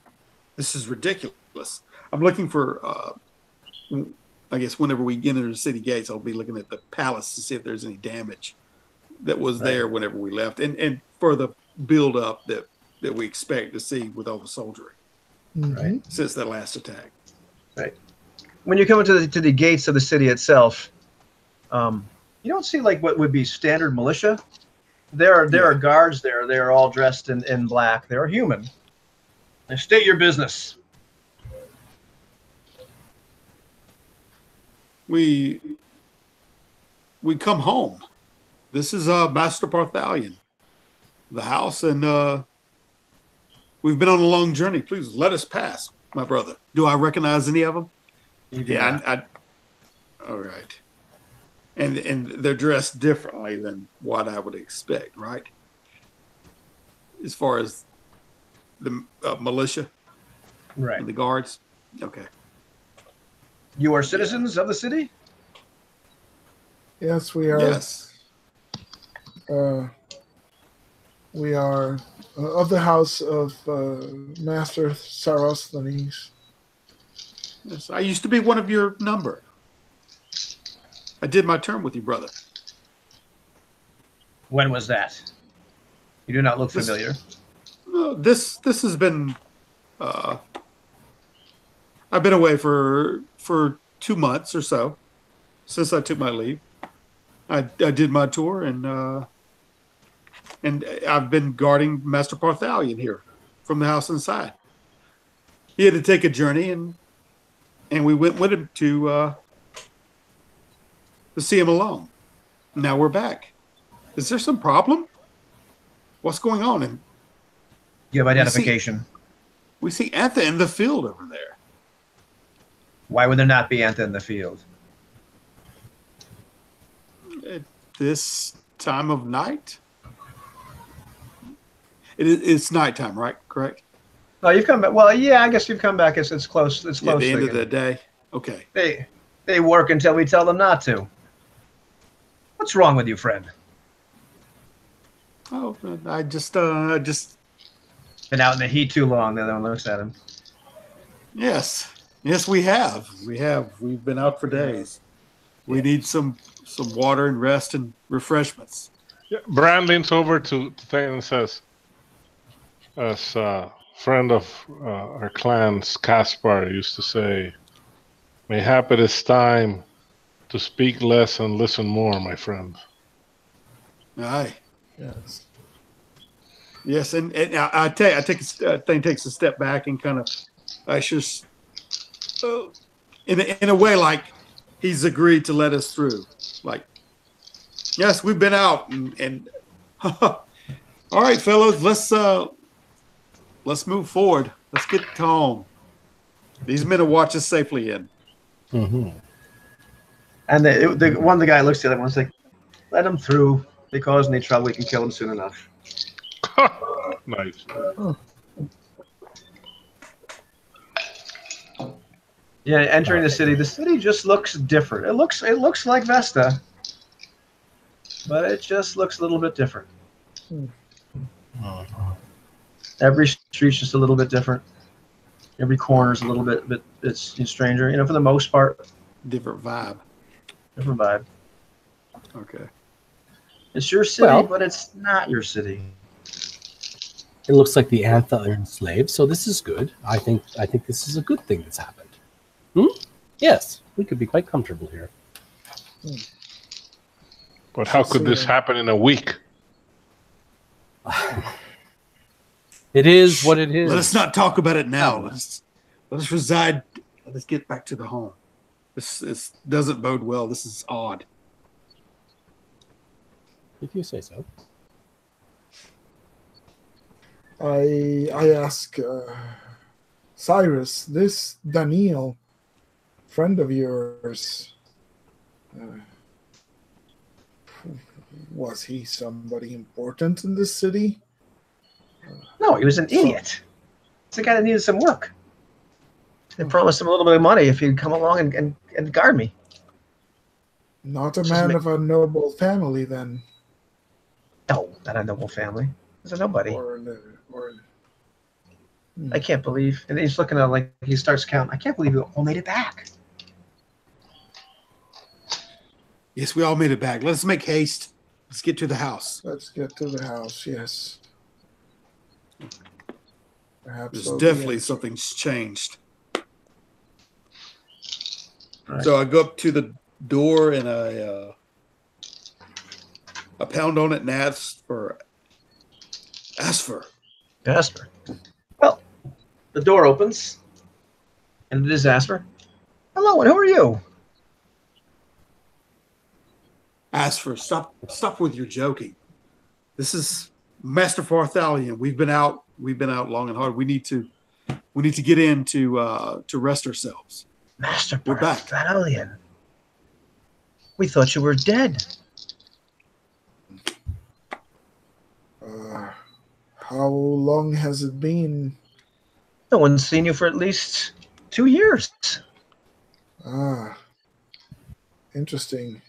B: This is ridiculous. I'm looking for. I guess whenever we get into the city gates, I'll be looking at the palace to see if there's any damage that was there whenever we left, and for the build up that we expect to see with all the soldiery
A: Right.
B: since that last attack.
A: Right. When you come into the gates of the city itself, you don't see like what would be standard militia. There are guards there. They are all dressed in black. They are human. Now state your business.
B: We come home. This is Master Parthalion, the house, and we've been on a long journey. Please let us pass, my brother. Do I recognize any of them? Yeah, all right. And they're dressed differently than what I would expect, right? As far as the militia,
A: Right.
B: and the guards. Okay.
A: You are citizens of the city?
C: Yes, we are.
B: Yes.
C: We are of the house of Master Sarosthenes.
B: Yes. I used to be one of your number. I did my term with you, brother.
A: When was that? You do not look familiar.
B: This has been. I've been away for 2 months or so since I took my leave. I did my tour and I've been guarding Master Parthalion here from the house inside. He had to take a journey and we went with him to see him alone. Now we're back. Is there some problem? What's going on? And
A: You have identification.
B: we see Antha in the field over there.
A: Why would there not be Antha in the field?
B: At this time of night? It's nighttime, right? Correct.
A: No, you've come back. Well, yeah, I guess you've come back. It's close. It's
B: Yeah,
A: close.
B: the end of the day. Okay.
A: They work until we tell them not to. What's wrong with you, friend?
B: Oh, I just
A: Been out in the heat too long. The other one looks at him.
B: yes, we have. We've been out for days. We need some water and rest and refreshments.
E: Yeah, Bran leans over to Thane and says, as a friend of our clan's Caspar used to say, mayhap it is time to speak less and listen more, my friend.
B: Aye.
C: Yes.
B: Yes, and Thane takes a step back and kind of ushers, in a way like he's agreed to let us through. Like, yes, we've been out and all right, fellows, let's move forward. Let's get home. These men will watch us safely in.
D: Mm-hmm.
A: And the guy looks at the other one's like, let him through. If they cause any trouble, we can kill him soon enough.
E: Nice.
A: Yeah, entering the city just looks different. It looks like Vesta, but it just looks a little bit different. Every street's just a little bit different. Every corner's a little bit it's stranger. For the most part,
B: Different vibe.
A: different vibe.
B: Okay.
A: It's your city,
D: Well-
A: but it's not your city.
D: It looks like the Antha are enslaved, so this is good. I think this is a good thing that's happened. Yes, we could be quite comfortable here.
E: But how could this happen in a week?
D: It is what it is.
B: Let us not talk about it now. Let us reside. Let us get back to the home. This doesn't bode well. This is odd.
D: If you say so.
C: I ask Cyrus, this Daniel, friend of yours, was he somebody important in this city?
A: No, he was an idiot. It's a guy that needed some work. They promised him a little bit of money if he'd come along and guard me.
C: Not a man of a noble family, then.
A: No, not a noble family. He's a nobody. I can't believe. And he's looking at it like he starts counting. I can't believe we all made it back.
B: Yes, we all made it back. Let's make haste. Let's get to the house.
C: Let's get to the house, yes. Perhaps
B: There's definitely something's changed.
A: Right.
B: So I go up to the door and I pound on it and ask for
A: Asper. Well, the door opens, and it is Asper. Hello, and who are you?
B: Asper, stop with your joking. This is Master Farthalion. We've been out long and hard. We need to get in to rest ourselves.
A: Master
B: We're back.
A: Barthalion. We thought you were dead.
C: How long has it been?
A: No one's seen you for at least 2 years.
C: Interesting.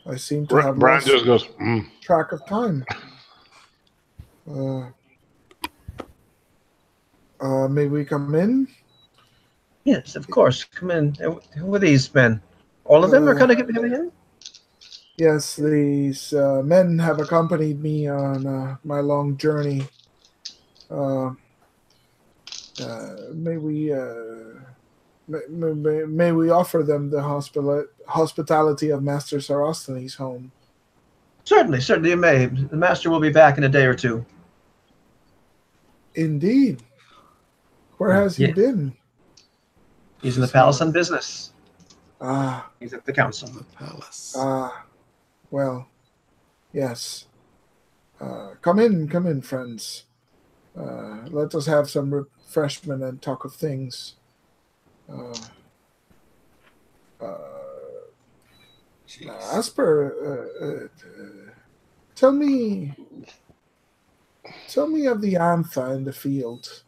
C: I seem to have
E: Bran
C: lost
E: just goes,
C: track of time. May we come in?
A: Yes, of course. Come in. Who are these men? All of them are coming in?
C: Yes, these men have accompanied me on my long journey. May we offer them the hospitality of Master Sarosthenes' home?
A: Certainly, you may. The master will be back in a day or two.
C: Indeed. Where has he been?
A: He's in the palace on business. He's at the council.
B: The palace.
C: Well, yes. Come in, friends. Let us have some refreshment and talk of things. Asper, tell me Tell me of the Antha in the field.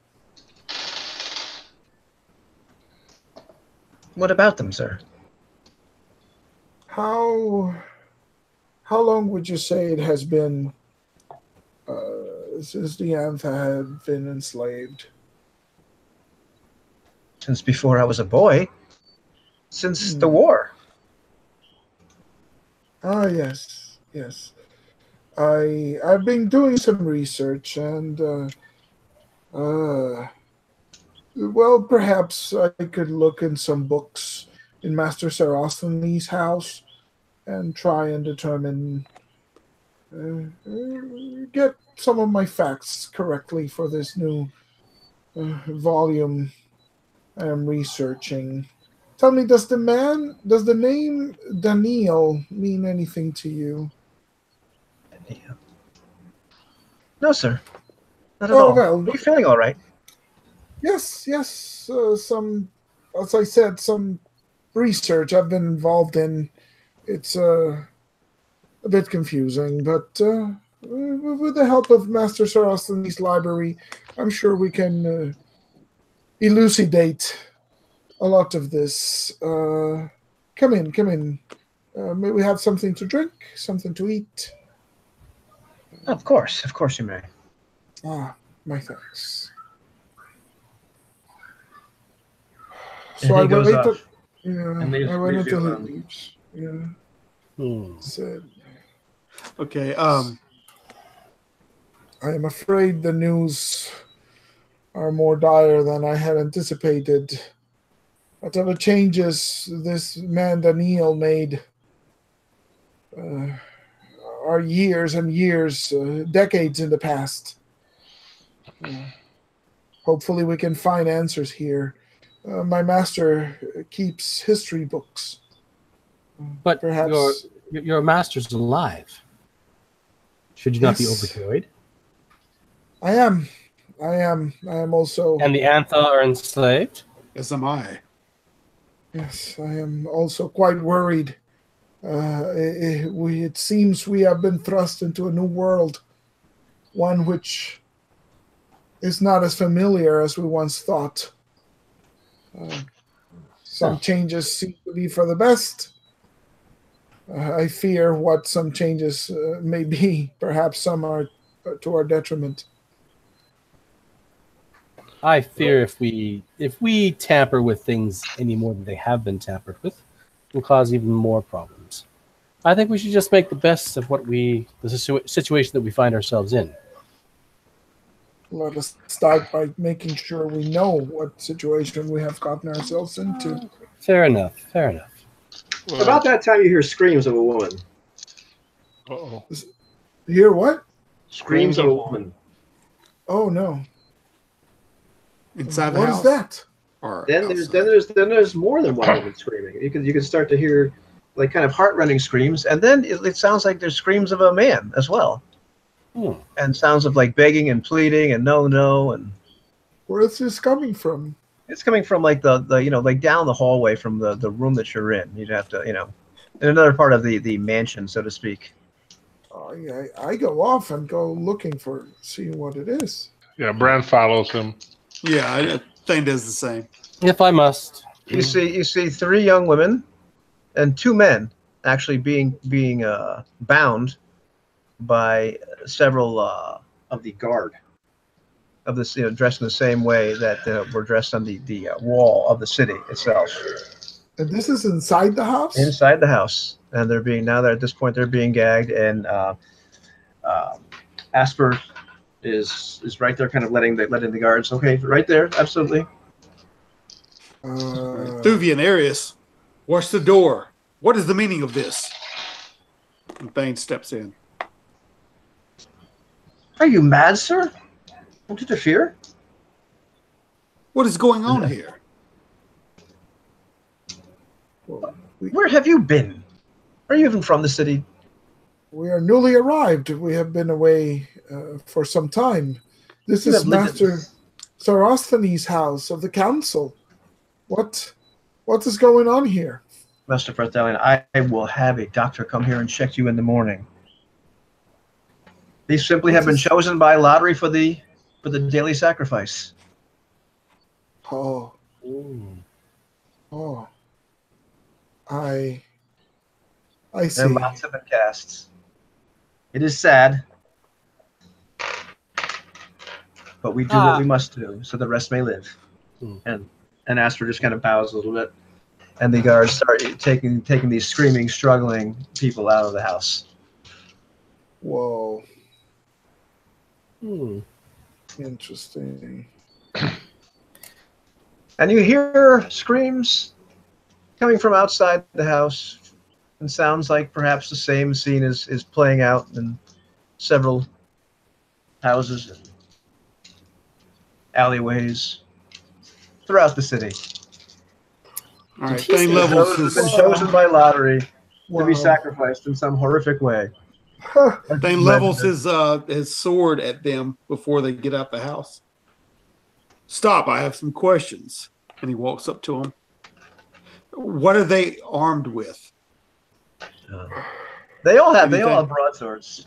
A: What about them, sir?
C: How long would you say it has been since the Antha had been enslaved?
A: Since before I was a boy. Since the war.
C: Ah, yes. I've been doing some research, and well, perhaps I could look in some books in Master Sarosthenes' house and try and determine, get some of my facts correctly for this new volume I am researching. Tell me, does the name Daniel mean anything to you?
A: No, sir. Not at
C: Oh,
A: all.
C: well.
A: Are you feeling all right?
C: Yes. Some, as I said, some research I've been involved in. It's a bit confusing, but with the help of Master Sarosthenes' library, I'm sure we can elucidate a lot of this. Come in. May we have something to drink, something to eat?
A: Of course you may.
C: Ah, my thanks.
A: And
C: So
A: he
C: I
A: goes
C: wait.
A: off.
C: I wait
A: leaves you
C: until he
A: alone.
C: leaves. Yeah. Said,
B: Okay.
C: I am afraid the news are more dire than I had anticipated. Whatever changes this man Daniel made are years and years, decades in the past. Hopefully we can find answers here. My master keeps history books.
D: But
C: Perhaps
D: your master's alive. Should you not be
C: Yes.
D: overjoyed?
C: I am also.
D: And the Antha are enslaved?
B: As am I.
C: Yes, I am also quite worried. It seems we have been thrust into a new world, one which is not as familiar as we once thought. Some changes seem to be for the best. I fear what some changes may be. Perhaps some are to our detriment.
D: I fear if we tamper with things any more than they have been tampered with, it will cause even more problems. I think we should just make the best of the situation that we find ourselves in.
C: Let us start by making sure we know what situation we have gotten ourselves into.
D: Fair enough.
E: Well,
A: About that time, you hear screams of a woman.
E: uh-oh.
C: Hear what?
A: Screams of a woman.
C: Oh no!
B: Inside the
C: What
B: house.
C: is that?
B: Or
A: Then there's more than one woman screaming. You can start to hear like kind of heart-rending screams, and then it sounds like there's screams of a man as well, and sounds of like begging and pleading and no, and
C: Where is this coming from?
A: it's coming from like the like down the hallway from the room that you're in. You'd have to in another part of the mansion, so to speak.
C: I go off and go looking for seeing what it is.
E: Yeah, Bran follows him.
B: Yeah, Thane does the same.
D: If I must.
A: You see three young women and two men actually being bound by several of the guard of this, dressed in the same way that were dressed on the wall of the city itself.
C: And this is inside the house?
A: Inside the house, and at this point they're being gagged, and Asper is right there, kind of letting the guards. Okay, right there, absolutely.
B: Thuvian, Arius, watch the door. What is the meaning of this? And Thane steps in.
A: Are you mad, sir? Don't interfere.
B: What is going on here?
A: Where have you been? Are you even from the city?
C: We are newly arrived. We have been away for some time. This
A: You
C: is
A: have lived
C: Master Sarosthenes' house of the council. What is going on here?
A: Master Barthelion, I will have a doctor come here and check you in the morning. These simply have been chosen by lottery for the daily sacrifice.
C: Oh,
D: Ooh.
C: oh. I
A: There
C: see.
A: are lots of casts. It is sad, but we do what we must do so the rest may live. And Asper just kind of bows a little bit, and the guards start taking these screaming, struggling people out of the house.
C: Whoa.
A: And
C: Interesting.
A: you hear screams coming from outside the house, and sounds like perhaps the same scene is playing out in several houses and alleyways throughout the city.
B: All right, Thane Levels
A: Those have been chosen by lottery to be sacrificed in some horrific way.
B: Thane levels his sword at them before they get out the house. Stop! I have some questions. And he walks up to them. What are they armed with?
A: They all have broadswords.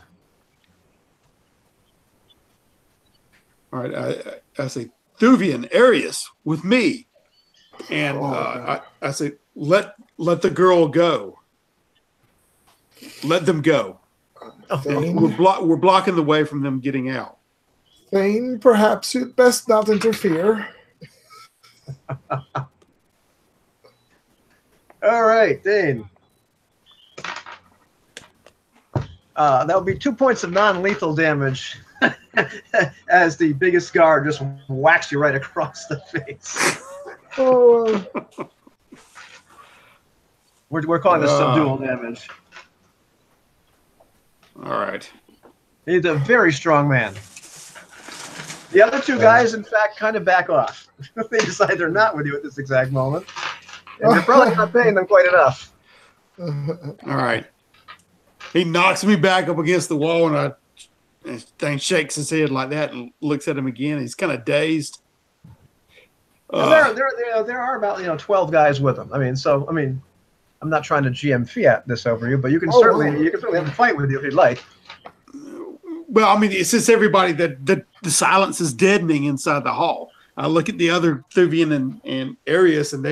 B: All right, I say, Thuvian, Arius, with me. And I say, let the girl go. Let them go. We're blocking the way from them getting out.
C: Thane, perhaps you'd best not interfere.
A: All right, Dane. That would be 2 points of non-lethal damage as the biggest guard just whacks you right across the face.
C: Oh,
A: We're calling this subdual damage.
B: All right.
A: He's a very strong man. The other two guys, in fact, kind of back off. They decide they're not with you at this exact moment. And you're probably not paying them quite enough.
B: All right. He knocks me back up against the wall, and Thane shakes his head like that and looks at him again. He's kind of dazed.
A: There are about 12 guys with him. I'm not trying to GM Fiat this over you, but you can certainly have a fight with you if you'd like.
B: Well, it's just everybody that the silence is deadening inside the hall. I look at the other Thuvian and Arius, and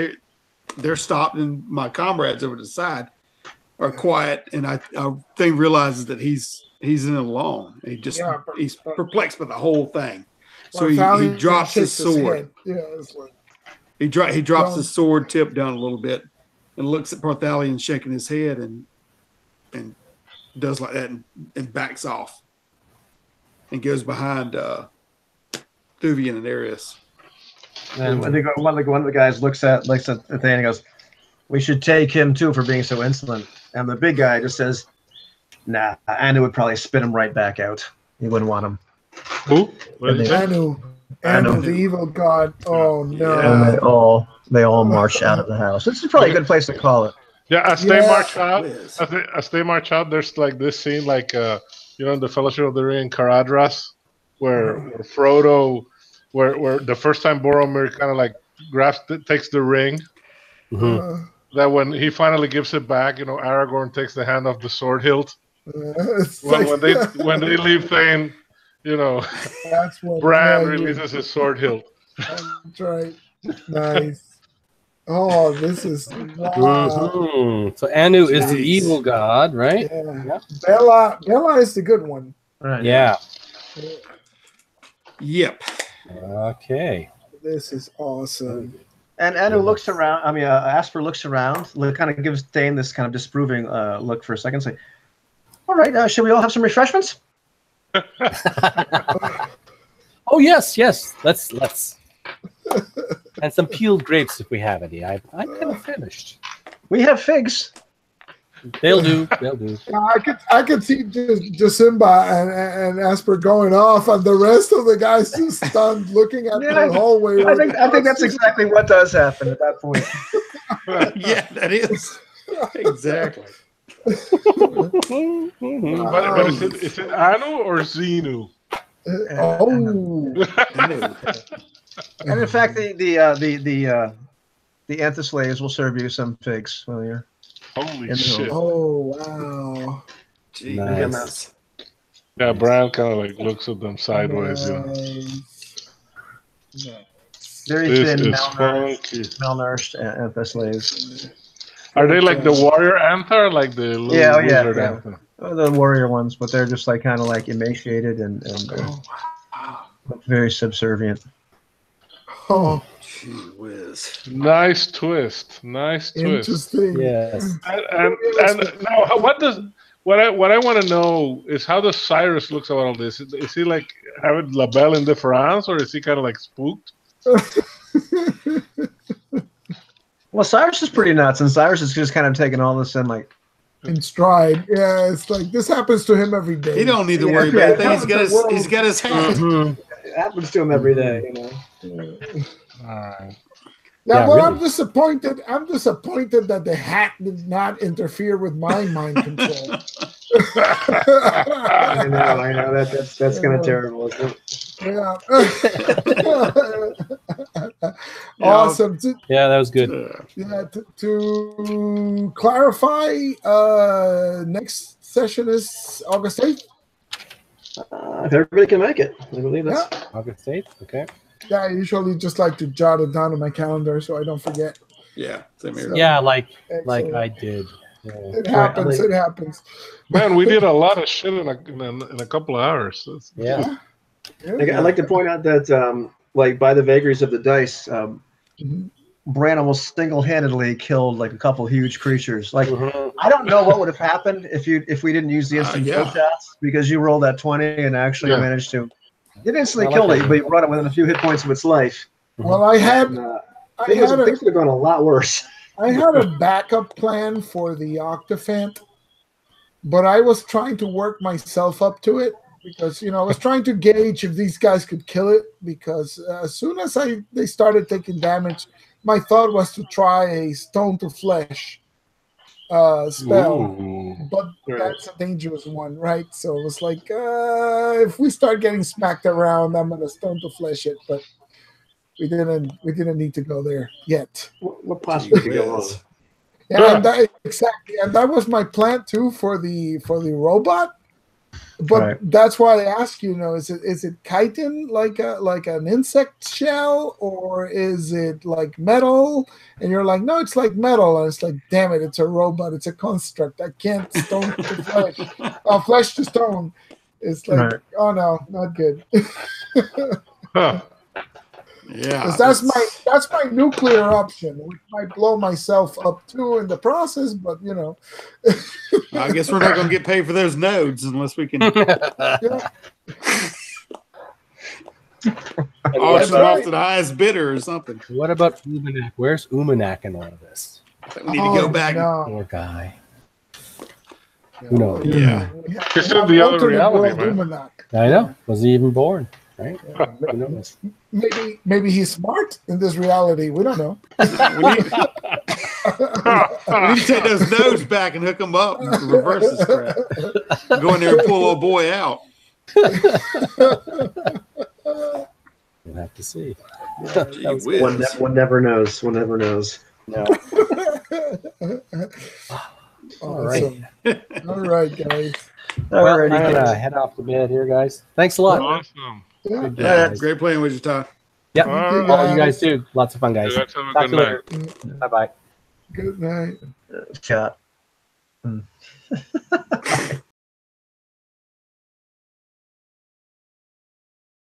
B: they're stopped, and my comrades over to the side are quiet, and I Thane realizes that he's in alone. He's perplexed by the whole thing. So he drops his sword. He drops his sword tip down a little bit and looks at Parthalion shaking his head and does like that and backs off and goes behind Thuvian and Arius.
A: And I think one of the guys looks at Thane and goes, "We should take him too for being so insolent." And the big guy just says, "Nah, Anu would probably spit him right back out. He wouldn't want him."
E: Who?
C: Anu, the evil god. Oh no!
A: And they all march out of the house. This is probably a good place to call it.
E: Yeah, as they march out, as they march out, there's like this scene, like in the Fellowship of the Ring, Caradhras, where Frodo, where the first time Boromir kind of like takes the ring.
D: Mm-hmm.
E: That when he finally gives it back, Aragorn takes the hand off the sword hilt. When they leave Thane,
C: that's what
E: Bran releases his sword hilt.
C: That's right. Nice. Oh, this is wow.
D: Mm-hmm. So Anu is the evil god, right?
C: Yeah. Bella is the good one.
A: Right.
D: Yeah.
B: Yep.
D: Okay.
C: This is awesome.
A: And Anu looks around. Asper looks around. Kind of gives Thane this kind of disapproving look for a second. Say, "All right, should we all have some refreshments?"
D: Oh yes. Let's. And some peeled grapes if we have any. I'm kind of finished.
A: We have figs.
D: They'll do.
C: I could see Jasimba and Asper going off, and the rest of the guys just stunned, looking at the hallway.
A: I think that's exactly what does happen at that point.
B: Yeah, that is exactly.
E: But is it Anu or Xenu?
A: And in fact, the Anthslaves will serve you some figs while you're.
E: Holy shit!
C: Oh wow!
B: Nice.
E: Yeah, Bran kind of like looks at them sideways.
A: Very
E: This
A: thin,
E: is funky.
A: malnourished anther slaves.
E: Are they like the warrior anther, or like the little wizard anther?
A: Oh, the warrior ones, but they're just like kind of like emaciated and very subservient.
C: Oh,
B: gee whiz!
E: Nice twist. Nice twist.
C: interesting.
D: Yes.
E: And now, what I want to know is how does Cyrus looks at all this? Is he like having La Belle in de France, or is he kind of like spooked?
A: Well, Cyrus is pretty nuts, and Cyrus is just kind of taking all this in like
C: In stride. Yeah, it's like this happens to him every day.
B: He don't need to worry about anything. He's got his hat.
A: it happens to him every day, you know.
E: All right.
C: Yeah,
D: Yeah,
C: well,
D: really.
C: I'm disappointed. I'm disappointed that the hat did not interfere with my mind control.
A: I know. That's kind of terrible, isn't it?
C: Yeah. Awesome.
D: Yeah, that was good.
C: Yeah, to clarify, next session is August 8th.
A: If everybody can make it, I believe that's.
C: Yeah.
D: August 8th. Okay.
C: Yeah, I usually just like to jot it down on my calendar so I don't forget.
B: Yeah, same here.
D: Yeah, like
C: Excellent.
D: I did. Yeah.
C: It happens. It happens.
E: Man, we did a lot of shit in a couple of hours.
D: Yeah.
A: I'd like to point out that, like, by the vagaries of the dice, Bran almost single-handedly killed like a couple huge creatures. Like, I don't know what would have happened if we didn't use the instant kill shots, because you rolled that 20 and actually managed to. It instantly killed it, but you brought it within a few hit points of its life.
C: Well, things would have
A: gone a lot worse.
C: I had a backup plan for the Octafant, but I was trying to work myself up to it because, I was trying to gauge if these guys could kill it, because as soon as they started taking damage, my thought was to try a stone to flesh spell.
E: Ooh.
C: But that's a dangerous one, right? So it was like, if we start getting smacked around, I'm gonna stone to flesh it, but we didn't need to go there yet.
A: What possibly could go wrong?
C: Yeah, and that was my plan too for the robot. But that's why I ask you, is it chitin like an insect shell, or is it like metal? And you're like, no, it's like metal. And it's like, damn it, it's a robot, it's a construct. I can't stone to flesh, flesh to stone. It's like, oh no, not good.
E: Huh.
B: Yeah,
C: that's my nuclear option, which might blow myself up too in the process. But
B: I guess we're not going to get paid for those nodes unless we can auction off to the highest bidder or something.
D: What about Umanak? Where's Umanak in all of this?
B: We need to go back.
C: No.
D: Poor guy. Who knows?
B: Yeah.
E: It's in the other reality, man.
D: I know. Was he even born? Right? Who knows?
C: Maybe he's smart in this reality. We don't know.
B: We need to take those nodes back and hook them up and reverse this crap. Go in there and pull a boy out.
D: We'll have to see.
A: One never knows. One never knows.
D: No.
C: All right. All right, guys.
D: Well, I'm gonna head off to bed here, guys. Thanks a lot.
E: Awesome.
B: Yeah, great playing with you, Todd.
D: Yep.
E: All
D: You guys too. Lots of fun, guys.
E: You guys have a
D: Talk
E: good
D: to you
E: night.
D: later. Bye-bye.
C: Good night.
A: Chat.